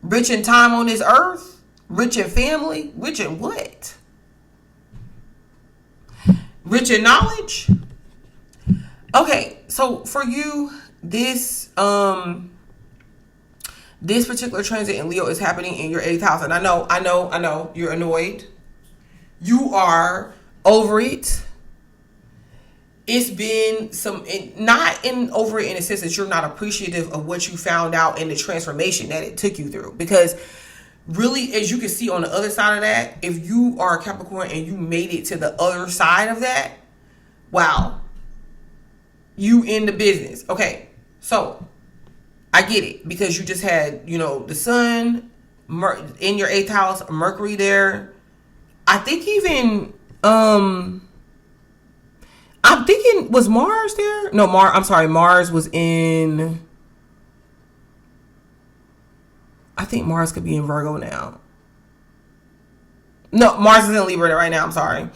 Rich in time on this earth? Rich in family? Rich in what? Rich in knowledge? Okay, so for you, this particular transit in Leo is happening in your 8th house. And I know, you're annoyed. You are over it. It's been over it in a sense that you're not appreciative of what you found out and the transformation that it took you through. Because really, as you can see on the other side of that, if you are a Capricorn and you made it to the other side of that, wow, you in the business. Okay, so I get it, because you just had, the sun in your 8th house, Mercury there. I think even, I'm thinking, was Mars there? No, Mars was in, I think Mars could be in Virgo now. No, Mars is in Libra right now, I'm sorry.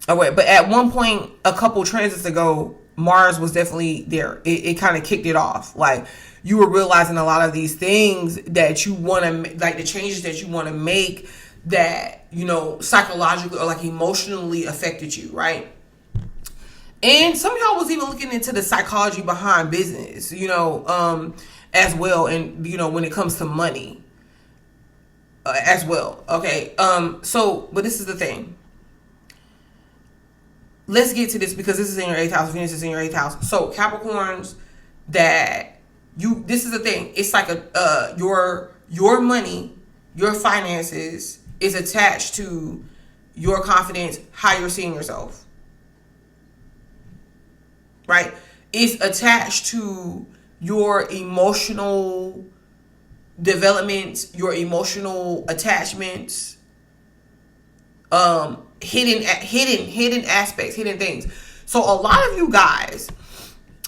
Oh wait, but at one point, a couple transits ago, Mars was definitely there. It kind of kicked it off. Like, you were realizing a lot of these things that you want to, like the changes that you want to make that, psychologically or like emotionally affected you, right? And some of y'all was even looking into the psychology behind business, as well. And, when it comes to money, as well. Okay. But this is the thing. Let's get to this, because this is in your 8th house. Venus is in your 8th house. So Capricorns, this is the thing. It's like your money, your finances is attached to your confidence, how you're seeing yourself. Right? It's attached to your emotional development, your emotional attachments, hidden aspects, hidden things. So a lot of you guys,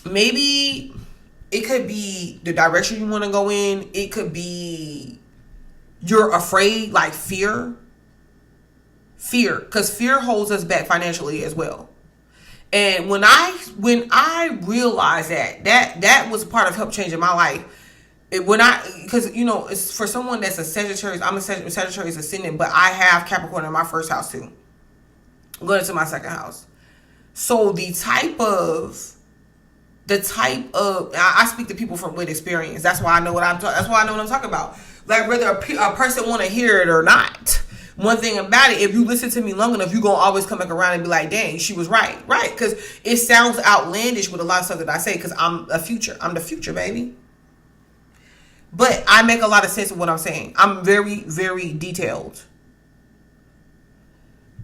maybe it could be the direction you want to go in. It could be you're afraid, like fear, because fear holds us back financially as well. And when I realized that was part of help changing my life. Because it's for someone that's a Sagittarius. I'm a Sagittarius ascendant, but I have Capricorn in my first house too. I'm going into my second house. So the type of I speak to people with experience. That's why I know what I'm talking about. Like whether a person want to hear it or not. One thing about it, if you listen to me long enough, you're going to always come back around and be like, dang, she was right. Right. Because it sounds outlandish with a lot of stuff that I say because I'm the future, baby. But I make a lot of sense of what I'm saying. I'm very, very detailed.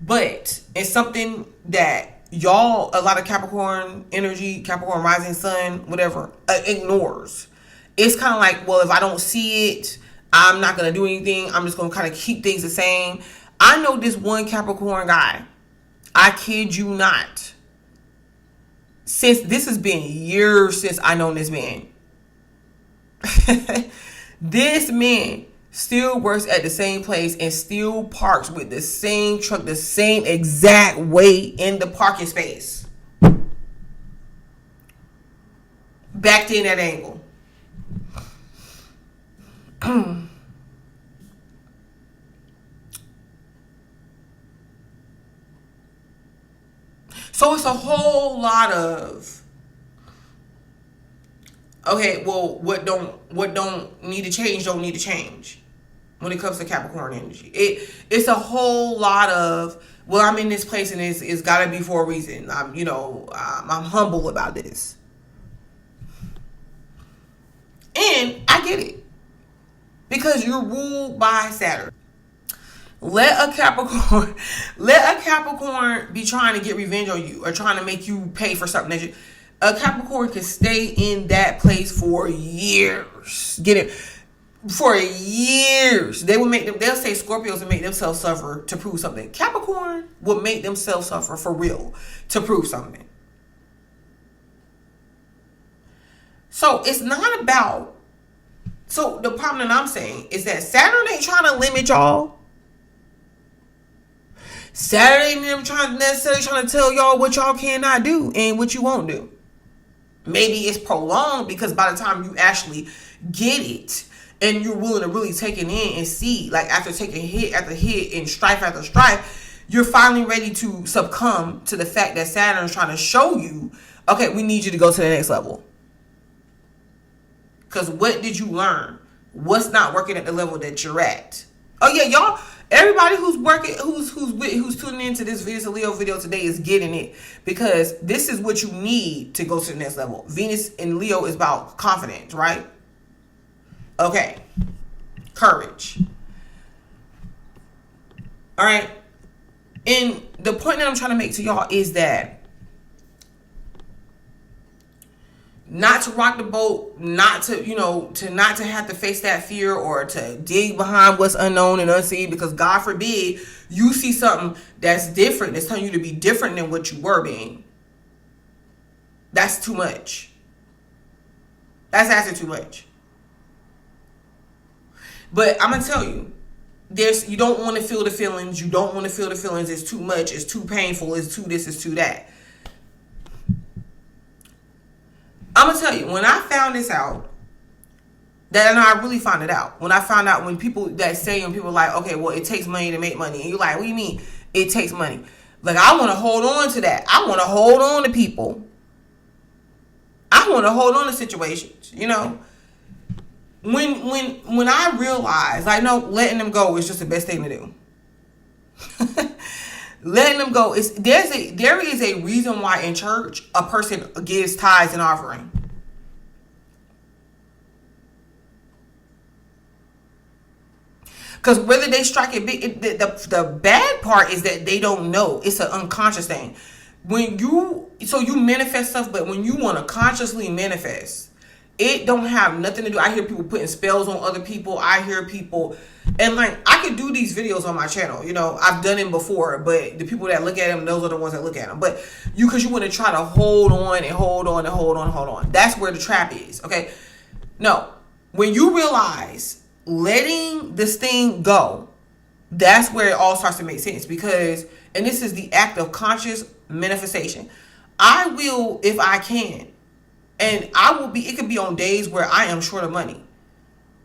But it's something that y'all, a lot of Capricorn energy, Capricorn rising sun, whatever, ignores. It's kind of like, well, if I don't see it, I'm not going to do anything. I'm just going to kind of keep things the same. I know this one Capricorn guy. I kid you not. This has been years since I known this man. This man still works at the same place and still parks with the same truck, the same exact way in the parking space. Backed in that angle. So it's a whole lot of, okay, well, what don't need to change don't need to change when it comes to Capricorn energy. It's a whole lot of, well, I'm in this place and it's got to be for a reason. I'm humble about this. And I get it. Because you're ruled by Saturn. Let a Capricorn be trying to get revenge on you or trying to make you pay for something a Capricorn can stay in that place for years. Get it? For years. They'll say Scorpios will make themselves suffer to prove something. Capricorn will make themselves suffer for real to prove something. So it's not about. So the problem that I'm saying is that Saturn ain't trying to limit y'all. Saturn ain't necessarily trying to tell y'all what y'all cannot do and what you won't do. Maybe it's prolonged because by the time you actually get it and you're willing to really take it in and see, like after taking hit after hit and strife after strife, you're finally ready to succumb to the fact that Saturn is trying to show you, okay, we need you to go to the next level. Because what did you learn? What's not working at the level that you're at? Oh yeah, y'all. Everybody who's working, who's tuning into this Leo video today is getting it, because this is what you need to go to the next level. Venus in Leo is about confidence, right? Okay, courage. All right, and the point that I'm trying to make to y'all is that not to rock the boat, not to have to face that fear or to dig behind what's unknown and unseen, because God forbid you see something that's different, that's telling you to be different than what you were being. That's too much. That's asking too much. But I'm going to tell you, you don't want to feel the feelings. You don't want to feel the feelings. It's too much. It's too painful. It's too this. It's too that. I'm going to tell you, when I found this out, and I really found it out. When I found out, when people that say, and people are like, okay, well, it takes money to make money. And you're like, what do you mean it takes money? Like, I want to hold on to that. I want to hold on to people. I want to hold on to situations, you know. When I realized, like, no, letting them go is just the best thing to do. Letting them go there is a reason why in church a person gives tithes and offering. Because whether they strike it big, the bad part is that they don't know. It's an unconscious thing. You manifest stuff, but when you want to consciously manifest, It don't have nothing to do. I hear people putting spells on other people. I hear people, and like, I could do these videos on my channel. You know, I've done them before, but the people that look at them, those are the ones that look at them. But because you want to try to hold on and hold on and hold on and hold on. That's where the trap is. Okay. No, when you realize letting this thing go, that's where it all starts to make sense. Because, and this is the act of conscious manifestation. I will, if I can. And I will be, it could be on days where I am short of money.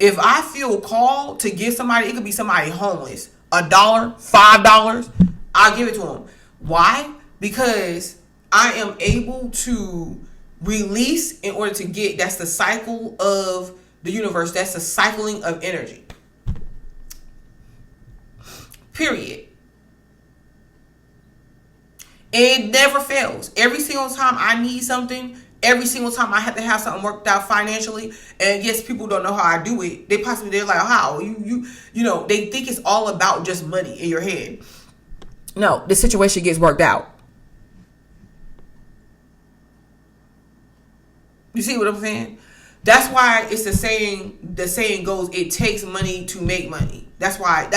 If I feel called to give somebody, it could be somebody homeless, $1, $5, I'll give it to them. Why? Because I am able to release in order to get, that's the cycle of the universe. That's the cycling of energy. Period. It never fails. Every single time I need something, every single time I have to have something worked out financially, and yes, people don't know how I do it. They're like, how? You know, they think it's all about just money in your head. No, the situation gets worked out. You see what I'm saying? That's why it's the saying goes, it takes money to make money. That's why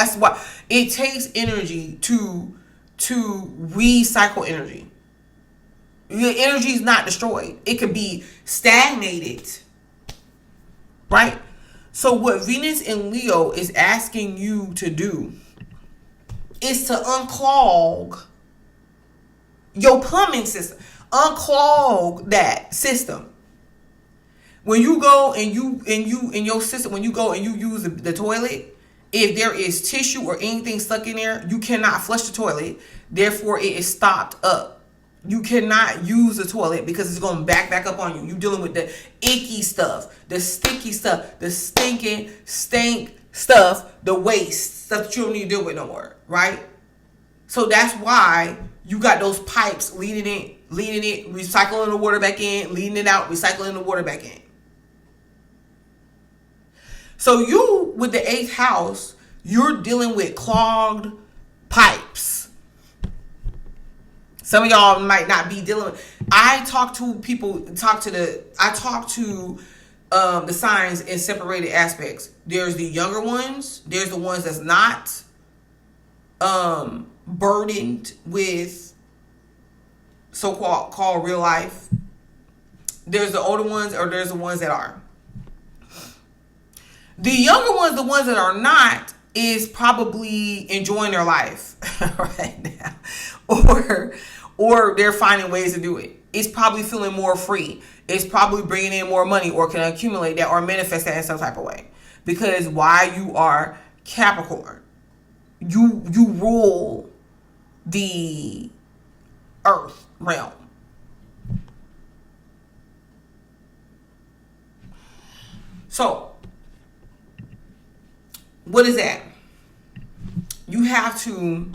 it takes energy to recycle energy. Your energy is not destroyed. It could be stagnated. Right? So what Venus in Leo is asking you to do is to unclog your plumbing system. Unclog that system. When you go and you in your system, when you go and you use the toilet, if there is tissue or anything stuck in there, you cannot flush the toilet. Therefore, it is stopped up. You cannot use the toilet because it's going to back up on you. You're dealing with the icky stuff, the sticky stuff, the stinking stink stuff, the waste stuff that you don't need to deal with no more, right? So that's why you got those pipes leading it, recycling the water back in, leading it out, recycling the water back in. So you, with the 8th house, you're dealing with clogged pipes. Some of y'all might not be dealing with. I talk to the signs in separated aspects. There's the younger ones. There's the ones that's not burdened with so-called real life. There's the older ones, or there's the ones that are. The younger ones, the ones that are not, is probably enjoying their life right now. Or they're finding ways to do it. It's probably feeling more free. It's probably bringing in more money, or can accumulate that or manifest that in some type of way. Because why? You are Capricorn. You rule the earth realm. So, what is that? You have to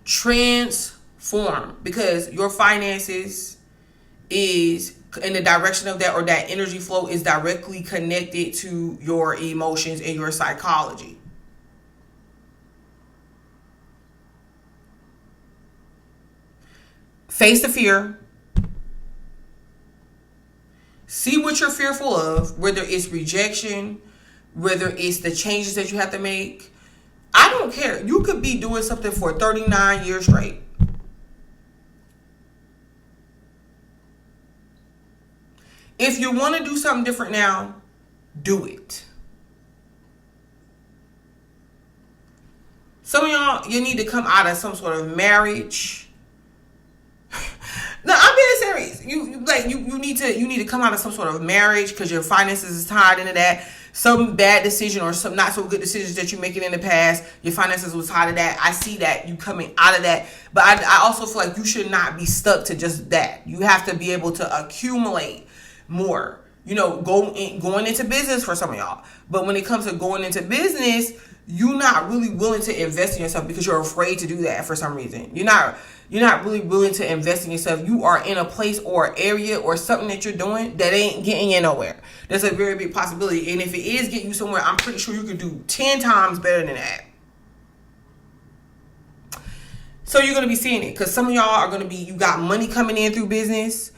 transform, because your finances is in the direction of that, or that energy flow is directly connected to your emotions and your psychology. Face the fear. See what you're fearful of, whether it's rejection, whether it's the changes that you have to make. I don't care. You could be doing something for 39 years straight. If you want to do something different now, do it. Some of y'all, you need to come out of some sort of marriage. No, I'm being serious. You need to come out of some sort of marriage because your finances is tied into that. Some bad decision or some not so good decisions that you're making in the past, your finances was tied to that. I see that you coming out of that. But I also feel like you should not be stuck to just that. You have to be able to accumulate more. You know, going into business for some of y'all. But when it comes to going into business, you're not really willing to invest in yourself because you're afraid to do that for some reason. You're not really willing to invest in yourself. You are in a place or area or something that you're doing that ain't getting you nowhere. That's a very big possibility. And if it is getting you somewhere, I'm pretty sure you could do 10 times better than that. So you're going to be seeing it, because some of y'all are going to be, you got money coming in through business.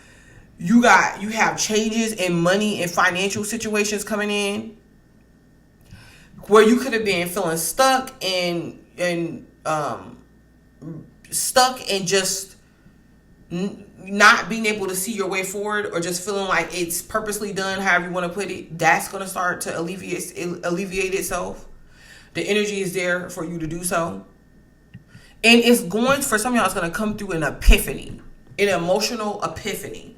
You have changes in money and financial situations coming in, where you could have been feeling stuck and just not being able to see your way forward, or just feeling like it's purposely done, however you want to put it. That's going to start to alleviate itself. The energy is there for you to do so. And it's going, for some of y'all, it's going to come through an epiphany, an emotional epiphany.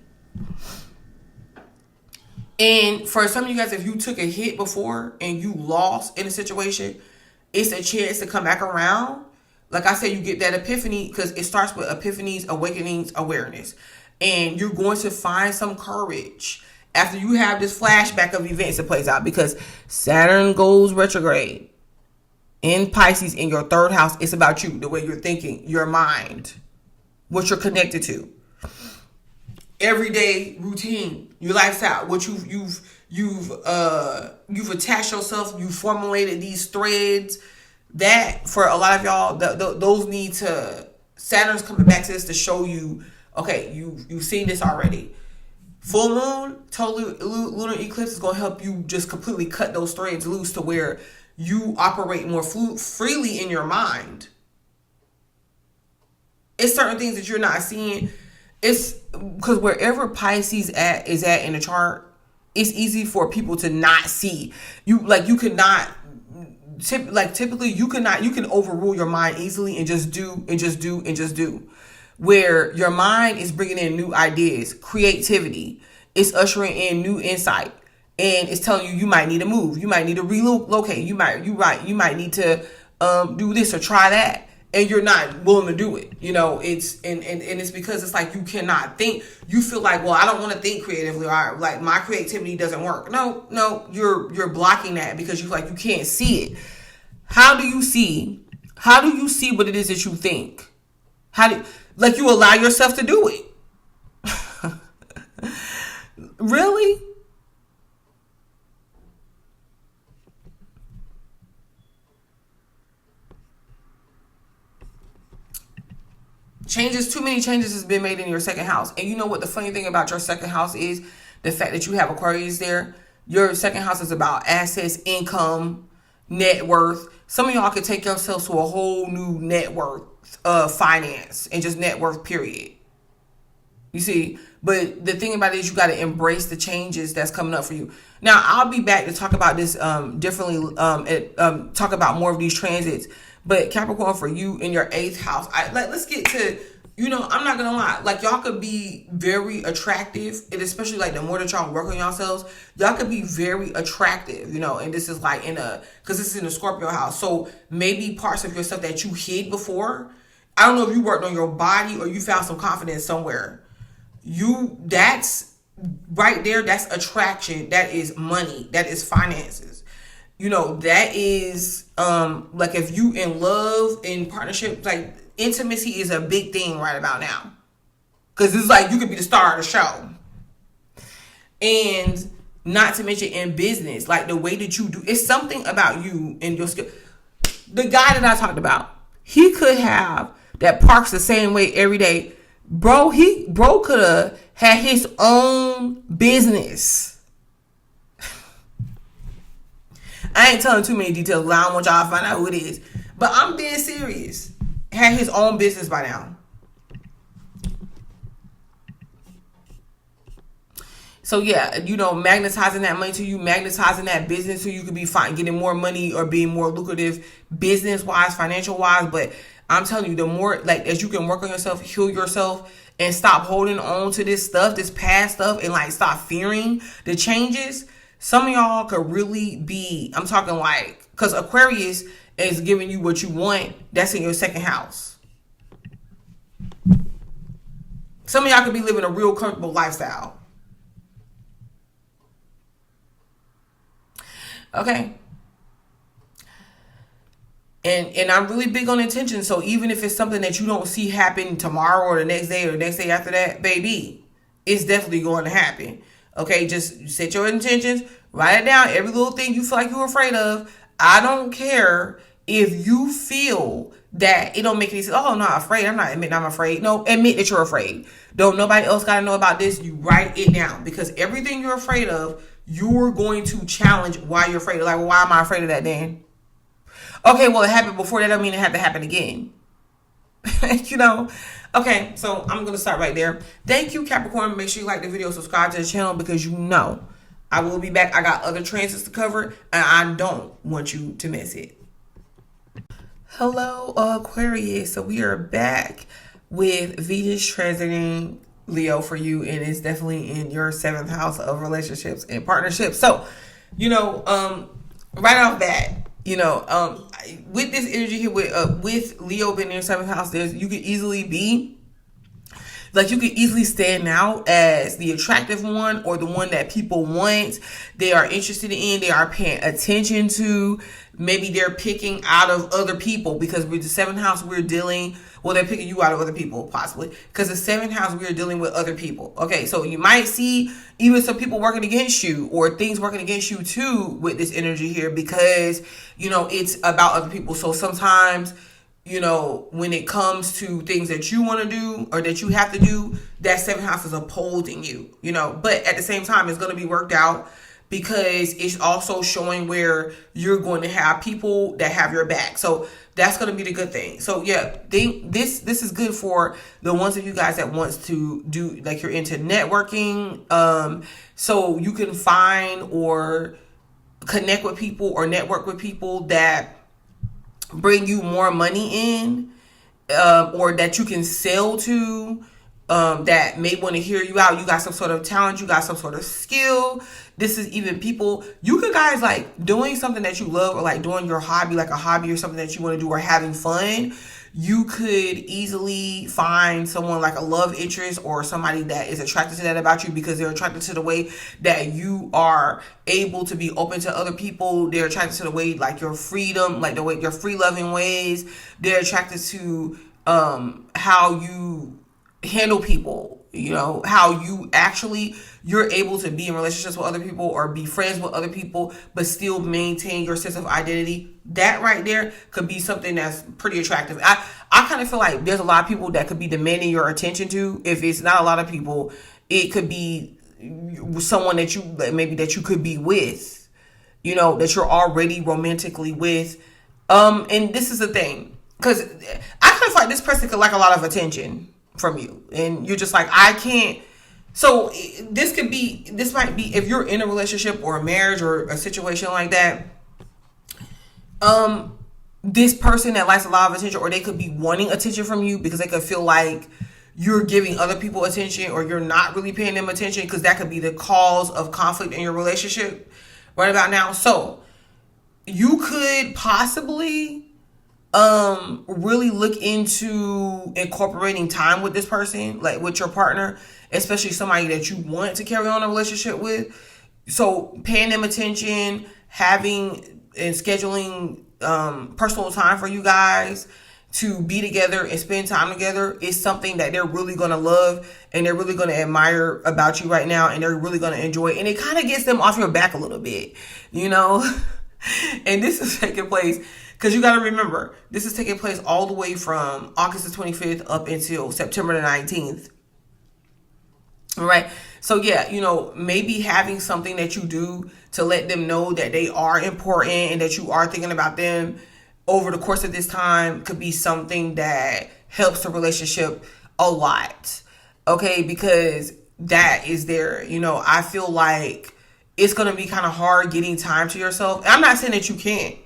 And for some of you guys, if you took a hit before and you lost in a situation, it's a chance to come back around. Like I said, you get that epiphany because it starts with epiphanies, awakenings, awareness. And you're going to find some courage after you have this flashback of events that plays out, because Saturn goes retrograde in Pisces in your third house. It's about you, the way you're thinking, your mind, what you're connected to. Everyday routine, your lifestyle, what you've attached yourself, you formulated these threads that for a lot of y'all, those need to, Saturn's coming back to this to show you, okay, you've seen this already. Full moon, totally lunar eclipse is going to help you just completely cut those threads loose to where you operate more freely in your mind. It's certain things that you're not seeing. It's because wherever Pisces is at in the chart, it's easy for people to not see you. Like, you cannot typically you can overrule your mind easily and just do. Where your mind is bringing in new ideas, creativity, it's ushering in new insight, and it's telling you might need to move, you might need to relocate, you might need to do this or try that. And you're not willing to do it. It's and it's because it's like you cannot think. You feel like, well, I don't want to think creatively, or like my creativity doesn't work. No, you're blocking that because you like you can't see it. How do you see what it is that you think? Like you allow yourself to do it? Really? Too many changes has been made in your second house. And you know what the funny thing about your second house is? The fact that you have Aquarius there. Your second house is about assets, income, net worth. Some of y'all could take yourselves to a whole new net worth, finance, and just net worth, period. You see? But the thing about it is you got to embrace the changes that's coming up for you. Now, I'll be back to talk about this differently, talk about more of these transits. But Capricorn, for you in your 8th house, let's get to, I'm not going to lie. Like, y'all could be very attractive. And especially, like, the more that y'all work on yourselves, y'all could be very attractive, And this is, like, because this is in the Scorpio house. So, maybe parts of yourself that you hid before. I don't know if you worked on your body or you found some confidence somewhere. That's right there. That's attraction. That is money. That is finances. That is, like, if you in love, in partnership, like, intimacy is a big thing right about now. Because it's like you could be the star of the show. And not to mention in business, like, the way that you do, it's something about you and your skill. The guy that I talked about, he could have that parks the same way every day. Bro could have had his own business. I ain't telling too many details. I don't want y'all to find out who it is. But I'm being serious. Had his own business by now. So yeah, magnetizing that money to you, magnetizing that business so you could be fine, getting more money or being more lucrative business-wise, financial-wise. But I'm telling you, the more, like, as you can work on yourself, heal yourself, and stop holding on to this stuff, this past stuff, and, like, stop fearing the changes. Some of y'all could really be, I'm talking like, because Aquarius is giving you what you want. That's in your second house. Some of y'all could be living a real comfortable lifestyle. Okay. And I'm really big on intention. So even if it's something that you don't see happen tomorrow or the next day or the next day after that, baby, it's definitely going to happen. Okay, just set your intentions, write it down, every little thing you feel like you're afraid of. I don't care if you feel that it don't make any sense. Oh, I'm not afraid. I'm not admitting I'm afraid. No, admit that you're afraid. Don't nobody else got to know about this. You write it down, because everything you're afraid of, you're going to challenge why you're afraid. Like, well, why am I afraid of that then? Okay, well, it happened before. That doesn't mean it had to happen again. You know? Okay, so I'm going to start right there. Thank you, Capricorn. Make sure you like the video, subscribe to the channel, because you know I will be back. I got other transits to cover, and I don't want you to miss it. Hello, Aquarius. So we are back with Venus transiting Leo for you, and it's definitely in your 7th house of relationships and partnerships. So, you know, right off bat, you know, with this energy here with Leo being in your 7th house, you could easily be like, you could easily stand out as the attractive one, or the one that people want, they are interested in, they are paying attention to. Maybe they're picking out of other people, because with the 7th house, we're dealing, well, they're picking you out of other people, possibly, because the 7th house, we're dealing with other people. Okay, so you might see even some people working against you, or things working against you too with this energy here, because, you know, it's about other people. So sometimes, you know, when it comes to things that you want to do or that you have to do, that 7th house is opposing you, you know, but at the same time, it's going to be worked out, because it's also showing where you're going to have people that have your back. So that's going to be the good thing. So yeah, this is good for the ones of you guys that wants to do, like, you're into networking. So you can find or connect with people or network with people that bring you more money in, or that you can sell to, that may want to hear you out. You got some sort of talent, you got some sort of skill. This is even people, you could guys, like, doing something that you love, or like doing your hobby, like a hobby or something that you want to do, or having fun. You could easily find someone like a love interest, or somebody that is attracted to that about you, because they're attracted to the way that you are able to be open to other people. They're attracted to the way, like, your freedom, like the way your free loving ways. They're attracted to how you handle people, you know, how you're able to be in relationships with other people, or be friends with other people, but still maintain your sense of identity. That right there could be something that's pretty attractive. I kind of feel like there's a lot of people that could be demanding your attention to. If it's not a lot of people, it could be someone that you could be with, you know, that you're already romantically with. And this is the thing, because I kind of feel like this person could like a lot of attention from you, and you're just like, I can't. So this might be if you're in a relationship or a marriage or a situation like that, this person that likes a lot of attention, or they could be wanting attention from you, because they could feel like you're giving other people attention, or you're not really paying them attention, because that could be the cause of conflict in your relationship right about now. So you could possibly really look into incorporating time with this person, like with your partner, especially somebody that you want to carry on a relationship with. So paying them attention, having and scheduling personal time for you guys to be together and spend time together is something that they're really going to love, and they're really going to admire about you right now, and they're really going to enjoy, and it kind of gets them off your back a little bit, you know. And this is taking place, because you got to remember, this is taking place all the way from August the 25th up until September the 19th. All right. So yeah, you know, maybe having something that you do to let them know that they are important and that you are thinking about them over the course of this time could be something that helps the relationship a lot. Okay. Because that is there, you know, I feel like it's going to be kind of hard getting time to yourself. I'm not saying that you can't,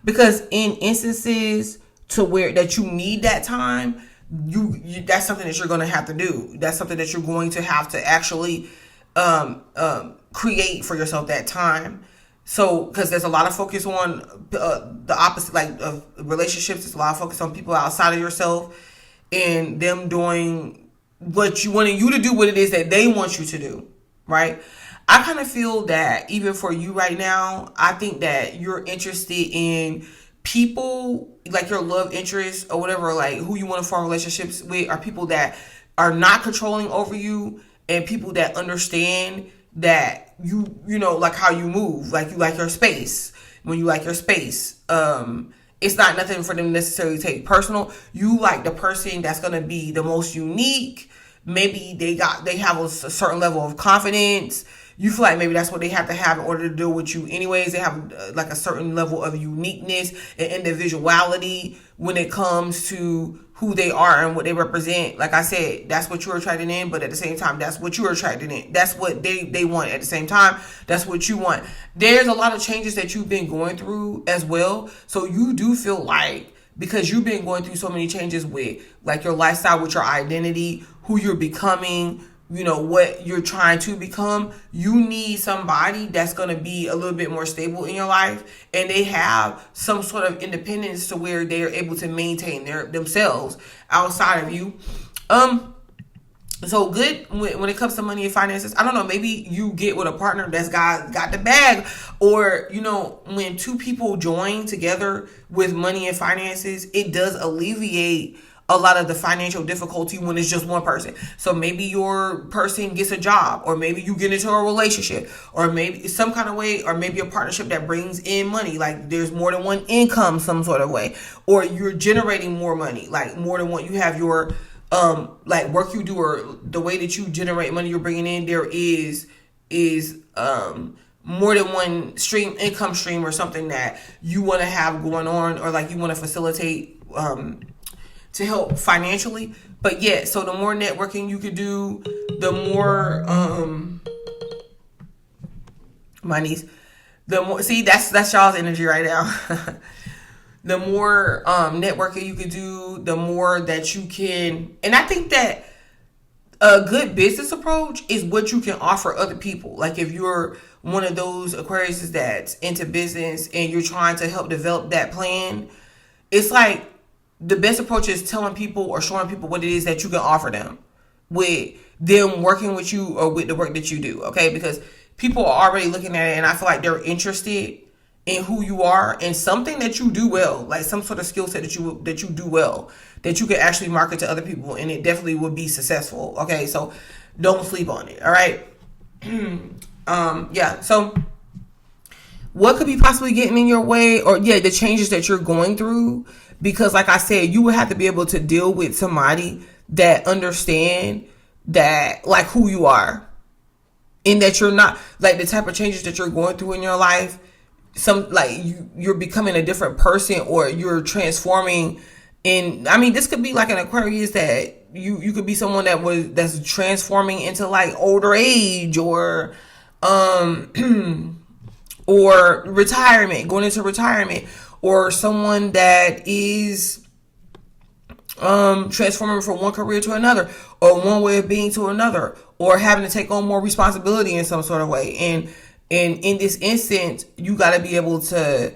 because in instances to where that you need that time, you that's something that you're going to have to do. That's something that you're going to have to actually create for yourself, that time. So, because there's a lot of focus on the opposite, like, of relationships. There's a lot of focus on people outside of yourself, and them doing what you wanting you to do, what it is that they want you to do, right? I kind of feel that even for you right now, I think that you're interested in people, like your love interest or whatever, like who you want to form relationships with, are people that are not controlling over you, and people that understand that you know, like how you move, like you like your space, when you like your space, it's not nothing for them to necessarily take personal. You like the person that's going to be the most unique. Maybe they have a certain level of confidence. You feel like maybe that's what they have to have in order to deal with you anyways. They have like a certain level of uniqueness and individuality when it comes to who they are and what they represent. Like I said, that's what you're attracting in, but at the same time, that's what you're attracting in. That's what they want at the same time. That's what you want. There's a lot of changes that you've been going through as well. So you do feel like, because you've been going through so many changes with like your lifestyle, with your identity, who you're becoming, you know, what you're trying to become, you need somebody that's going to be a little bit more stable in your life, and they have some sort of independence to where they are able to maintain themselves outside of you. So good when it comes to money and finances. I don't know, maybe you get with a partner that's got the bag, or, you know, when two people join together with money and finances, it does alleviate a lot of the financial difficulty when it's just one person. So maybe your person gets a job, or maybe you get into a relationship, or maybe some kind of way, or maybe a partnership that brings in money. Like there's more than one income some sort of way, or you're generating more money, like more than one. You have your like work you do, or the way that you generate money you're bringing in. There is more than one income stream or something that you want to have going on, or like you want to facilitate to help financially. But yeah, so the more networking you could do, the more the more, see, that's y'all's energy right now. The more networking you could do, the more that you can. And I think that a good business approach is what you can offer other people. Like if you're one of those Aquariuses that's into business and you're trying to help develop that plan, it's like the best approach is telling people or showing people what it is that you can offer them with them working with you or with the work that you do. Okay, because people are already looking at it, and I feel like they're interested in who you are and something that you do well, like some sort of skill set that you do well, that you can actually market to other people, and it definitely will be successful. Okay, so don't sleep on it. All right. Yeah. So what could be possibly getting in your way, or the changes that you're going through? Because like I said, you would have to be able to deal with somebody that understand that, like, who you are, and that you're not like the type of changes that you're going through in your life. Some like you're becoming a different person, or you're transforming in. I mean, this could be like an Aquarius that you could be someone that's transforming into like older age, or or retirement, going into retirement, or someone that is transforming from one career to another, or one way of being to another, or having to take on more responsibility in some sort of way. And in this instance, you got to be able to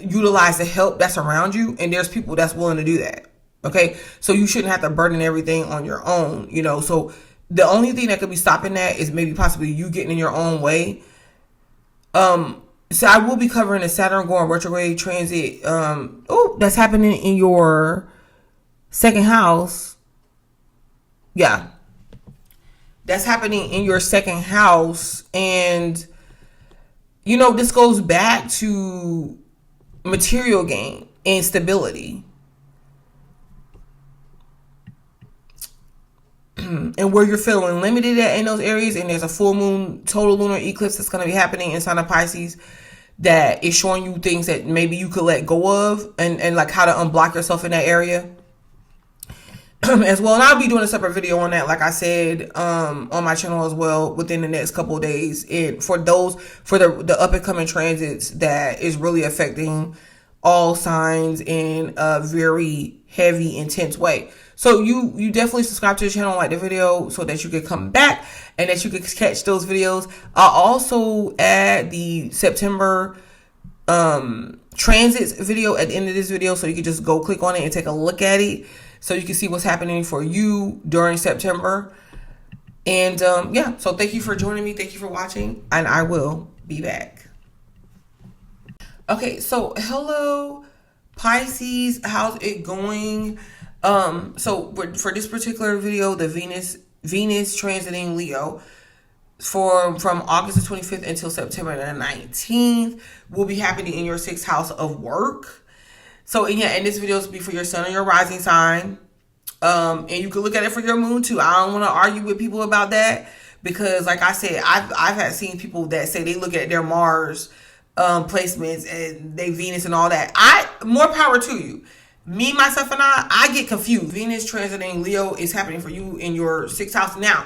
utilize the help that's around you, and there's people that's willing to do that. Okay, so you shouldn't have to burden everything on your own, you know. So the only thing that could be stopping that is maybe possibly you getting in your own way. So I will be covering the Saturn going retrograde transit. That's happening in your second house. Yeah, that's happening in your second house, and you know, this goes back to material gain and stability. And where you're feeling limited at in those areas, and there's a full moon total lunar eclipse that's going to be happening in sign of Pisces that is showing you things that maybe you could let go of, and like how to unblock yourself in that area as well. And I'll be doing a separate video on that, like I said, on my channel as well within the next couple of days. And for the up and coming transits that is really affecting all signs in a very heavy, intense way. So you definitely subscribe to the channel, like the video, so that you can come back and that you can catch those videos. I'll also add the September transits video at the end of this video, so you can just go click on it and take a look at it, so you can see what's happening for you during September. And so thank you for joining me. Thank you for watching, and I will be back. Okay, so hello Pisces, how's it going? So for this particular video, the Venus transiting Leo from August the 25th until September the 19th will be happening in your 6th house of work. So yeah, and this video is be for your sun or your rising sign. And you can look at it for your moon too. I don't want to argue with people about that because, like I said, I've had seen people that say they look at their Mars placements and they Venus and all that. More power to you. Me, myself, and I get confused. Venus transiting Leo is happening for you in your 6th house now.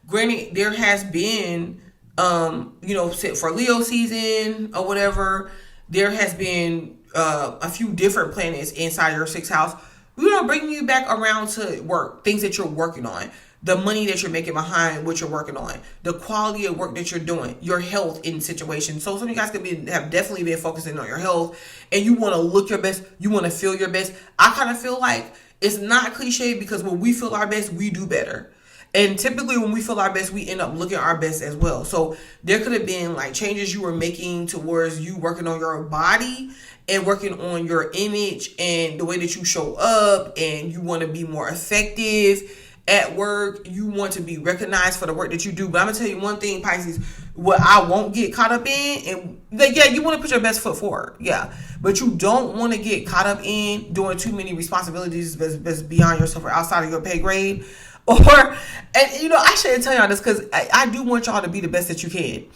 Granted, there has been, for Leo season or whatever, there has been a few different planets inside your 6th house. Bringing you back around to work, things that you're working on, the money that you're making behind what you're working on, the quality of work that you're doing, your health in situations. So some of you guys have definitely been focusing on your health, and you want to look your best, you want to feel your best. I kind of feel like it's not cliche because when we feel our best, we do better. And typically when we feel our best, we end up looking our best as well. So there could have been like changes you were making towards you working on your body and working on your image and the way that you show up, and you want to be more effective at work. You want to be recognized for the work that you do. But I'm going to tell you one thing, Pisces, what I won't get caught up in, and you want to put your best foot forward. Yeah. But you don't want to get caught up in doing too many responsibilities that's beyond yourself or outside of your pay grade. I shouldn't tell y'all this because I do want y'all to be the best that you can.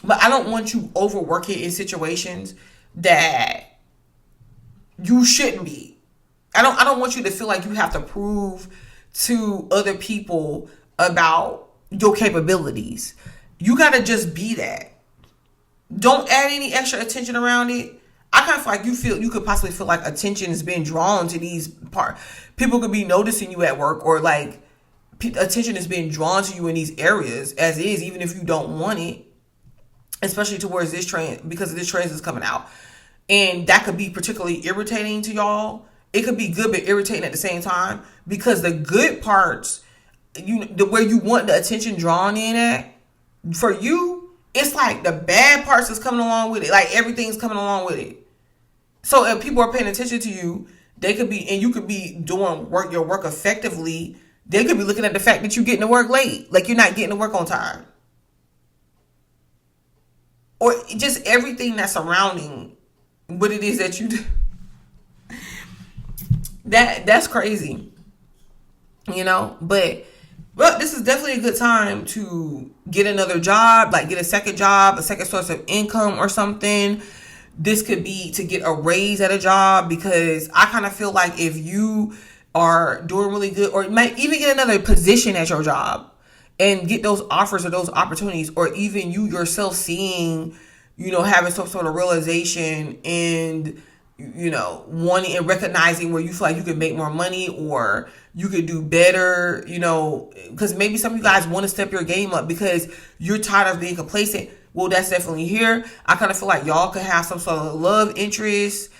But I don't want you overworking in situations that you shouldn't be. I don't want you to feel like you have to prove to other people about your capabilities. You got to just be that. Don't add any extra attention around it. I kind of feel like you could possibly feel like attention is being drawn to these parts. People could be noticing you at work, or like attention is being drawn to you in these areas as is, even if you don't want it, especially towards this trend, because this trend is coming out. And that could be particularly irritating to y'all. It could be good but irritating at the same time, because the good parts, where you want the attention drawn in at, for you, it's like the bad parts is coming along with it. Like everything's coming along with it. So if people are paying attention to you, they could be, and you could be doing your work effectively. They could be looking at the fact that you're getting to work late, like you're not getting to work on time, or just everything that's surrounding what it is that you do. That's crazy, but this is definitely a good time to get another job, like get a second job, a second source of income or something. This could be to get a raise at a job, because I kind of feel like if you are doing really good, or might even get another position at your job and get those offers or those opportunities, or even you yourself seeing, having some sort of realization and, wanting and recognizing where you feel like you could make more money or you could do better, because maybe some of you guys want to step your game up because you're tired of being complacent. Well, that's definitely here. I kind of feel like y'all could have some sort of love interest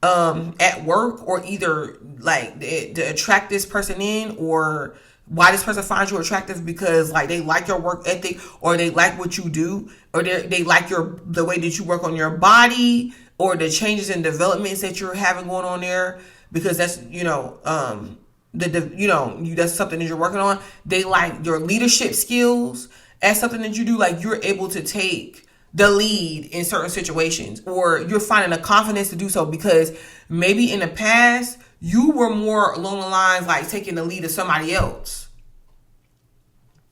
at work, or either like to attract this person in, or why this person finds you attractive because like they like your work ethic, or they like what you do, or they like the way that you work on your body, or the changes and developments that you're having going on there, because that's that's something that you're working on. They like your leadership skills as something that you do, like you're able to take the lead in certain situations, or you're finding the confidence to do so because maybe in the past you were more along the lines like taking the lead of somebody else,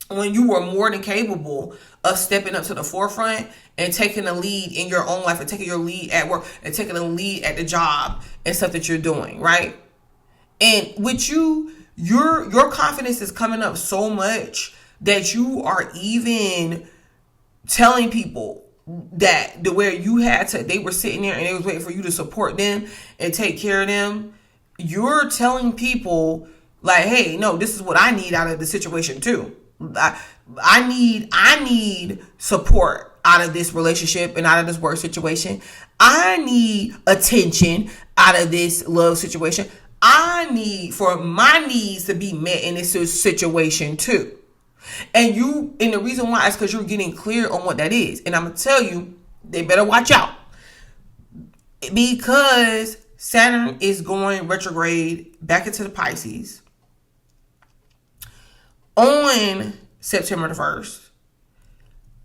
when you were more than capable of stepping up to the forefront and taking the lead in your own life, and taking your lead at work, and taking the lead at the job and stuff that you're doing, right? And with you, your confidence is coming up so much that you are even telling people that where you they were sitting there and they was waiting for you to support them and take care of them. You're telling people like, hey, no, this is what I need out of the situation too. I need support out of this relationship and out of this work situation. I need attention out of this love situation. I need for my needs to be met in this situation too. And the reason why is because you're getting clear on what that is. And I'm going to tell you, they better watch out, because Saturn is going retrograde back into the Pisces on September the 1st.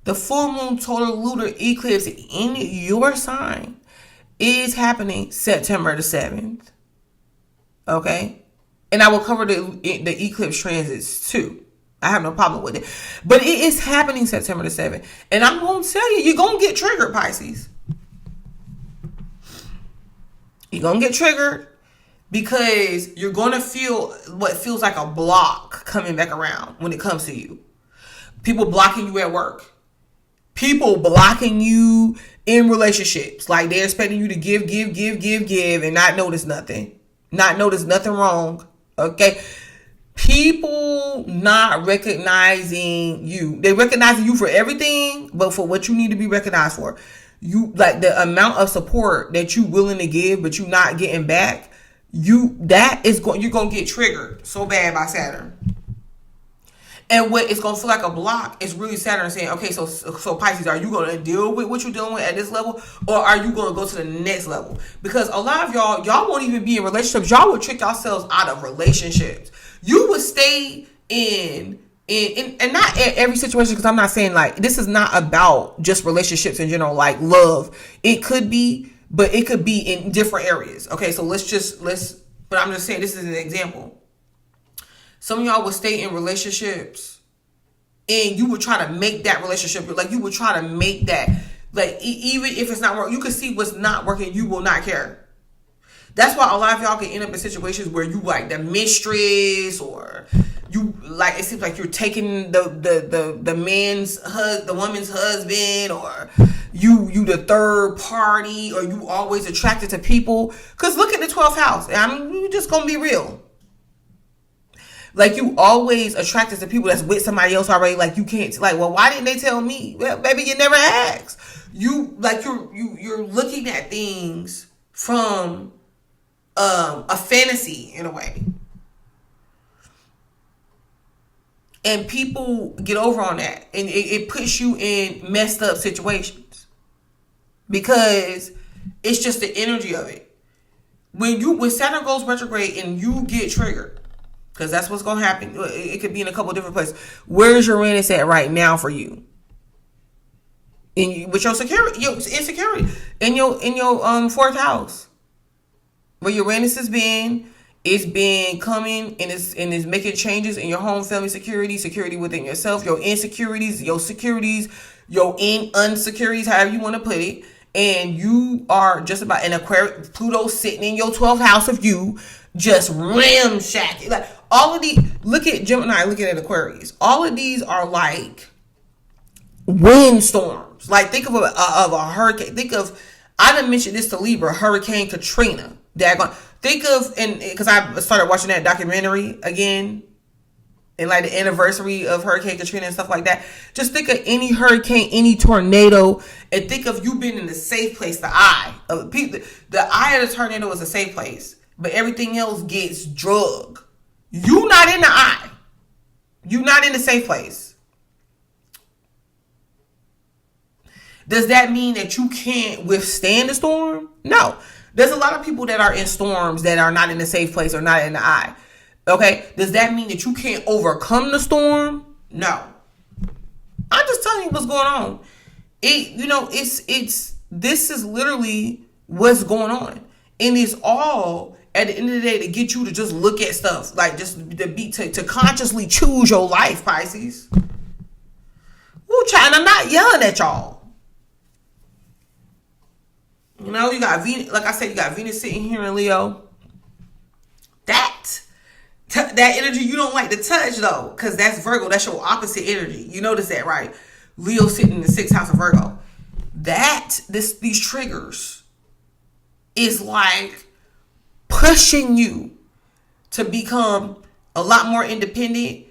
The full moon total lunar eclipse in your sign is happening September the 7th. Okay? And I will cover the eclipse transits too. I have no problem with it. But it is happening September the 7th. And I'm going to tell you, you're going to get triggered, Pisces. You're going to get triggered because you're going to feel what feels like a block coming back around when it comes to you. People blocking you at work. People blocking you in relationships. Like they're expecting you to give, and not notice nothing. Not notice nothing wrong. Okay? People not recognizing you. They recognizing you for everything, but for what you need to be recognized for. You like the amount of support that you willing to give, but you not getting back. You're gonna get triggered so bad by Saturn. And what it's gonna feel like a block is really Saturn saying, okay, so Pisces, are you gonna deal with what you're dealing with at this level, or are you gonna go to the next level? Because a lot of y'all won't even be in relationships. Y'all will trick yourselves out of relationships. You would stay in and not every situation, because I'm not saying like this is not about just relationships in general, like love. It could be, but it could be in different areas. Okay, so but I'm just saying this is an example. Some of y'all would stay in relationships and you would try to make that relationship, like you would try to make that, like even if it's not working, you can see what's not working, you will not care. That's why a lot of y'all can end up in situations where you like the mistress, or you like, it seems like you're taking the woman's husband, or you the third party, or you always attracted to people. Cause look at the 12th house. I mean, you just gonna be real. Like you always attracted to people that's with somebody else already. Like you can't, like, well, why didn't they tell me? Well, baby, you never asked. You're looking at things from a fantasy in a way. And people get over on that. And it puts you in messed up situations. Because it's just the energy of it. When Saturn goes retrograde and you get triggered, because that's what's going to happen. It could be in a couple of different places. Where's Uranus at right now for you? With your security, your insecurity, in your fourth house, where Uranus has been, it's been coming and it's making changes in your home, family, security within yourself, your insecurities, your securities, your insecurities, however you want to put it, and you are just about an Aquarius. Pluto sitting in your 12th house of you, just ramshackling. Like all of these, look at Gemini, look at Aquarius. All of these are like windstorms. Like think of a hurricane. Think of, I done mentioned this to Libra, Hurricane Katrina. Think of, and because I started watching that documentary again, and like the anniversary of Hurricane Katrina and stuff like that. Just think of any hurricane, any tornado, and think of you being in the safe place. The eye of the eye of the tornado is a safe place, but everything else gets drugged. You not in the eye. You not in the safe place. Does that mean that you can't withstand the storm? No. There's a lot of people that are in storms that are not in the safe place or not in the eye. Okay? Does that mean that you can't overcome the storm? No. I'm just telling you what's going on. This is literally what's going on. And it's all at the end of the day to get you to just look at stuff. Like just to consciously choose your life, Pisces. Woo, child, I'm not yelling at y'all. You know, you got Venus, like I said, you got Venus sitting here in Leo. That energy you don't like to touch though, because that's Virgo. That's your opposite energy. You notice that, right? Leo sitting in the 6th house of Virgo. These triggers is like pushing you to become a lot more independent.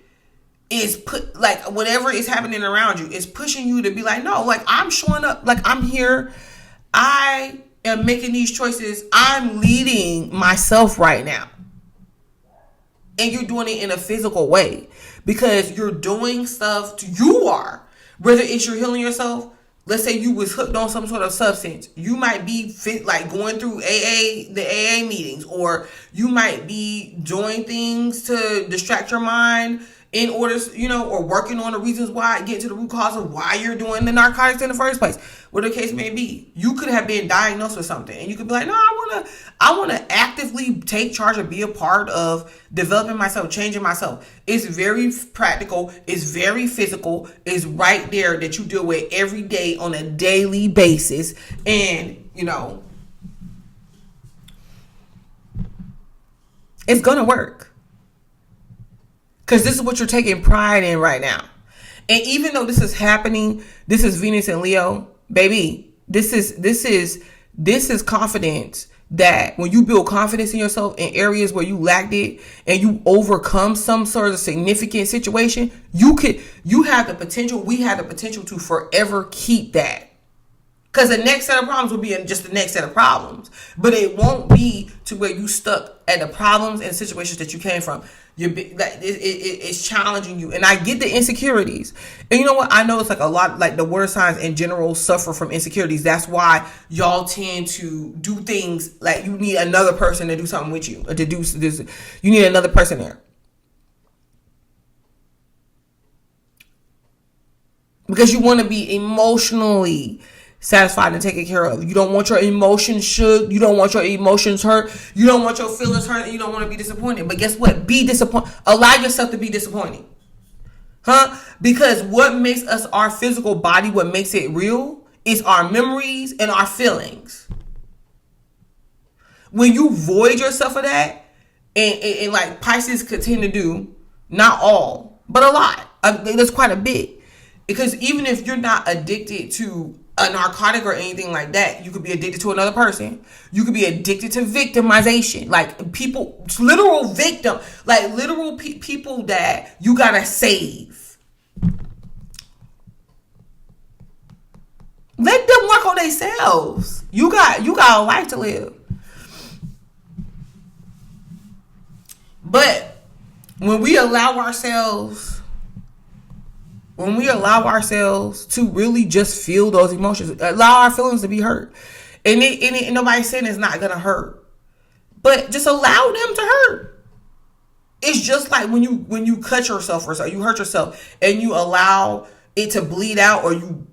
Is put like whatever is happening around you is pushing you to be like, no, like I'm showing up, like I'm here. I am making these choices. I'm leading myself right now. And you're doing it in a physical way because you're doing stuff whether it's you're healing yourself. Let's say you was hooked on some sort of substance. You might be like going through the AA meetings, or you might be doing things to distract your mind in order, or working on the reasons why, get to the root cause of why you're doing the narcotics in the first place, whatever the case may be. You could have been diagnosed with something, and you could be like, no, I want to actively take charge and be a part of developing myself, changing myself. It's very practical. It's very physical. It's right there that you deal with every day on a daily basis. And, it's going to work. Because this is what you're taking pride in right now. And even though this is happening, this is Venus and Leo, baby, this is confidence, that when you build confidence in yourself in areas where you lacked it and you overcome some sort of significant situation, we have the potential to forever keep that. Because the next set of problems will be just the next set of problems. But it won't be to where you stuck at the problems and situations that you came from. It's challenging you. And I get the insecurities. And you know what? I know it's like a lot, like the water signs in general suffer from insecurities. That's why y'all tend to do things like you need another person to do something with you. Or to do this. You need another person there. Because you want to be emotionally satisfied and taken care of. You don't want your emotions shook. You don't want your emotions hurt. You don't want your feelings hurt. And you don't want to be disappointed. But guess what? Be disappointed. Allow yourself to be disappointed. Because what makes us our physical body, what makes it real, is our memories and our feelings. When you void yourself of that, and like Pisces continue to do, not all, but a lot. There's quite a bit. Because even if you're not addicted to a narcotic or anything like that, you could be addicted to another person. You could be addicted to victimization, like people, literal victim, like literal people that you gotta save. Let them work on themselves. You got a life to live. But when we allow ourselves to really just feel those emotions, allow our feelings to be hurt. And nobody's saying it's not going to hurt. But just allow them to hurt. It's just like when you cut yourself or so, you hurt yourself and you allow it to bleed out, or you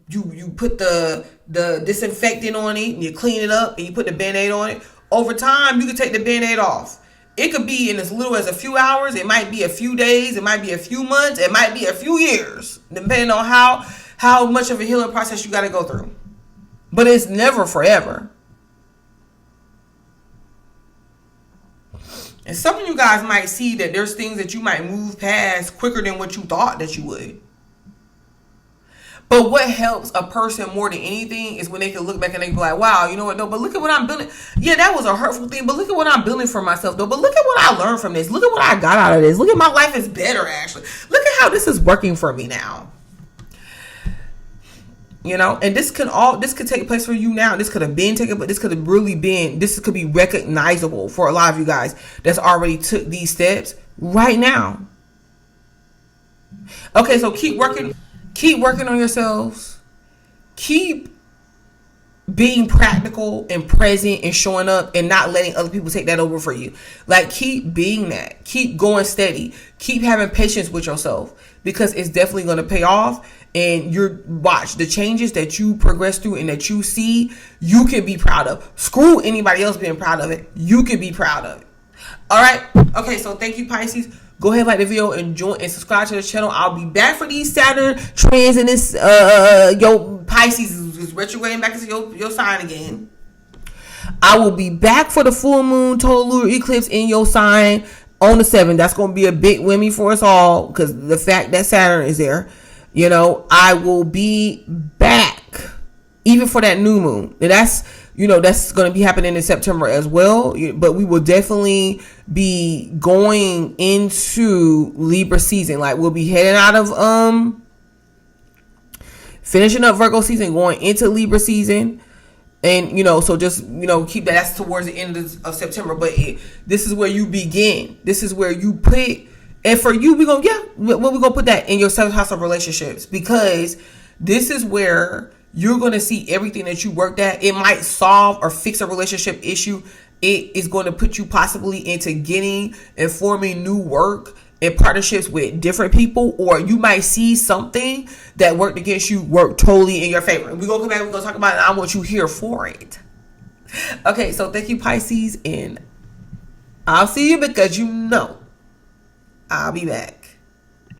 put the disinfectant on it and you clean it up and you put the Band-Aid on it. Over time, you can take the Band-Aid off. It could be in as little as a few hours. It might be a few days. It might be a few months. It might be a few years, depending on how much of a healing process you got to go through. But it's never forever. And some of you guys might see that there's things that you might move past quicker than what you thought that you would. But what helps a person more than anything is when they can look back and they be like, wow, you know what, though, but look at what I'm building. Yeah, that was a hurtful thing, but look at what I'm building for myself, though. But look at what I learned from this. Look at what I got out of this. Look at my life is better, actually. Look at how this is working for me now. And this could take place for you now. This could have been taken, but this could be recognizable for a lot of you guys that's already took these steps right now. Okay, so keep working on yourselves. Keep being practical and present and showing up and not letting other people take that over for you. Like, keep being that. Keep going steady. Keep having patience with yourself, because it's definitely going to pay off. And watch the changes that you progress through and that you see, you can be proud of. Screw anybody else being proud of it. You can be proud of it. All right. Okay. So thank you, Pisces. Go ahead, like the video and join and subscribe to the channel. I'll be back for these Saturn trends and this your Pisces is retrograding back into your sign again. I will be back for the full moon total lunar eclipse in your sign on the 7th. That's going to be a big whammy for us all, because the fact that Saturn is there. I will be back even for that new moon. And that's going to be happening in September as well. But we will definitely be going into Libra season. Like, we'll be heading out of finishing up Virgo season, going into Libra season. And so just keep that. That's towards the end of September. But this is where you begin. This is where you put. And for you, we're going to put that in your 7th house of relationships, because this is where you're going to see everything that you worked at. It might solve or fix a relationship issue. It is going to put you possibly into getting and forming new work in partnerships with different people, or you might see something that worked against you work totally in your favor. And we're going to come back, we're going to talk about it, and I want you here for it. Okay, so thank you, Pisces, and I'll see you because you know I'll be back.